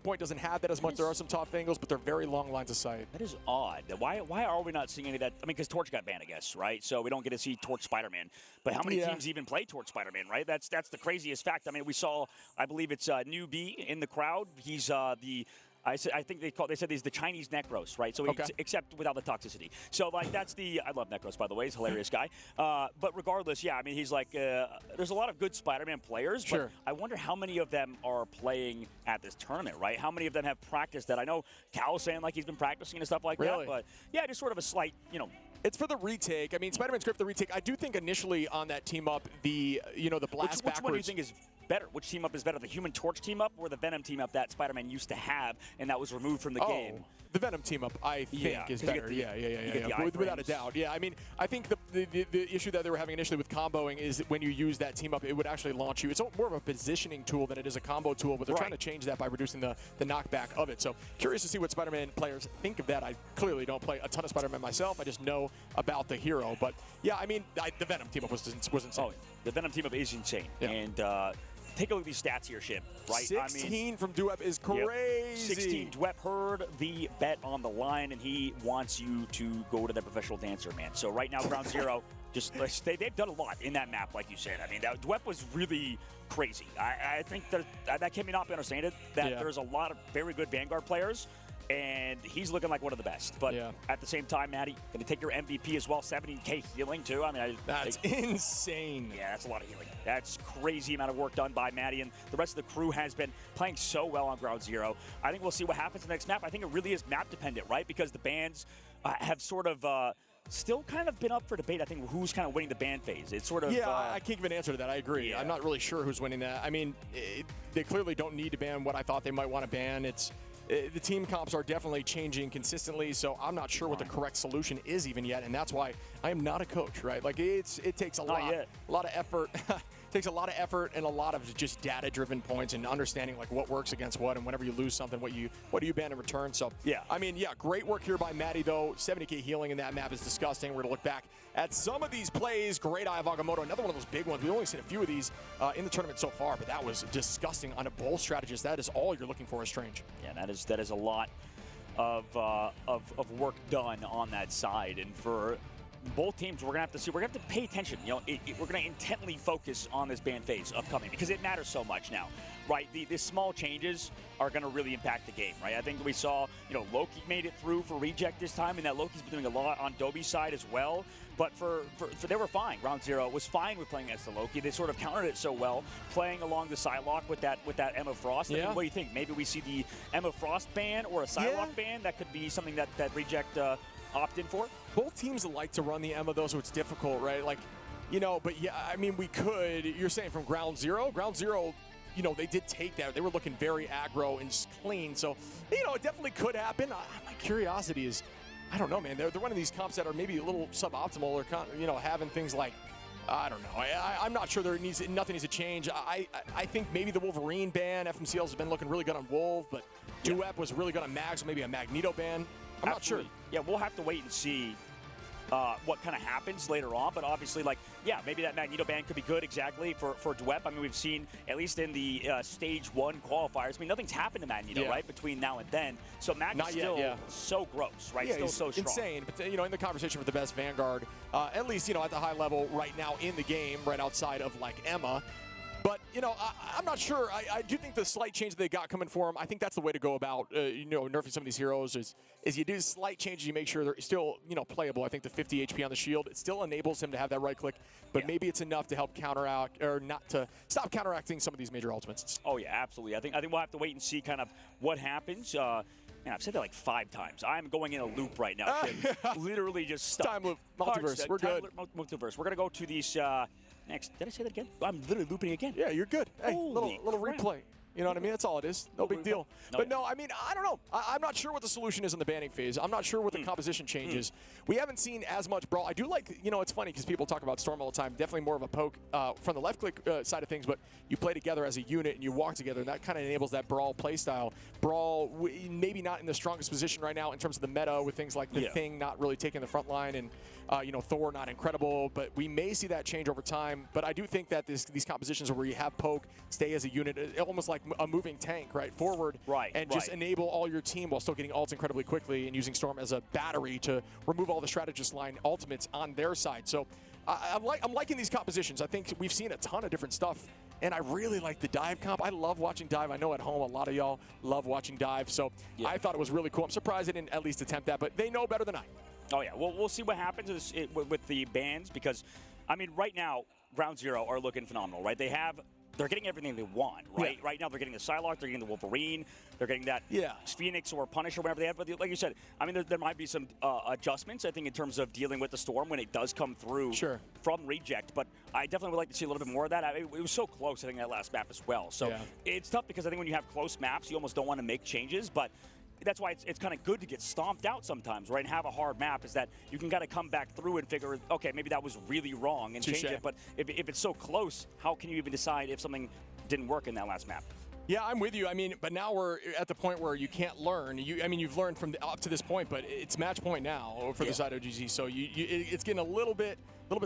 point doesn't have that as much. There are some top angles, but they're very long lines of sight.
That is odd. Why are we not seeing any of that? I mean, because Torch got banned, I guess, right? So we don't get to see Torch Spider-Man. But how many teams even play Torch Spider-Man, right? That's the craziest fact. I mean, we saw, I believe it's New B in the crowd. He's I think they said he's the Chinese Necros, right? So except without the toxicity. So like I love Necros, by the way. He's a hilarious guy. But regardless, yeah, I mean, he's like there's a lot of good Spider-Man players.
Sure.
But I wonder how many of them are playing at this tournament, right? How many of them have practiced that? I know Cal's saying like he's been practicing and stuff like that. But yeah, just sort of a slight,
It's for the retake. I mean, Spider-Man script the retake. I do think initially on that team up, the blast
which one do you think is better? Which team up is better, the Human Torch team up or the Venom team up that Spider-Man used to have and that was removed from the game?
The Venom team up, I think, is better. Without a doubt. Yeah, I mean, I think the issue that they were having initially with comboing is when you use that team up, it would actually launch you. It's more of a positioning tool than it is a combo tool, but they're trying to change that by reducing the knockback of it. So curious to see what Spider-Man players think of that. I clearly don't play a ton of Spider-Man myself. I just know about the hero. But yeah, I mean, the Venom team up was insane.
Oh, the Venom team up is insane.
Yeah.
And take a look at these stats here, Shib, right?
16 from Dwep is crazy.
16. Dwep heard the bet on the line, and he wants you to go to the professional dancer, man. So right now, Ground Zero, they've done a lot in that map, like you said. I mean, Dwep was really crazy. I think that can not be understated, that there's a lot of very good Vanguard players, and he's looking like one of the best. But at the same time, Maddie, going to take your MVP as well, 70K healing too. I mean,
that's insane.
Yeah, that's a lot of healing. That's crazy amount of work done by Maddie, and the rest of the crew has been playing so well on Ground Zero. I think we'll see what happens in the next map. I think it really is map dependent, right? Because the bans have sort of still kind of been up for debate. I think who's kind of winning the ban phase. It's sort of
I can't give an answer to that. I agree. I'm not really sure who's winning that. I mean, they clearly don't need to ban what I thought they might want to ban. The team comps are definitely changing consistently, so I'm not sure what the correct solution is even yet, and that's why I am not a coach, right? Like it takes a lot of effort. It takes a lot of effort and a lot of just data-driven points and understanding like what works against what, and whenever you lose something, what do you ban in return? So I mean, great work here by Maddie though. 70K healing in that map is disgusting. We're gonna look back at some of these plays. Great Eye of Agamotto, another one of those big ones. We've only seen a few of these in the tournament so far, but that was disgusting on a bowl strategist. That is all you're looking for is Strange.
Yeah, that is a lot of work done on that side, and for both teams, we're gonna have to pay attention. We're gonna intently focus on this ban phase upcoming because it matters so much now, right? The small changes are gonna really impact the game, right? I think we saw, Loki made it through for reject this time, and that Loki's been doing a lot on Dobby's side as well. But for they were fine. Ground Zero was fine with playing against the Loki. They sort of countered it so well, playing along the Psylocke with that Emma Frost. I mean, what do you think? Maybe we see the Emma Frost ban or a Psylocke ban? That could be something that reject opt in for.
Both teams like to run the Emma though, so it's difficult, right? Like, but yeah, I mean, we could. You're saying from Ground Zero? Ground Zero, they did take that. They were looking very aggro and clean, so, it definitely could happen. My curiosity is, I don't know, man. They're one of these comps that are maybe a little suboptimal or, having things like, I don't know. I'm not sure nothing needs to change. I think maybe the Wolverine ban, FMCL has been looking really good on Wolf, but Dwep was really good on Mag, so maybe a Magneto ban. I'm not sure.
Yeah, we'll have to wait and see what kind of happens later on. But obviously, maybe that Magneto ban could be good exactly for Dwep. I mean, we've seen, at least in the Stage 1 qualifiers, I mean, nothing's happened to Magneto, right, between now and then. So Mag is still so gross, right?
Yeah,
still so strong.
Insane. But, in the conversation for the best Vanguard, at least, at the high level right now in the game, right outside of, Emma. But, I'm not sure. I do think the slight change that they got coming for him, I think that's the way to go about, nerfing some of these heroes is you do slight changes, you make sure they're still, playable. I think the 50 HP on the shield, it still enables him to have that right click, but maybe it's enough to help counteract, or not to stop counteracting some of these major ultimates.
Oh, yeah, absolutely. I think we'll have to wait and see kind of what happens. Man, I've said that like 5 times. I'm going in a loop right now. Literally just stuck.
Time loop, multiverse, we're good.
Multiverse. We're going to go to these... Next, did I say that again? I'm literally looping again.
Yeah, you're good. Hey, little replay. You know what I mean? That's all it is. No big deal. But no, I mean, I don't know. I'm not sure what the solution is in the banning phase. I'm not sure what the composition changes. We haven't seen as much brawl. I do like, you know, it's funny because people talk about Storm all the time. Definitely more of a poke from the left click side of things, but you play together as a unit and you walk together, and that kind of enables that brawl play style. Brawl, maybe not in the strongest position right now in terms of the meta with things like the Thing not really taking the front line and, you know, Thor not incredible, but we may see that change over time. But I do think that these compositions where you have poke, stay as a unit, almost like a moving tank, right, forward, and just enable all your team while still getting ults incredibly quickly and using Storm as a battery to remove all the strategist line ultimates on their side. So I'm liking these compositions. I think we've seen a ton of different stuff, and I really like the dive comp. I love watching dive. I know at home a lot of y'all love watching dive, so I thought it was really cool. I'm surprised they didn't at least attempt that, but they know better than I.
Oh, yeah. Well, we'll see what happens with the bans because, I mean, right now, Ground Zero are looking phenomenal, right? They're getting everything they want, right? Yeah. Right now, they're getting the Psylocke, they're getting the Wolverine, they're getting that Phoenix or Punisher, whatever they have. But like you said, I mean, there might be some adjustments, I think, in terms of dealing with the Storm when it does come through from Reject. But I definitely would like to see a little bit more of that. It was so close, I think, that last map as well. So it's tough because I think when you have close maps, you almost don't want to make changes. But that's why it's kind of good to get stomped out sometimes, right? And have a hard map is that you can kind of come back through and figure, okay, maybe that was really wrong and change it. But if it's so close, how can you even decide if something didn't work in that last map?
Yeah, I'm with you. I mean, but now we're at the point where you can't learn. I mean, you've learned from up to this point, but it's match point now for the side of OGZ. So it's getting a little bit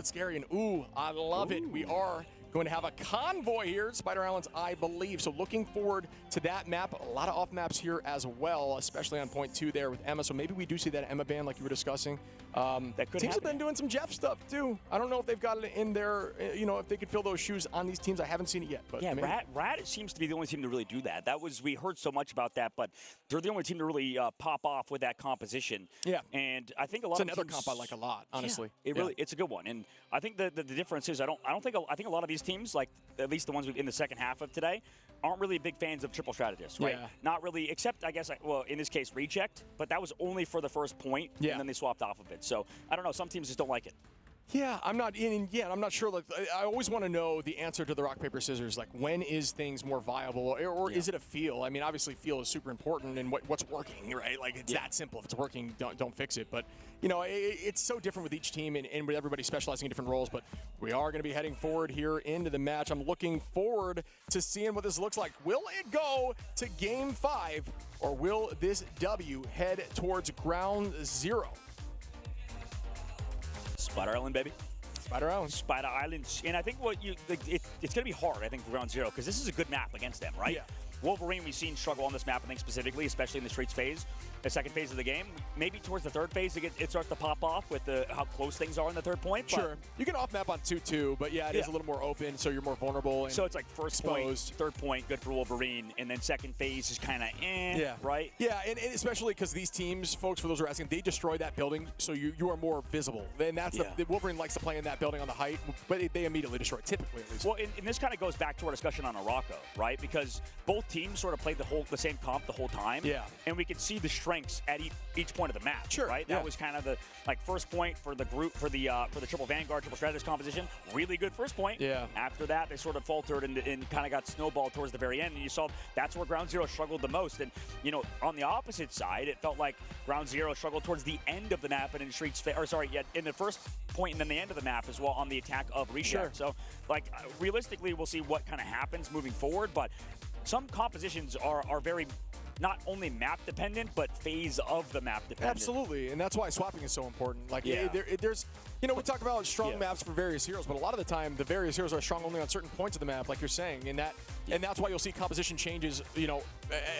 scary. And ooh, I love it. We are going to have a convoy here at Spider Islands, I believe. So looking forward to that map. A lot of off maps here as well, especially on point 2 there with Emma. So maybe we do see that Emma ban like you were discussing.
That could
teams have been doing some Jeff stuff too. I don't know if they've got it in there, you know, if they could fill those shoes on these teams. I haven't seen it yet. But
yeah, Rad seems to be the only team to really do that. We heard so much about that, but they're the only team to really pop off with that composition. Yeah. And I think a lot of
another comp I like a lot, honestly.
Yeah, it's a good one. And I think the difference is I think a lot of these teams, like at least the ones in the second half of today, aren't really big fans of triple strategists, right? Yeah. Not really, except I guess, well, in this case, Reject, but that was only for the first point, and then they swapped off of it. So I don't know, some teams just don't like it.
Yeah, I'm not sure. Like, I always want to know the answer to the rock, paper, scissors. Like, when is things more viable, or is it a feel? I mean, obviously, feel is super important, and what's working, right? Like, it's that simple. If it's working, don't fix it. But you know, it's so different with each team and with everybody specializing in different roles. But we are going to be heading forward here into the match. I'm looking forward to seeing what this looks like. Will it go to Game 5, or will this W head towards Ground Zero?
Spider Island, baby.
Spider Island.
Spider Island. And I think it's going to be hard, I think, for Ground Zero, because this is a good map against them, right? Yeah. Wolverine, we've seen struggle on this map, I think, specifically, especially in the Streets phase, the second phase of the game. Maybe towards the third phase, it starts to pop off with how close things are in the third point.
Sure. You can off-map on 2-2, but it is a little more open, so you're more vulnerable. And
so it's like first point, third point, good for Wolverine, and then second phase is kind of right?
Yeah, and especially because these teams, folks, for those who are asking, they destroy that building, so you are more visible. And that's the Wolverine likes to play in that building on the height, but they immediately destroy it, typically at least.
Well, and this kind of goes back to our discussion on Arako, right? Because both teams sort of played the same comp the whole time. Yeah. And we could see the strengths at each point of the match. Sure. Right? That was kind of the first point for the group for the triple Vanguard, triple strategist composition. Really good first point. Yeah. After that, they sort of faltered and kind of got snowballed towards the very end. And you saw that's where Ground Zero struggled the most. And you know, on the opposite side, it felt like Ground Zero struggled towards the end of the map and in in the first point and then the end of the map as well on the attack of Reject. Sure. So like realistically, we'll see what kind of happens moving forward. But some compositions are very not only map dependent, but phase of the map dependent.
Absolutely, and that's why swapping is so important. Like, there's, you know, we talk about strong maps for various heroes, but a lot of the time, the various heroes are strong only on certain points of the map, like you're saying, and that's why you'll see composition changes, you know,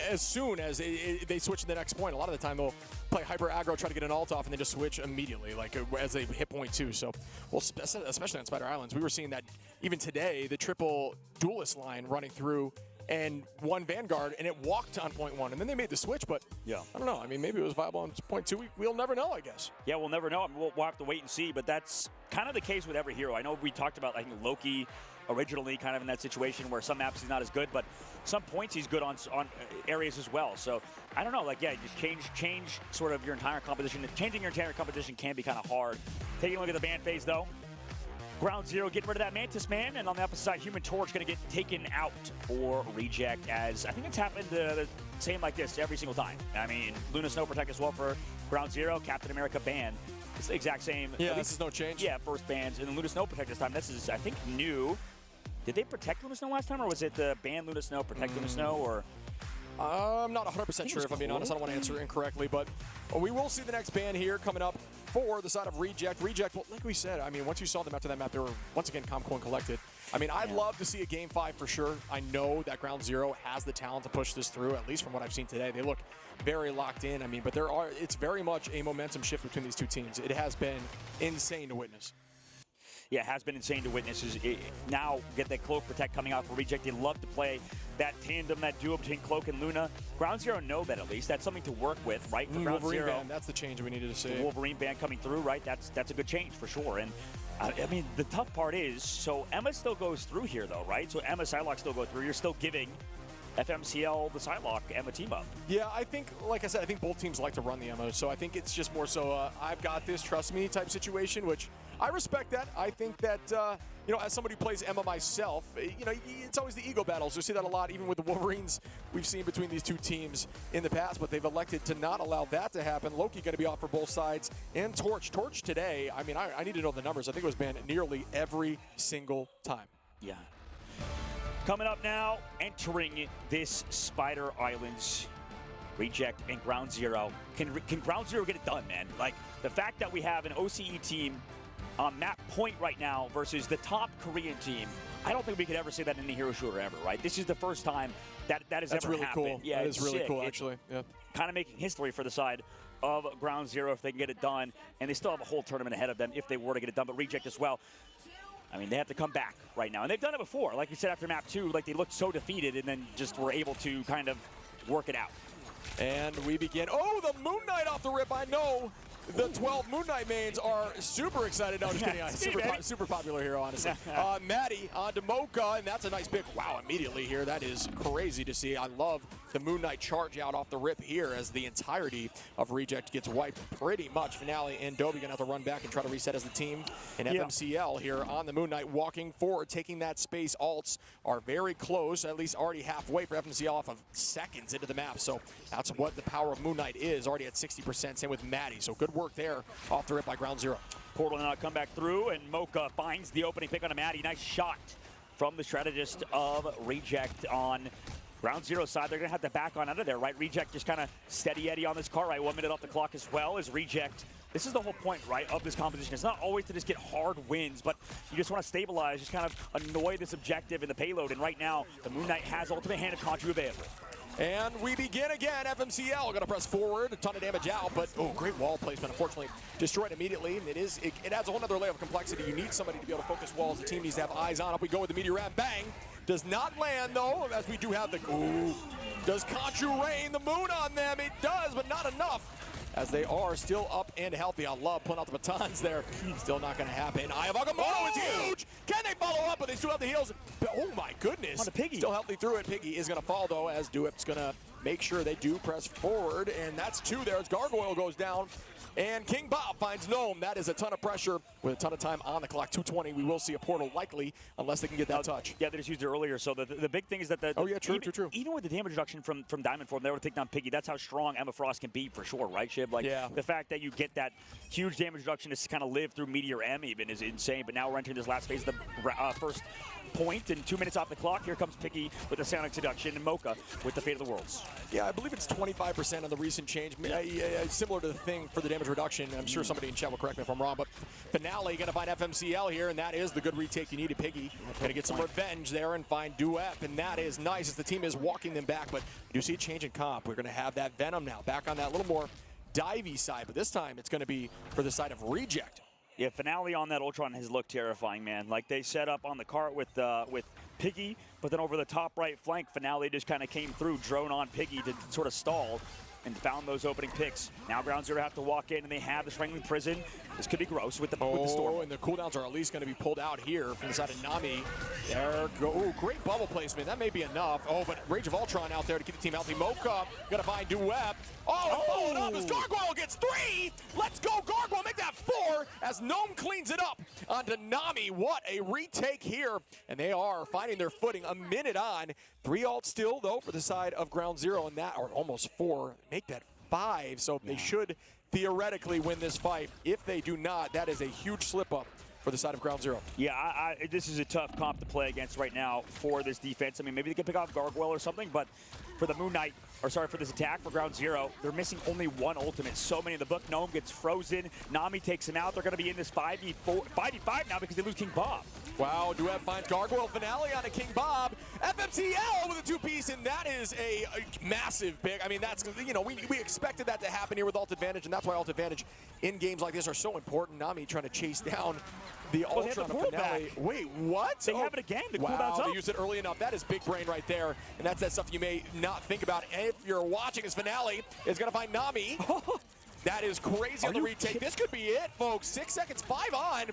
as soon as they switch to the next point. A lot of the time, they'll play hyper aggro, try to get an ult off, and then just switch immediately, like as they hit point 2. So, well, especially on Spider Islands, we were seeing that even today, the triple duelist line running through and one Vanguard, and it walked on point 1, and then they made the switch, but I don't know. I mean, maybe it was viable on point 2. We'll never know, I guess.
Yeah, we'll never know. I mean, we'll have to wait and see, but that's kind of the case with every hero. I know we talked about, I think, Loki originally kind of in that situation where some maps he's not as good, but some points he's good on areas as well. So I don't know, like, just change sort of your entire composition. Changing your entire composition can be kind of hard. Taking a look at the ban phase, though. Ground Zero getting rid of that Mantis Man, and on the opposite side, Human Torch going to get taken out for reject, as I think it's happened the same like this every single time. I mean, Luna Snow Protect as well for Ground Zero, Captain America ban. It's the exact same.
Yeah, this is no change.
Yeah, first bans, and then Luna Snow Protect this time. This is, I think, new. Did they protect Luna Snow last time, or was it the ban Luna Snow, protect Luna Snow, or?
I'm not 100% sure, if I'm being honest. I don't want to answer incorrectly, but we will see the next ban here coming up for the side of Reject. Reject, well, like we said, I mean, once you saw them after that map, they were, once again, calm, cool, and collected. I mean, I'd love to see a Game 5 for sure. I know that Ground Zero has the talent to push this through, at least from what I've seen today. They look very locked in. I mean, but it's very much a momentum shift between these two teams. It has been insane to witness.
Yeah, it has been insane to witness. Now get that Cloak Protect coming out for Reject. They love to play that tandem, that duo between Cloak and Luna. Ground Zero know that at least. That's something to work with, right? For Ground
Wolverine
Zero,
ban, that's the change we needed to see.
the Wolverine ban coming through, right? That's a good change for sure. And I mean, the tough part is, so Emma still goes through here though, right? So Emma, Psylocke still go through. You're still giving FMCL the Psylocke Emma team up.
Yeah, I think, like I said, I think both teams like to run the Emma, so I think it's just more so I've got this, trust me type situation, which I respect that. I think that, you know, as somebody who plays Emma myself, you know, it's always the ego battles. You see that a lot, even with the Wolverines we've seen between these two teams in the past, but they've elected to not allow that to happen. Loki going to be off for both sides, and Torch. Torch today, I mean, I need to know the numbers. I think it was banned nearly every single time.
Yeah. Coming up now, entering this Spider Islands Reject and Ground Zero. Can Ground Zero get it done, man? Like, the fact that we have an OCE team on map point right now versus the top Korean team, I don't think we could ever say that in a hero shooter ever, right? This is the first time that has
That's
ever
really
happened.
cool.
Yeah,
that
it's
is really
sick.
cool,
It's
actually. Yeah.
kind of making history for the side of Ground Zero if they can get it done, and they still have a whole tournament ahead of them if they were to get it done, but Reject as well. I mean, they have to come back right now, and they've done it before. Like we said after map 2, like they looked so defeated and then just were able to kind of work it out.
And we begin. Oh, the Moon Knight off the rip. I know the 12 Moon Knight mains are super excited. No, just kidding. Super popular hero, honestly. Maddie onto Mocha, and that's a nice pick. Wow, immediately here. That is crazy to see. I love the Moon Knight charge out off the rip here as the entirety of Reject gets wiped pretty much. Finale and Dobie gonna have to run back and try to reset as the team. And FMCL here on the Moon Knight walking forward, taking that space. Alts are very close, at least already halfway for FMCL off of seconds into the map. So that's what the power of Moon Knight is, already at 60%. Same with Maddie. So good work there off the rip by Ground Zero.
Portal now come back through, and Mocha finds the opening pick on a Maddie. Nice shot from the strategist of Reject on Ground Zero side. They're going to have to back on out of there, right? Reject just kind of steady Eddie on this car, right? 1 minute off the clock as well as Reject. This is the whole point, right, of this competition. It's not always to just get hard wins, but you just want to stabilize, just kind of annoy this objective in the payload. And right now, the Moon Knight has ultimate hand of Conchu available.
And we begin again. FMCL going to press forward, a ton of damage out, but great wall placement. Unfortunately, destroyed immediately. And it adds a whole other layer of complexity. You need somebody to be able to focus walls. The team needs to have eyes on. Up we go with the Meteor Ram. Bang! Does not land though, as we do have the. Does Conchu rain the moon on them? It does, but not enough. As they are still up and healthy. I love pulling out the batons there. Still not going to happen. Eye of Agamotto is huge. Can they follow up? But they still have the heals. Oh my goodness.
On the Piggy.
Still healthy through it. Piggy is going to fall though, as Duip's going to make sure they do press forward. And that's 2 there as Gargoyle goes down. And King Bob finds Gnome. That is a ton of pressure with a ton of time on the clock. 2:20. We will see a portal likely unless they can get that touch.
Yeah, they just used it earlier. So the big thing is that
true.
Even with the damage reduction from Diamond Form, they were to take down Piggy. That's how strong Emma Frost can be for sure, right, Shib? Like the fact that you get that huge damage reduction to kind of live through Meteor M even is insane. But now we're entering this last phase of the first point and 2 minutes off the clock. Here comes Piggy with the Sonic Seduction and Mocha with the Fate of the Worlds.
Yeah, I believe it's 25% on the recent change. Similar to the thing for the damage reduction. I'm sure somebody in chat will correct me if I'm wrong, but Finale going to find FMCL here, and that is the good retake you needed. Piggy going to get some revenge there and find Duep, and that is nice as the team is walking them back, but you see a change in comp. We're going to have that Venom now back on that little more divey side, but this time it's going to be for the side of Reject.
Yeah, Finale on that Ultron has looked terrifying, man. Like they set up on the cart with Piggy, but then over the top right flank, Finale just kind of came through, drone on Piggy to sort of stall. and found those opening picks. Now Ground Zero have to walk in, and they have the Strangling Prison. This could be gross with the Storm.
And the cooldowns are at least going to be pulled out here from the side of Nami. There go. Ooh, great bubble placement. That may be enough. Oh, but Rage of Ultron out there to keep the team healthy. Mocha going to find Duep. Oh, followed up as Gargoyle gets 3. Let's go, Gargoyle. Make that 4 as Gnome cleans it up onto Nami. What a retake here. And they are finding their footing a minute on. 3 ults still, though, for the side of Ground Zero. And that, or almost 4. Make that 5. So they should theoretically win this fight. If they do not, that is a huge slip up for the side of Ground Zero.
Yeah, this is a tough comp to play against right now for this defense. I mean, maybe they can pick off Gargoyle or something, but for the Moon Knight, or sorry, for this attack for Ground Zero, they're missing only 1 ultimate. So many in the book. Gnome gets frozen. Nami takes him out. They're going to be in this 5v5 now because they lose King Bob.
Wow, Duep finds Gargoyle finale on a King Bob. FMCL with a 2-piece, and that is a massive pick. I mean, that's, you know, we expected that to happen here with ult advantage, and that's why ult advantage in games like this are so important. Nami trying to chase down the Ultra on a finale. Wait, what?
They have it again. The cooldown's up.
They used it early enough. That is big brain right there, and that's that stuff you may not think about. If you're watching this finale, is going to find Nami. That is crazy on the retake. This could be it, folks. 6 seconds, 5 on.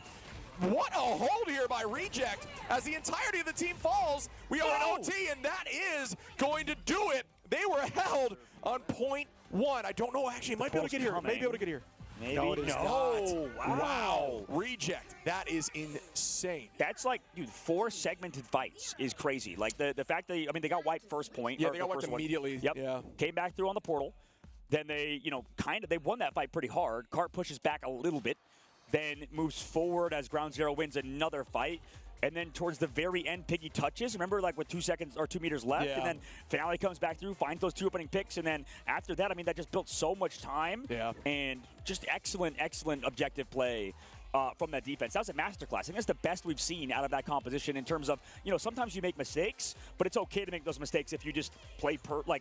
What a hold here by Reject as the entirety of the team falls. We are in OT, and that is going to do it. They were held on .1. I don't know, actually, might be able to get here. Maybe able to get here.
Maybe.
No, it is
not.
Wow. Reject. That is insane.
That's like, dude, 4 segmented fights is crazy. Like the fact that, I mean, they got wiped first point.
Yeah, they got wiped immediately.
Yep.
Yeah.
Came back through on the portal. Then they, you know, they won that fight pretty hard. Cart pushes back a little bit. Then moves forward as Ground Zero wins another fight. And then towards the very end, Piggy touches. Remember, like with 2 seconds or 2 meters left.
Yeah.
And then Finale comes back through, finds those 2 opening picks. And then after that, I mean, that just built so much time.
Yeah.
And just excellent, excellent objective play from that defense. That was a masterclass. I think that's the best we've seen out of that composition in terms of, you know, sometimes you make mistakes, but it's okay to make those mistakes if you just play,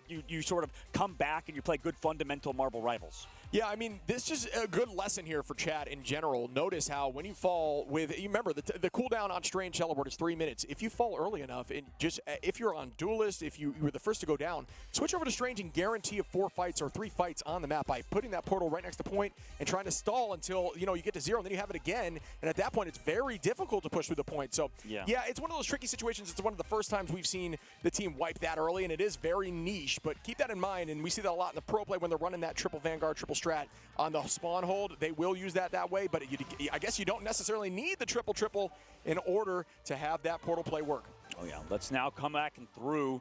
you sort of come back and you play good fundamental Marvel Rivals.
Yeah, I mean, this is a good lesson here for chat in general. Notice how when you fall with, you remember, the cooldown on Strange Teleport is 3 minutes. If you fall early enough, and just if you're on Duelist, if you were the first to go down, switch over to Strange and guarantee a 4 fights or 3 fights on the map by putting that portal right next to point and trying to stall until, you know, you get to 0, and then you have it again. And at that point, it's very difficult to push through the point. So, yeah, it's one of those tricky situations. It's one of the first times we've seen the team wipe that early, and it is very niche. But keep that in mind, and we see that a lot in the pro play when they're running that triple Vanguard, triple strat on the spawn hold. They will use that way, but I guess you don't necessarily need the triple in order to have that portal play work.
Oh, yeah. Let's now come back and through.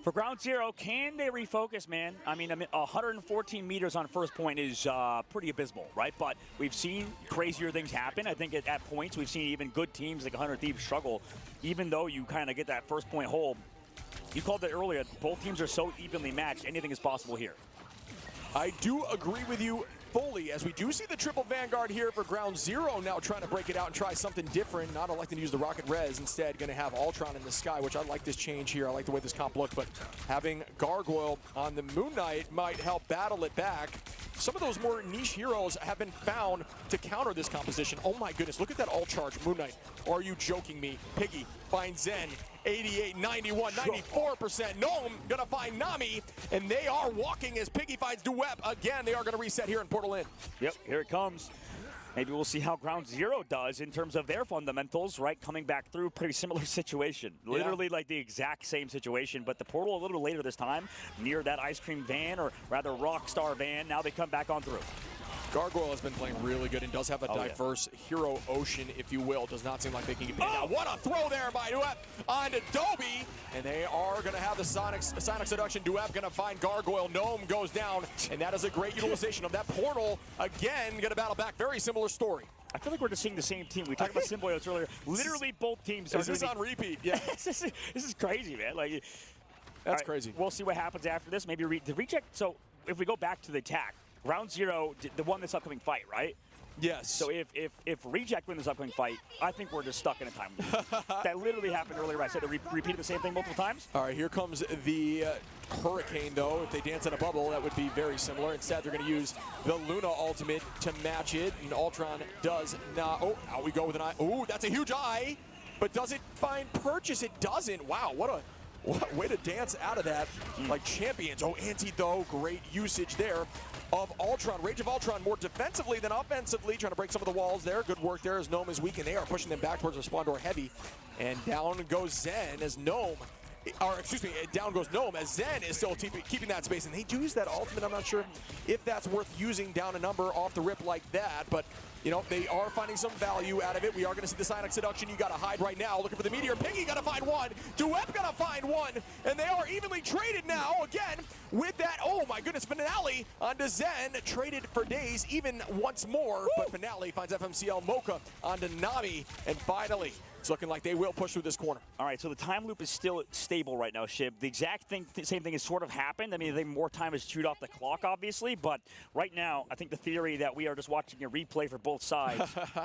For Ground Zero, can they refocus, man? I mean 114 meters on first point is pretty abysmal, right? But we've seen crazier things happen. I think at points we've seen even good teams like 100 Thieves struggle, even though you kind of get that first point hold. You called it earlier. Both teams are so evenly matched. Anything is possible here.
I do agree with you fully, as we do see the triple Vanguard here for Ground Zero now trying to break it out and try something different, not electing to use the Rocket Res, instead going to have Ultron in the sky, which I like this change here. I like the way this comp looks, but having Gargoyle on the Moon Knight might help battle it back. Some of those more niche heroes have been found to counter this composition. Oh my goodness, look at that ult charge, Moon Knight. Are you joking me? Piggy finds Zen. 88, 91, 94%. Gnome gonna find Nami, and they are walking as Piggy finds Duep. Again, they are gonna reset here in Portal Inn.
Yep, here it comes. Maybe we'll see how Ground Zero does in terms of their fundamentals, right? Coming back through, pretty similar situation. Literally like the exact same situation, but the portal a little later this time, near that ice cream van, or rather Rockstar van. Now they come back on through.
Gargoyle has been playing really good and does have a diverse hero ocean, if you will. Does not seem like they can get pinned out. What a throw there by Duep onto Dobie. And they are going to have the Sonic Seduction. Duep going to find Gargoyle. Gnome goes down. And that is a great utilization of that portal. Again, going to battle back. Very similar story.
I feel like we're just seeing the same team. We talked about Symbiotes earlier. Literally both teams are
doing this on repeat. Yeah.
this is crazy, man. Like,
that's crazy.
We'll see what happens after this. Maybe the Reject. So if we go back to the attack, Ground Zero, the one this upcoming fight, right?
Yes.
So if Reject win this upcoming fight, I think we're just stuck in a time loop. That literally happened earlier. I said they repeated the same thing multiple times.
All right, here comes the Hurricane, though. If they dance in a bubble, that would be very similar. Instead, they're going to use the Luna ultimate to match it, and Ultron does not. Oh, out we go with an eye. Oh, that's a huge eye, but does it find purchase? It doesn't. Wow, What way to dance out of that like champions. Oh, Anti though, great usage there of Ultron. Rage of Ultron more defensively than offensively, trying to break some of the walls there. Good work there as Gnome is weak, and they are pushing them back towards the spawn door heavy. And down goes Zen as Gnome, or excuse me, down goes Gnome as Zen is still keeping that space. And they do use that ultimate. I'm not sure if that's worth using down a number off the rip like that, but you know, they are finding some value out of it. We are going to see the Psionic Seduction. You got to hide right now. Looking for the Meteor. Piggy got to find one. Duep got to find one. And they are evenly traded now again with that. Oh my goodness, Finale onto Zen. Traded for days even once more. Woo! But Finale finds FMCL Mocha onto Nami. And finally, it's looking like they will push through this corner.
All right, so the time loop is still stable right now, Shib. The exact same thing has sort of happened. I mean, they more time is chewed off the clock, obviously, but right now, I think the theory that we are just watching a replay for both sides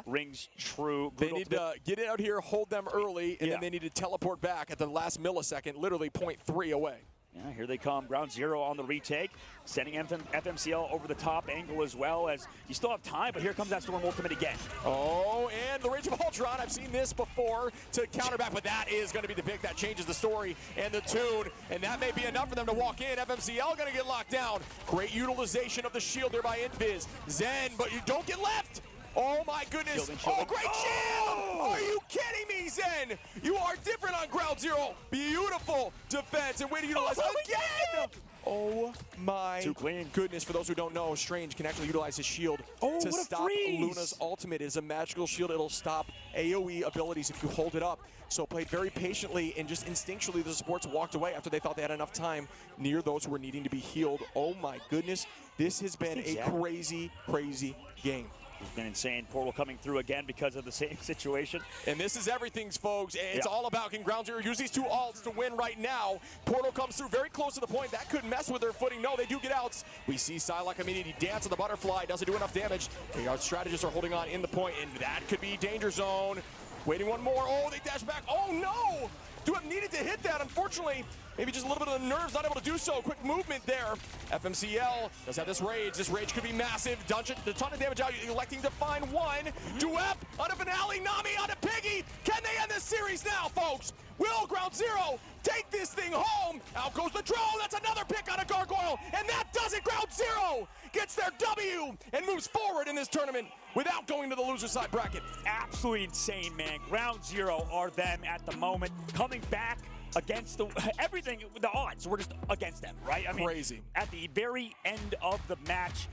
rings true.
They need to get it out here, hold them early, and then they need to teleport back at the last millisecond, literally 0.3 away.
Yeah, here they come. Ground Zero on the retake, sending FMCL over the top angle as well, as you still have time, but here comes that Storm Ultimate again.
Oh, and the Rage of Ultron. I've seen this before to counter back, but that is going to be the pick that changes the story and the tune, and that may be enough for them to walk in. FMCL going to get locked down. Great utilization of the shield there by Invis. Zen, but you don't get left. Oh my goodness. Oh, great shield! Are you kidding me, Zen? You are different on Ground Zero. Beautiful defense and way to utilize again! Oh my goodness. For those who don't know, Strange can actually utilize his shield to stop Luna's ultimate. It is a magical shield. It'll stop AoE abilities if you hold it up. So played very patiently, and just instinctually the supports walked away after they thought they had enough time near those who were needing to be healed. Oh my goodness. This has been a crazy, crazy game.
It's been insane. Portal coming through again because of the same situation.
And this is everything, folks. It's all about can Ground Zero use these two ults to win right now. Portal comes through very close to the point. That could mess with their footing. No, they do get outs. We see Psylocke immediately dance on the butterfly. Doesn't do enough damage. Our strategists are holding on in the point, and that could be danger zone. Waiting one more. Oh, they dash back. Oh, no! Duep needed to hit that, unfortunately. Maybe just a little bit of the nerves, not able to do so. Quick movement there. FMCL does have this rage. This rage could be massive. Dungeon, a ton of damage out, electing to find one. Duep on a Finale. Nami on a Piggy. Can they end this series now, folks? Will Ground Zero take this thing home? Out goes the drone. That's another pick on a Gargoyle. And that does it. Ground Zero gets their W and moves forward in this tournament without going to the loser side bracket.
Absolutely insane, man. Ground Zero are them at the moment, coming back against everything, the odds, we're just against them, right? I mean,
crazy.
At the very end of the match,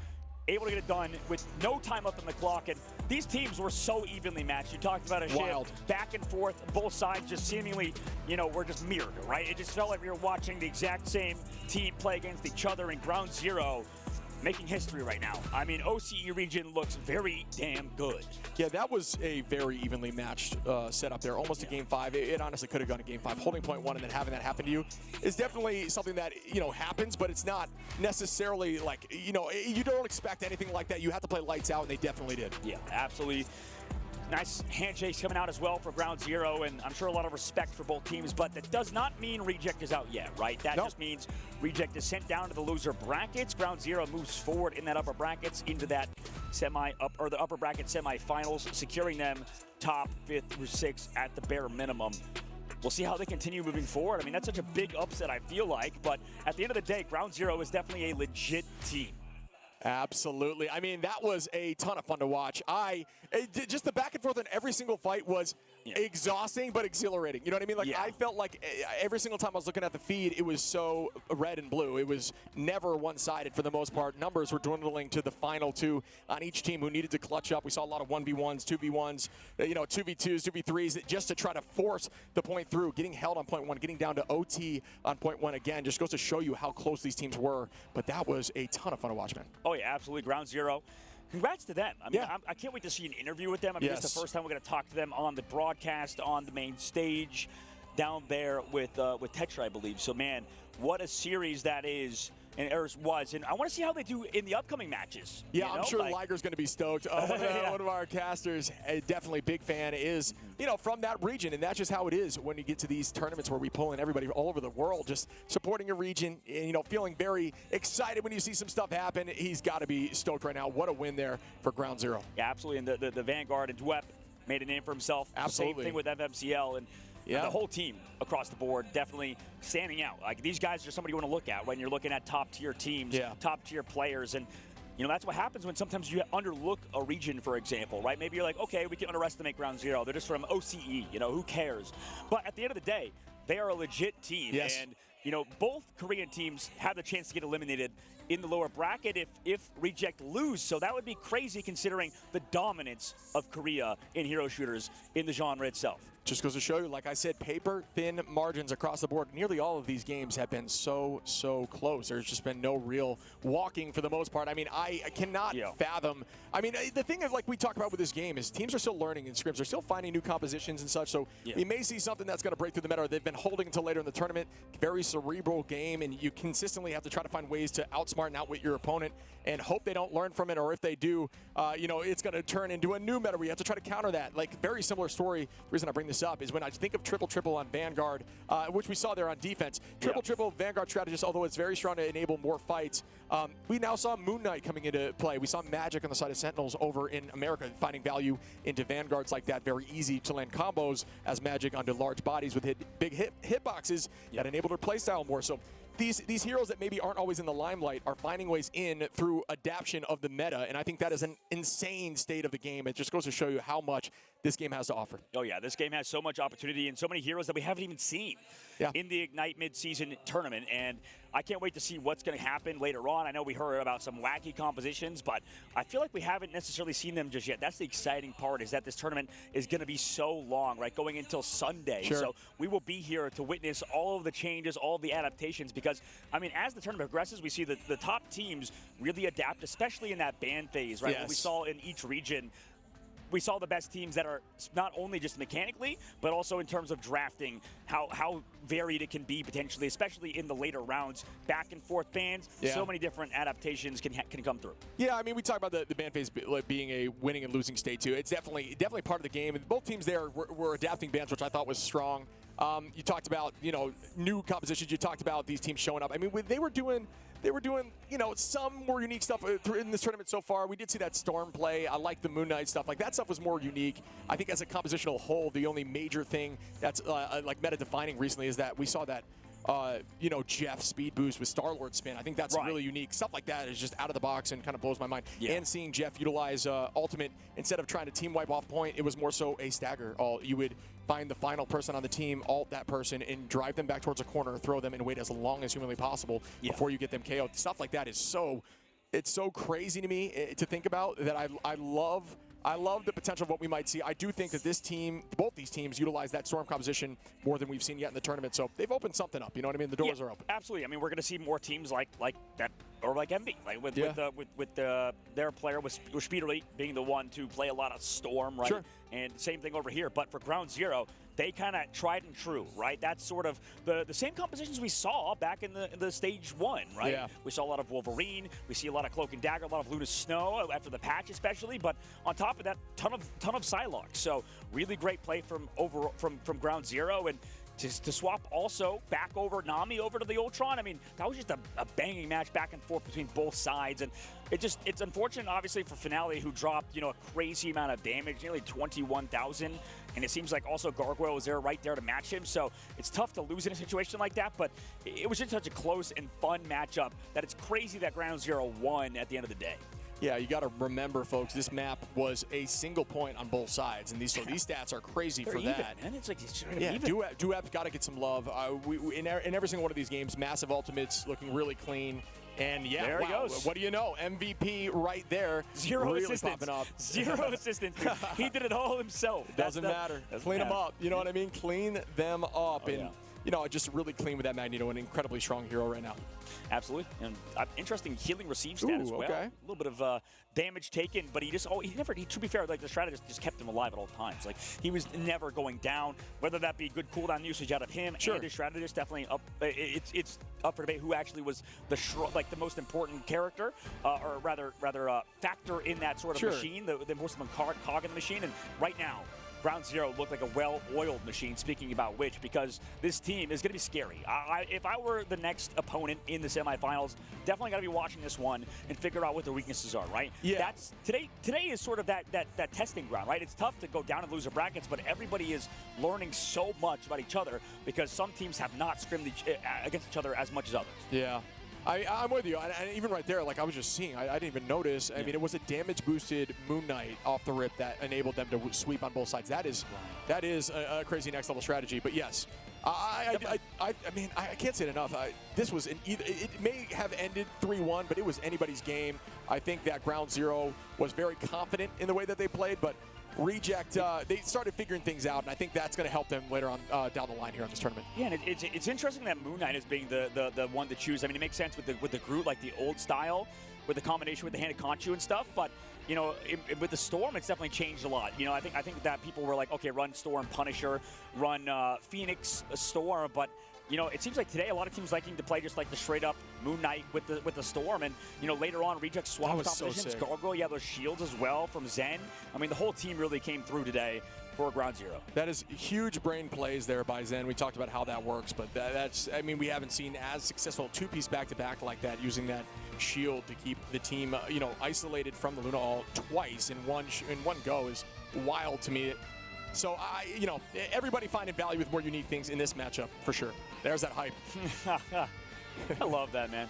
able to get it done with no time left on the clock, and these teams were so evenly matched. You talked about a shift back and forth, both sides just seemingly, you know, were just mirrored, right? It just felt like we were watching the exact same team play against each other, in Ground Zero making history right now. I mean, OCE region looks very damn good.
Yeah, that was a very evenly matched setup there, almost a game 5. It honestly could have gone to game 5. Holding point 1 and then having that happen to you is definitely something that, you know, happens, but it's not necessarily like, you know, you don't expect anything like that. You have to play lights out, and they definitely did.
Yeah, absolutely. Nice handshakes coming out as well for Ground Zero, and I'm sure a lot of respect for both teams, but that does not mean Reject is out yet, right? That just means Reject is sent down to the loser brackets. Ground Zero moves forward in that upper brackets into that the upper bracket semifinals, securing them top 5th through 6th at the bare minimum. We'll see how they continue moving forward. I mean, that's such a big upset, I feel like, but at the end of the day, Ground Zero is definitely a legit team.
Absolutely. I mean, that was a ton of fun to watch. Just the back and forth on every single fight was exhausting but exhilarating. You know what I mean? Like, I felt like every single time I was looking at the feed, it was so red and blue. It was never one-sided for the most part. Numbers were dwindling to the final 2 on each team who needed to clutch up. We saw a lot of 1v1s, 2v1s, you know, 2v2s, 2v3s, just to try to force the point through. Getting held on point 1, getting down to OT on point 1 again, just goes to show you how close these teams were. But that was a ton of fun to watch, man.
Oh, yeah, absolutely. Ground Zero. Congrats to them. I mean, I can't wait to see an interview with them. I mean, this is the first time we're going to talk to them on the broadcast, on the main stage, down there with Tetra, I believe. So, man, what a series that is. And was, and I want to see how they do in the upcoming matches.
Yeah, I'm sure Liger's going to be stoked. One of our casters, definitely big fan, is, you know, from that region, and that's just how it is when you get to these tournaments where we pull in everybody all over the world, just supporting a region, and, you know, feeling very excited when you see some stuff happen. He's got to be stoked right now. What a win there for Ground Zero.
Yeah, absolutely, and the Vanguard and Duep made a name for himself.
Absolutely.
Same thing with FMCL, and
Yeah.
The whole team across the board definitely standing out. Like, these guys are somebody you want to look at when you're looking at top-tier teams, top-tier players. And, you know, that's what happens when sometimes you underlook a region, for example, right? Maybe you're like, okay, we can underestimate Ground Zero. They're just from OCE, you know, who cares? But at the end of the day, they are a legit team.
Yes.
And, you know, both Korean teams have the chance to get eliminated in the lower bracket if Reject lose. So that would be crazy considering the dominance of Korea in hero shooters in the genre itself.
Just goes to show you, like I said, paper-thin margins across the board. Nearly all of these games have been so close. There's just been no real walking for the most part. I mean, I cannot fathom. I mean, the thing is, like we talk about with this game is teams are still learning in scrims. They're still finding new compositions and such. So we may see something that's going to break through the meta. They've been holding until later in the tournament. Very cerebral game, and you consistently have to try to find ways to outsmart and outwit your opponent and hope they don't learn from it, or if they do, you know, it's going to turn into a new meta where you have to try to counter that. Like, very similar story. The reason I bring this up is when I think of triple on Vanguard, which we saw there on defense. Triple Vanguard strategist, although it's very strong to enable more fights. We now saw Moon Knight coming into play. We saw Magic on the side of Sentinels over in America, finding value into Vanguards like that. Very easy to land combos as Magic onto large bodies with big hitboxes that enable their playstyle more. So these heroes that maybe aren't always in the limelight are finding ways in through adaptation of the meta, and I think that is an insane state of the game. It just goes to show you how much this game has to offer.
Oh yeah, this game has so much opportunity and so many heroes that we haven't even seen in the Ignite mid-season tournament, and I can't wait to see what's going to happen later on. I know we heard about some wacky compositions, but I feel like we haven't necessarily seen them just yet. That's the exciting part, is that this tournament is going to be so long, right, going until Sunday. So we will be here to witness all of the changes, all of the adaptations, because, I mean, as the tournament progresses, we see the top teams really adapt, especially in that ban phase, right? What we saw in each region. We saw the best teams that are not only just mechanically, but also in terms of drafting, how varied it can be potentially, especially in the later rounds, back and forth bans. So many different adaptations can come through. Yeah,
I mean, we talk about the ban phase being a winning and losing state too. It's definitely part of the game. And both teams there were adapting bans, which I thought was strong. You talked about, you know, new compositions. You talked about these teams showing up. I mean, they were doing, you know, some more unique stuff in this tournament so far. We did see that Storm play. I like the Moon Knight stuff. Like, that stuff was more unique. I think as a compositional whole, the only major thing that's like meta-defining recently is that we saw that, you know, Jeff speed boost with Star-Lord spin. I think that's really unique. Stuff like that is just out of the box and kind of blows my mind. And seeing Jeff utilize ultimate, instead of trying to team wipe off point, it was more so a stagger. You would find the final person on the team, ult that person, and drive them back towards a corner, throw them, and wait as long as humanly possible before you get them KO'd. Stuff like that is it's so crazy to me to think about, that I love the potential of what we might see. I do think that both these teams utilize that Storm composition more than we've seen yet in the tournament. So they've opened something up. You know what I mean? The doors are open.
Absolutely. I mean, we're going to see more teams like that, or like Envy, like with their player with Speederly being the one to play a lot of Storm, right? And same thing over here. But for Ground Zero, they kind of tried and true, right? That's sort of the same compositions we saw back in the stage one, right? We saw a lot of Wolverine. We see a lot of Cloak and Dagger, a lot of Luna Snow after the patch especially. But on top of that, ton of Psylocke. So really great play from Ground Zero. And to swap also back over Nami over to the Ultron, I mean, that was just a banging match back and forth between both sides. And it's unfortunate, obviously, for Finale, who dropped, you know, a crazy amount of damage, nearly 21,000. And it seems like also Gargoyle was right there to match him. So it's tough to lose in a situation like that. But it was just such a close and fun matchup that it's crazy that Ground Zero won at the end of the day.
Yeah, you got to remember, folks, this map was a single point on both sides, and these stats are crazy for that.
Man, it's like
Duep's got to get some love. In every single one of these games, massive ultimates, looking really clean. And
there he goes.
What do you know? MVP right there.
Zero
really
assistance.
Popping up.
Zero assistance. He did it all himself.
Doesn't matter. Clean them up. You know what I mean? Clean them up. You know, just really clean with that Magneto, an incredibly strong hero right now.
Absolutely. And interesting healing received stat as well. A little bit of damage taken, but he to be fair, like, the strategist just kept him alive at all times. Like, he was never going down, whether that be good cooldown usage out of him and his strategist. Definitely up. It's up for debate who actually was the most important character, or rather factor in that sort of machine, the most important cog in the machine. And right now, Ground Zero looked like a well-oiled machine, speaking about which, because this team is going to be scary. If I were the next opponent in the semifinals, definitely got to be watching this one and figure out what their weaknesses are, right?
Yeah.
That's today is sort of that testing ground, right? It's tough to go down in loser brackets, but everybody is learning so much about each other because some teams have not scrimmed against each other as much as others.
Yeah. I'm with you. And even right there, like I was just seeing, I didn't even notice. I mean, it was a damage-boosted Moon Knight off the rip that enabled them to sweep on both sides. That is a crazy next-level strategy. But yes, I mean, I can't say it enough. This was it may have ended 3-1, but it was anybody's game. I think that Ground Zero was very confident in the way that they played, but Reject, they started figuring things out, and I think that's going to help them later on down the line here in this tournament.
Yeah, and it's interesting that Moon Knight is being the one to choose. I mean, it makes sense with the Groot, like the old style, with the combination with the Hand of Khonshu and stuff, but you know, with the Storm, it's definitely changed a lot. You know, I think that people were like, okay, run Storm, Punisher, run Phoenix, Storm, but you know, it seems like today a lot of teams liking to play just like the straight up Moon Knight with the Storm, and you know, later on Reject swap compositions,
so
Gargoyle, yeah, those shields as well from Zen. I mean, the whole team really came through today for Ground Zero.
That is huge brain plays there by Zen. We talked about how that works, but that's, I mean, we haven't seen as successful two-piece back-to-back like that, using that shield to keep the team, you know, isolated from the Luna all twice in one go is wild to me. So, you know, everybody finding value with more unique things in this matchup, for sure. There's that hype.
I love that, man.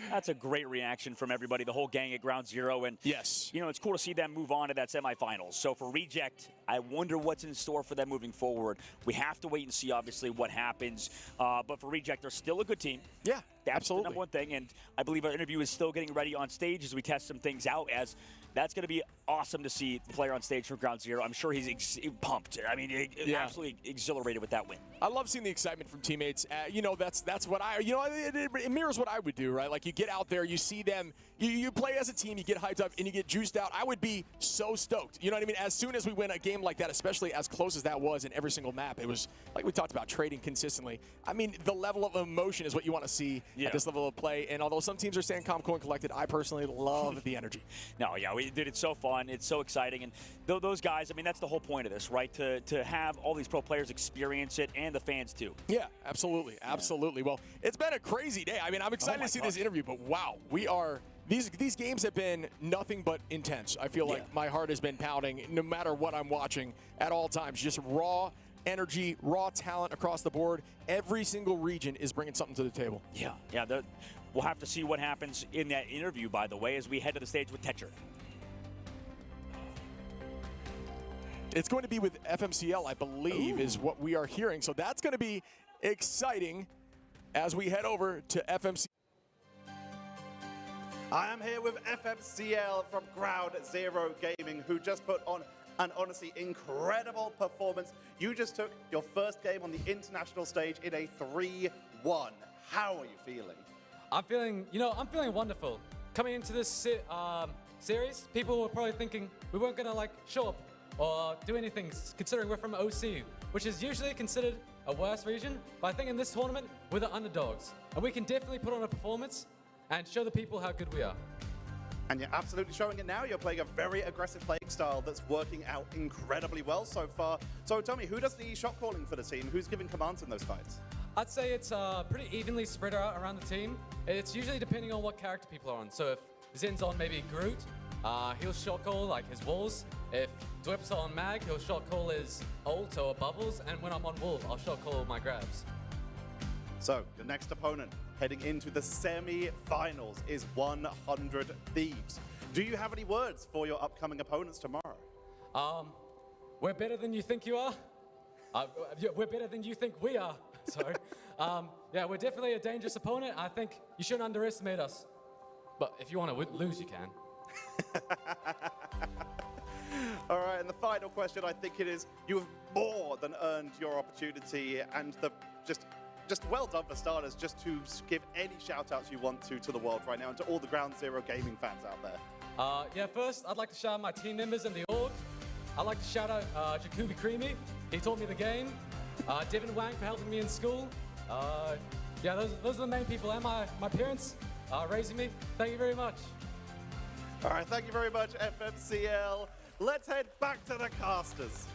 That's a great reaction from everybody, the whole gang at Ground Zero. And,
yes,
you know, it's cool to see them move on to that semifinals. So for Reject, I wonder what's in store for them moving forward. We have to wait and see, obviously, what happens. But for Reject, they're still a good team.
Yeah,
that's
absolutely.
The number one thing. And I believe our interview is still getting ready on stage as we test some things out, as that's going to be awesome to see the player on stage from Ground Zero. I'm sure he's pumped. I mean, absolutely exhilarated with that win.
I love seeing the excitement from teammates. You know, that's what you know, it mirrors what I would do, right? Like, you get out there, you see them, you play as a team, you get hyped up, and you get juiced out. I would be so stoked. You know what I mean? As soon as we win a game like that, especially as close as that was in every single map, it was, like we talked about, trading consistently. I mean, the level of emotion is what you want to see at this level of play. And although some teams are staying calm, cool, and collected, I personally love the energy.
No, yeah, dude, it's so fun. It's so exciting. And those guys, I mean, that's the whole point of this, right? To have all these pro players experience it, and the fans too.
Yeah, absolutely. Absolutely. Well, it's been a crazy day. I mean, I'm excited to see this interview, but wow, we are... These games have been nothing but intense. I feel like my heart has been pounding no matter what I'm watching at all times. Just raw energy, raw talent across the board. Every single region is bringing something to the table.
Yeah. We'll have to see what happens in that interview, by the way, as we head to the stage with Tetra.
It's going to be with FMCL, I believe, is what we are hearing. So that's going to be exciting as we head over to FMCL.
I am here with FMCL from Ground Zero Gaming, who just put on an honestly incredible performance. You just took your first game on the international stage in a 3-1. How are you feeling?
I'm feeling wonderful. Coming into this series, people were probably thinking we weren't gonna like show up or do anything, considering we're from OC, which is usually considered a worse region. But I think in this tournament, we're the underdogs, and we can definitely put on a performance and show the people how good we are.
And you're absolutely showing it now. You're playing a very aggressive playing style that's working out incredibly well so far. So tell me, who does the shot calling for the team? Who's giving commands in those fights?
I'd say it's pretty evenly spread out around the team. It's usually depending on what character people are on. So if Zen's on maybe Groot, he'll shot call like his walls. If Dwip's on Mag, he'll shot call his ult or bubbles. And when I'm on Wolf, I'll shot call my grabs.
So, your next opponent heading into the semi-finals is 100 Thieves. Do you have any words for your upcoming opponents tomorrow?
We're better than you think you are. We're better than you think we are. Sorry. Yeah, we're definitely a dangerous opponent. I think you shouldn't underestimate us. But if you want to lose, you can.
All right, and the final question, I think it is, you have more than earned your opportunity, and just well done for starters, just to give any shout-outs you want to the world right now and to all the Ground Zero gaming fans out there.
Yeah, first, I'd like to shout out my team members in the org. I'd like to shout out Jacoby Creamy. He taught me the game. Devin Wang for helping me in school. Yeah, those are the main people, and my parents raising me. Thank you very much.
All right, thank you very much, FMCL. Let's head back to the casters.